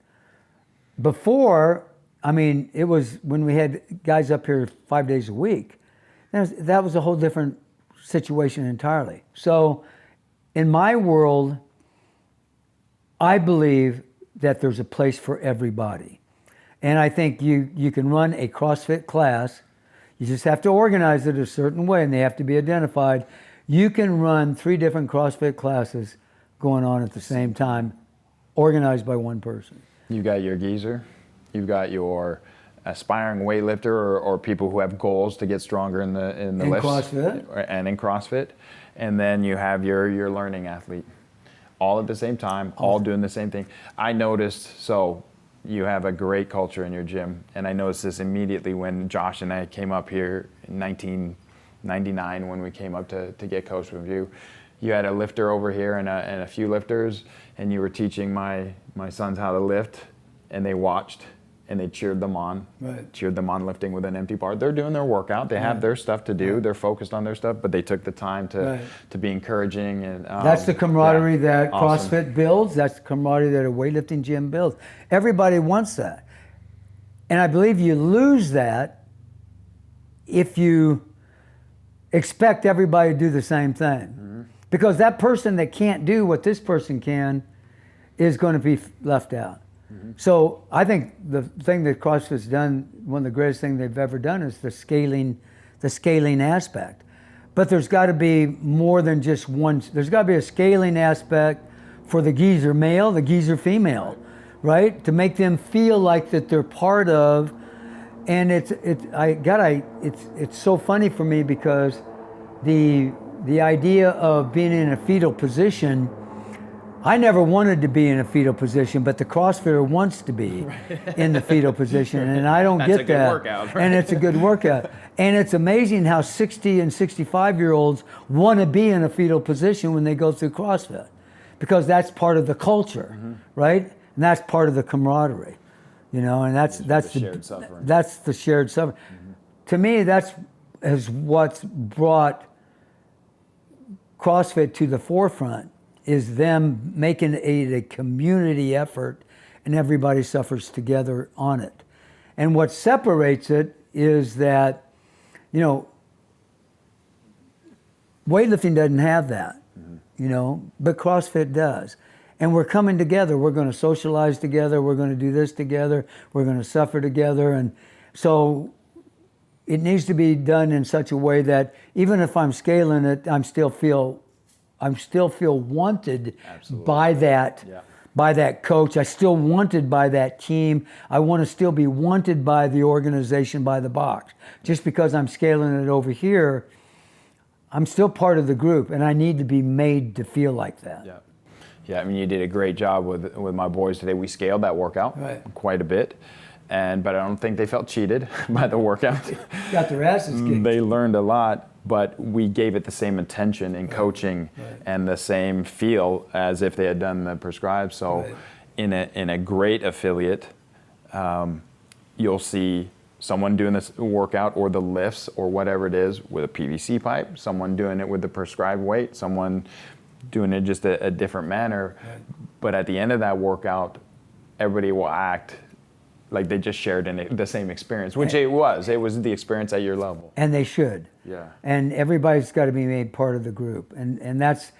[SPEAKER 2] Before, it was when we had guys up here 5 days a week. That was a whole different situation entirely. So in my world, I believe that there's a place for everybody. And I think you can run a CrossFit class. You just have to organize it a certain way, and they have to be identified. You can run 3 different CrossFit classes going on at the same time, organized by one person.
[SPEAKER 1] You've got your geezer. You've got your aspiring weightlifter or people who have goals to get stronger in the lifts.
[SPEAKER 2] CrossFit.
[SPEAKER 1] And in CrossFit. And then you have your learning athlete. All at the same time, all doing the same thing. I noticed, so you have a great culture in your gym, and I noticed this immediately when Josh and I came up here in 1999 when we came up to get coached with you. You had a lifter over here and a few lifters, and you were teaching my sons how to lift, and they watched and they cheered them on. Right. Cheered them on lifting with an empty bar. They're doing their workout. They have their stuff to do. They're focused on their stuff, but they took the time to be encouraging. And
[SPEAKER 2] that's the camaraderie that CrossFit builds. That's the camaraderie that a weightlifting gym builds. Everybody wants that. And I believe you lose that if you expect everybody to do the same thing. Mm-hmm. Because that person that can't do what this person can is going to be left out. Mm-hmm. So I think the thing that CrossFit's done, one of the greatest things they've ever done is the scaling aspect. But there's got to be more than just one. There's got to be a scaling aspect for the geezer male, the geezer female, right? To make them feel like that they're part of. And it's so funny for me because the idea of being in a fetal position, I never wanted to be in a fetal position, but the CrossFitter wants to be in the fetal position, and I don't get that. That's a good workout, right? And it's a good workout. And it's amazing how 60 and 65-year-olds want to be in a fetal position when they go through CrossFit, because that's part of the culture, right? And that's part of the camaraderie, and that's the shared suffering. That's the shared suffering. to me, that's is what's brought CrossFit to the forefront, is them making it a community effort, and everybody suffers together on it. And what separates it is that, you know, weightlifting doesn't have that, you know, but CrossFit does. And we're coming together. We're going to socialize together. We're going to do this together. We're going to suffer together. And so it needs to be done in such a way that even if I'm scaling it, I still feel wanted
[SPEAKER 1] Absolutely.
[SPEAKER 2] by that.
[SPEAKER 1] Yeah.
[SPEAKER 2] By that coach. I still wanted by that team. I want to still be wanted by the organization, by the box. Just because I'm scaling it over here, I'm still part of the group, and I need to be made to feel like that.
[SPEAKER 1] Yeah. Yeah, I mean, you did a great job with my boys today. We scaled that workout quite a bit, but I don't think they felt cheated by the workout.
[SPEAKER 2] Got their asses kicked.
[SPEAKER 1] They learned a lot, but we gave it the same attention in coaching and the same feel as if they had done the prescribed. So in a great affiliate, you'll see someone doing this workout or the lifts or whatever it is with a PVC pipe, someone doing it with the prescribed weight, someone doing it just a different manner. But at the end of that workout, everybody will act like they just shared the same experience, which it was the experience at your level.
[SPEAKER 2] And they should.
[SPEAKER 1] Yeah.
[SPEAKER 2] And everybody's got to be made part of the group. And that's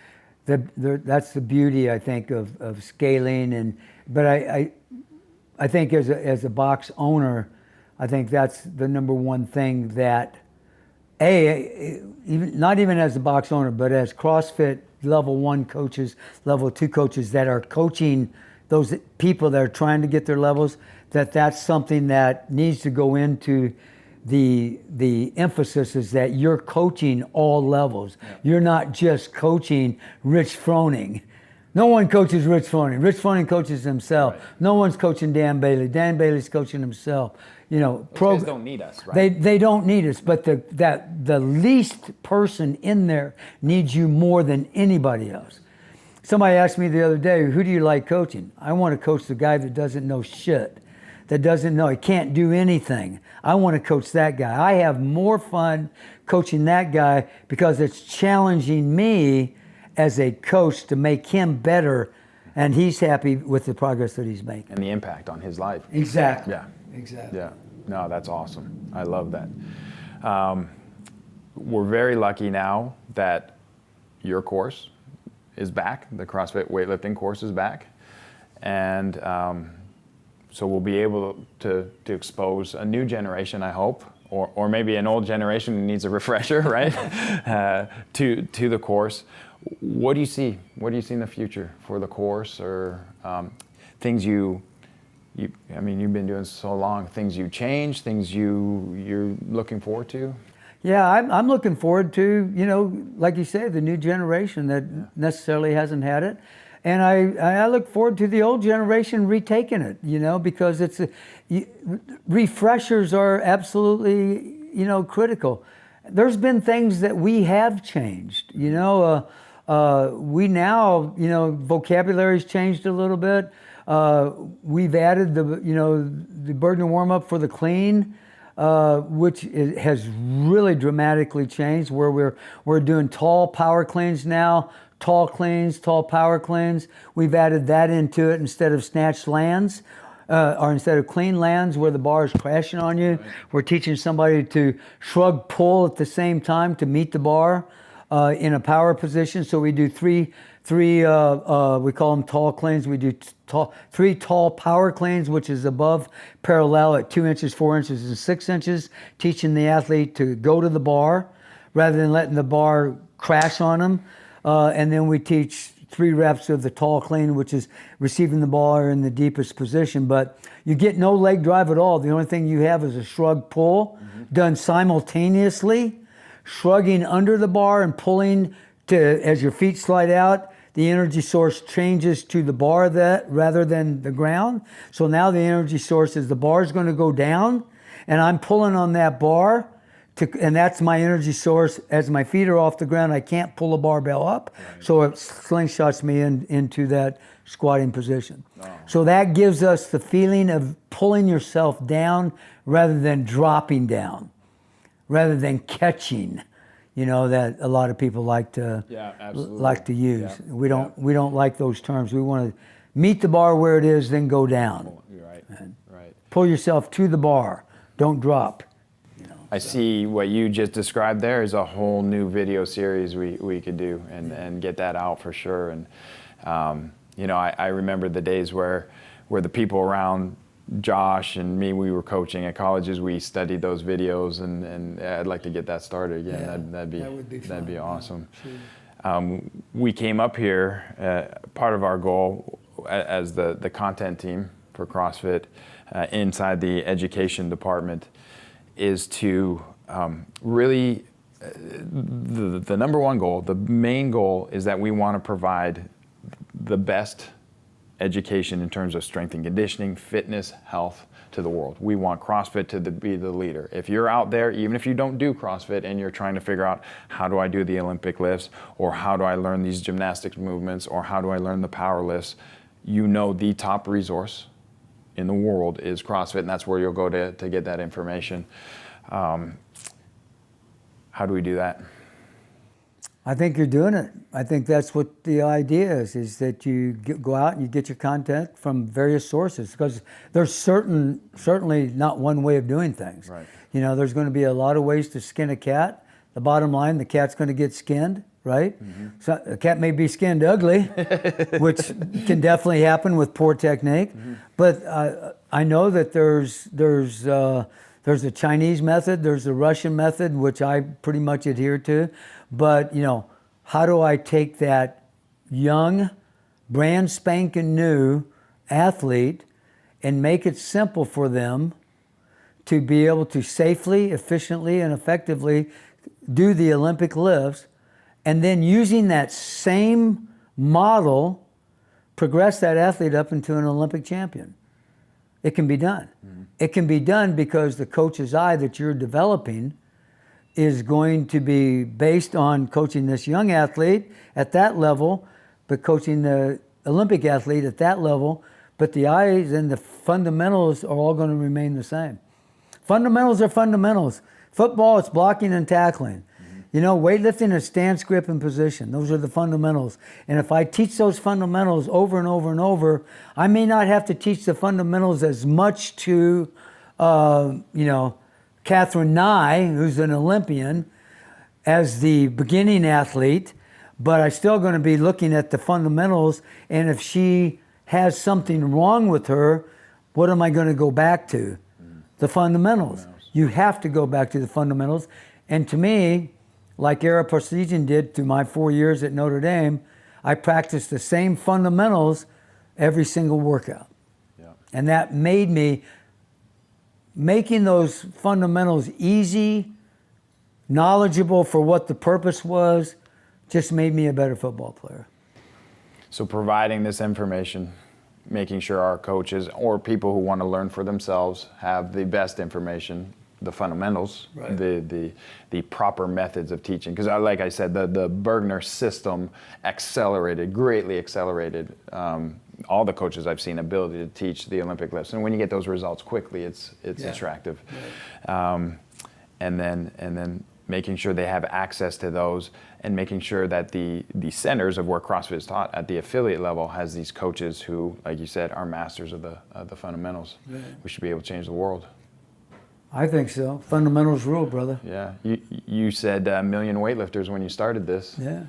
[SPEAKER 2] the beauty, I think, of scaling. But I think as a box owner, I think that's the number one thing that, not even as a box owner, but as CrossFit level 1 coaches, level 2 coaches that are coaching those people that are trying to get their levels, that's something that needs to go into the emphasis, is that you're coaching all levels. Yeah. You're not just coaching Rich Froning. No one coaches Rich Froning. Rich Froning coaches himself. Right. No one's coaching Dan Bailey. Dan Bailey's coaching himself. You know,
[SPEAKER 1] those guys don't need us, right?
[SPEAKER 2] They don't need us, but the least person in there needs you more than anybody else. Somebody asked me the other day, who do you like coaching? I want to coach the guy that doesn't know shit, that doesn't know, he can't do anything. I want to coach that guy. I have more fun coaching that guy because it's challenging me as a coach to make him better, and he's happy with the progress that he's making.
[SPEAKER 1] And the impact on his life.
[SPEAKER 2] Exactly.
[SPEAKER 1] Yeah.
[SPEAKER 2] Exactly.
[SPEAKER 1] Yeah. No, that's awesome. I love that. We're very lucky now that your course is back. The CrossFit weightlifting course is back. And so we'll be able to expose a new generation, I hope, or maybe an old generation who needs a refresher, right? to the course. What do you see? What do you see in the future for the course, or things I mean, you've been doing so long, things you change, things you're looking forward to?
[SPEAKER 2] Yeah, I'm looking forward to, you know, like you said, the new generation that necessarily hasn't had it. And I look forward to the old generation retaking it, you know, because refreshers are absolutely, you know, critical. There's been things that we have changed, you know. We now, you know, vocabulary's changed a little bit. We've added the burden warm up for the clean, which has really dramatically changed, where we're doing tall power cleans now, tall cleans, tall power cleans. We've added that into it instead of snatch lands, or instead of clean lands where the bar is crashing on you. Right. We're teaching somebody to shrug pull at the same time to meet the bar in a power position. So we do three we call them tall cleans. We do three tall power cleans, which is above parallel at 2 inches, 4 inches, and 6 inches, teaching the athlete to go to the bar rather than letting the bar crash on them. And then we teach 3 reps of the tall clean, which is receiving the bar in the deepest position. But you get no leg drive at all. The only thing you have is a shrug pull done simultaneously, shrugging under the bar and pulling as your feet slide out. The energy source changes to the bar rather than the ground. So now the energy source is the bar is going to go down, and I'm pulling on that bar, and that's my energy source. As my feet are off the ground, I can't pull a barbell up, so it slingshots me into that squatting position. Oh. So that gives us the feeling of pulling yourself down rather than dropping down. rather than catching, that a lot of people like to use.
[SPEAKER 1] Yeah.
[SPEAKER 2] We don't like those terms. We want to meet the bar where it is, then go down.
[SPEAKER 1] Right. Right.
[SPEAKER 2] Pull yourself to the bar. Don't drop.
[SPEAKER 1] I see what you just described there is a whole new video series we could do and get that out for sure. And I remember the days where the people around Josh and me, we were coaching at colleges, we studied those videos, and I'd like to get that started again.
[SPEAKER 2] Yeah,
[SPEAKER 1] that'd be awesome. We came up here, part of our goal as the content team for CrossFit inside the education department is to really, the number one goal, the main goal is that we want to provide the best education in terms of strength and conditioning, fitness, health to the world. We want CrossFit to be the leader. If you're out there, even if you don't do CrossFit and you're trying to figure out how do I do the Olympic lifts, or how do I learn these gymnastics movements, or how do I learn the power lifts, the top resource in the world is CrossFit, and that's where you'll go to get that information. How do we do that?
[SPEAKER 2] I think you're doing it. I think that's what the idea is that you go out and you get your content from various sources, because there's certainly not one way of doing things.
[SPEAKER 1] Right.
[SPEAKER 2] There's going to be a lot of ways to skin a cat. The bottom line, the cat's going to get skinned, right? Mm-hmm. So a cat may be skinned ugly, which can definitely happen with poor technique. Mm-hmm. But I know that there's a Chinese method, there's a Russian method, which I pretty much adhere to. But, how do I take that young, brand spanking new athlete and make it simple for them to be able to safely, efficiently, and effectively do the Olympic lifts, and then using that same model, progress that athlete up into an Olympic champion? It can be done. Mm-hmm. It can be done because the coach's eye that you're developing is going to be based on coaching this young athlete at that level, but coaching the Olympic athlete at that level, but the eyes and the fundamentals are all going to remain the same. Fundamentals are fundamentals. Football, it's blocking and tackling. Mm-hmm. Weightlifting is stance, grip, and position. Those are the fundamentals. And if I teach those fundamentals over and over and over, I may not have to teach the fundamentals as much to, Catherine Nye, who's an Olympian, as the beginning athlete, but I'm still going to be looking at the fundamentals, and if she has something wrong with her, what am I going to go back to? The fundamentals. You have to go back to the fundamentals. And to me, like Ara Parseghian did through my 4 years at Notre Dame, I practiced the same fundamentals every single workout. Yeah. And that made me making those fundamentals easy, knowledgeable for what the purpose was, just made me a better football player.
[SPEAKER 1] So providing this information, making sure our coaches or people who want to learn for themselves have the best information, the fundamentals, right. the proper methods of teaching. Because like I said, the Bergner system greatly accelerated all the coaches I've seen ability to teach the Olympic lifts. And when you get those results quickly, it's attractive. Right. And then making sure they have access to those, and making sure that the centers of where CrossFit is taught at the affiliate level has these coaches who, like you said, are masters of the fundamentals. Right. We should be able to change the world.
[SPEAKER 2] I think so. Fundamentals rule, brother.
[SPEAKER 1] Yeah. You said a million weightlifters when you started this.
[SPEAKER 2] Yeah.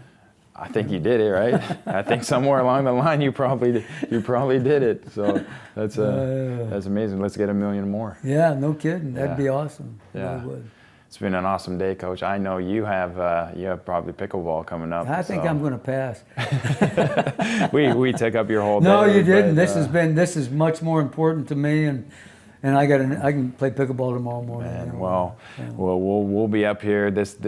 [SPEAKER 1] I think you did it, right? I think somewhere along the line you probably did it. So that's amazing. Let's get 1 million more.
[SPEAKER 2] Yeah, no kidding. That'd be awesome.
[SPEAKER 1] Yeah.
[SPEAKER 2] Really would.
[SPEAKER 1] It's been an awesome day, Coach. I know you have probably pickleball coming up.
[SPEAKER 2] I think I'm going to pass.
[SPEAKER 1] we took up your whole day.
[SPEAKER 2] No, you didn't. This is much more important to me, and I can play pickleball tomorrow morning.
[SPEAKER 1] Man, we'll be up here. This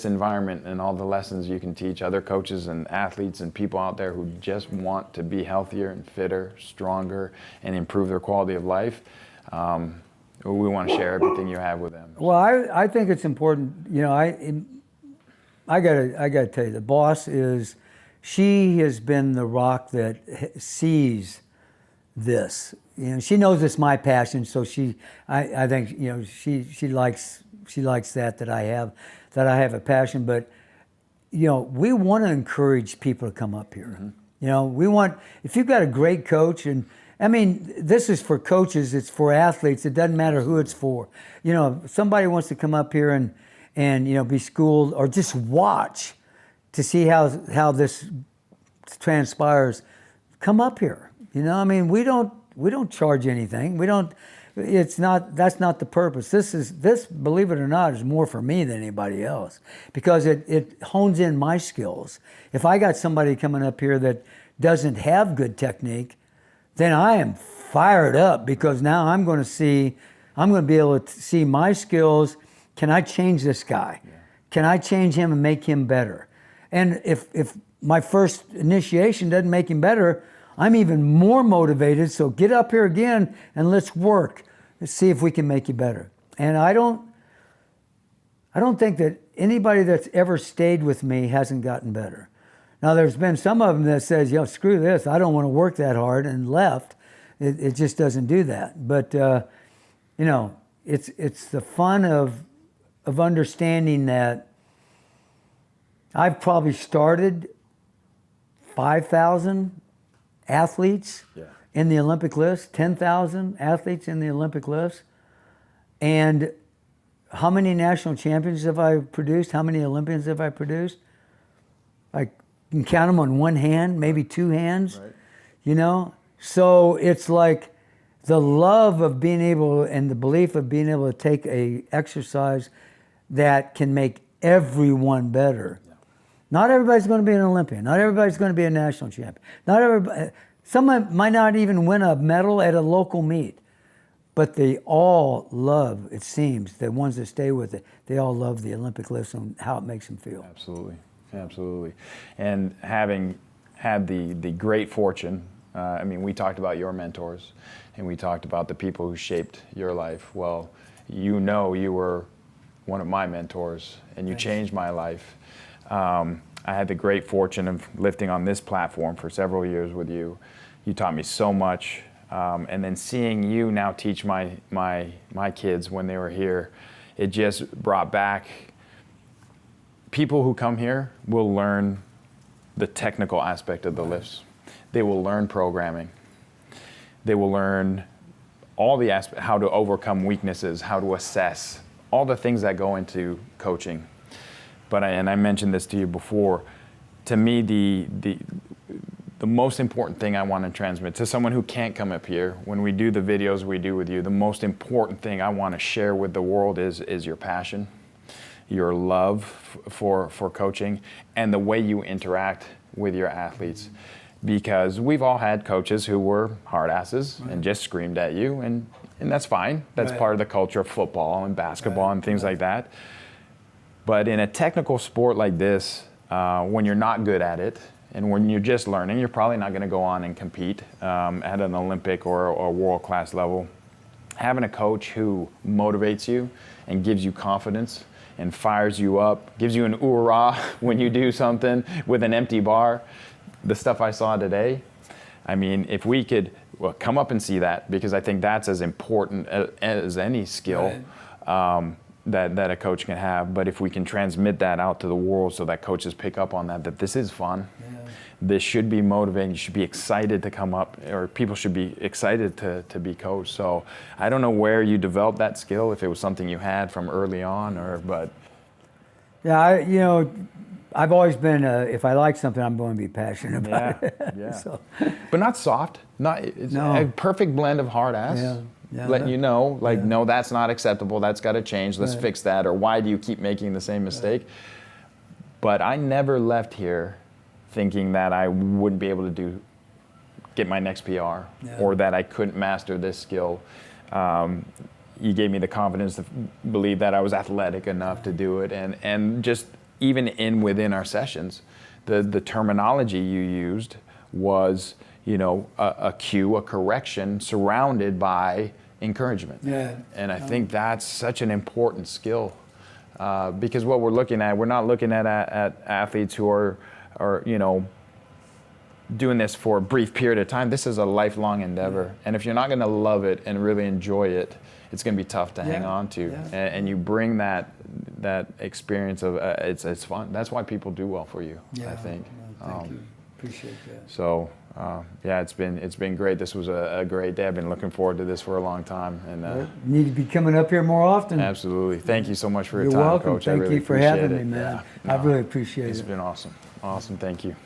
[SPEAKER 1] environment and all the lessons you can teach other coaches and athletes and people out there who just want to be healthier and fitter, stronger, and improve their quality of life. We want to share everything you have with them.
[SPEAKER 2] Well, I think it's important. I gotta tell you, the boss she has been the rock that sees this. She knows it's my passion, so I think she likes likes that I have a passion. But we want to encourage people to come up here. We want, if you've got a great coach, and I mean, this is for coaches, it's for athletes. It doesn't matter who it's for. If somebody wants to come up here and be schooled or just watch to see how this transpires, come up here. I mean, we don't charge anything. That's not the purpose. This, believe it or not, is more for me than anybody else, because it hones in my skills. If I got somebody coming up here that doesn't have good technique, then I am fired up, because now I'm going to be able to see my skills. Can I change this guy? Yeah. Can I change him and make him better? And if my first initiation doesn't make him better, I'm even more motivated. So get up here again and let's work. Let's see if we can make you better. And I don't think that anybody that's ever stayed with me hasn't gotten better. Now, there's been some of them that says, screw this, I don't want to work that hard, and left. It just doesn't do that. But, it's the fun of understanding that I've probably started 5,000 athletes in the Olympic list, 10,000 athletes in the Olympic list. And how many national champions have I produced? How many Olympians have I produced? I can count them on one hand, maybe two hands, right. So it's like the love of being able, and the belief of being able to take a exercise that can make everyone better. Yeah. Not everybody's going to be an Olympian. Not everybody's going to be a national champion. Not everybody. Someone might not even win a medal at a local meet, but they all love, it seems, the ones that stay with it, they all love the Olympic list and how it makes them feel.
[SPEAKER 1] Absolutely. And having had the great fortune, we talked about your mentors, and we talked about the people who shaped your life. Well, you were one of my mentors, and you changed my life. I had the great fortune of lifting on this platform for several years with you. You taught me so much, and then seeing you now teach my kids when they were here, it just brought back. People who come here will learn the technical aspect of the lifts. They will learn programming. They will learn all the how to overcome weaknesses, how to assess, all the things that go into coaching. But I mentioned this to you before. To me, the most important thing I want to transmit to someone who can't come up here, when we do the videos we do with you, the most important thing I want to share with the world is your passion, your love for coaching, and the way you interact with your athletes. Because we've all had coaches who were hard asses and just screamed at you, and that's fine. That's part of the culture of football and basketball and things like that. But in a technical sport like this, when you're not good at it, and when you're just learning, you're probably not going to go on and compete at an Olympic or world-class level. Having a coach who motivates you and gives you confidence and fires you up, gives you an hoorah when you do something with an empty bar, the stuff I saw today, if we could come up and see that, because I think that's as important as any skill. Right. That a coach can have. But if we can transmit that out to the world so that coaches pick up on that this is fun, this should be motivating, you should be excited to come up, or people should be excited to be coached. So I don't know where you developed that skill, if it was something you had from early on, but.
[SPEAKER 2] Yeah, I've always been, if I like something, I'm going to be passionate about it.
[SPEAKER 1] Yeah. So. But not soft, a perfect blend of hard ass. Yeah, letting you know, no, that's not acceptable. That's got to change. Let's fix that. Or why do you keep making the same mistake? But I never left here thinking that I wouldn't be able to get my next PR, or that I couldn't master this skill. You gave me the confidence to believe that I was athletic enough to do it, and just even within our sessions, the terminology you used was, a cue, a correction surrounded by encouragement. And I think that's such an important skill, because what we're looking at, we're not looking at athletes who are doing this for a brief period of time. This is a lifelong endeavor. And if you're not going to love it and really enjoy it it's going to be tough to hang
[SPEAKER 2] Yeah,
[SPEAKER 1] on to.
[SPEAKER 2] yeah.
[SPEAKER 1] And you bring that experience of it's fun. That's why people do well for you, I think.
[SPEAKER 2] Thank you. Appreciate that.
[SPEAKER 1] So yeah, it's been great. This was a great day. I've been looking forward to this for a long time, and
[SPEAKER 2] You need to be coming up here more often.
[SPEAKER 1] absolutely. Thank you so much for your
[SPEAKER 2] You're
[SPEAKER 1] time,
[SPEAKER 2] welcome.
[SPEAKER 1] Coach. I
[SPEAKER 2] Thank
[SPEAKER 1] really
[SPEAKER 2] you for
[SPEAKER 1] appreciate
[SPEAKER 2] having
[SPEAKER 1] it.
[SPEAKER 2] me, man.
[SPEAKER 1] Yeah,
[SPEAKER 2] I
[SPEAKER 1] no,
[SPEAKER 2] really appreciate
[SPEAKER 1] it's
[SPEAKER 2] it.
[SPEAKER 1] been awesome. Awesome. Thank you.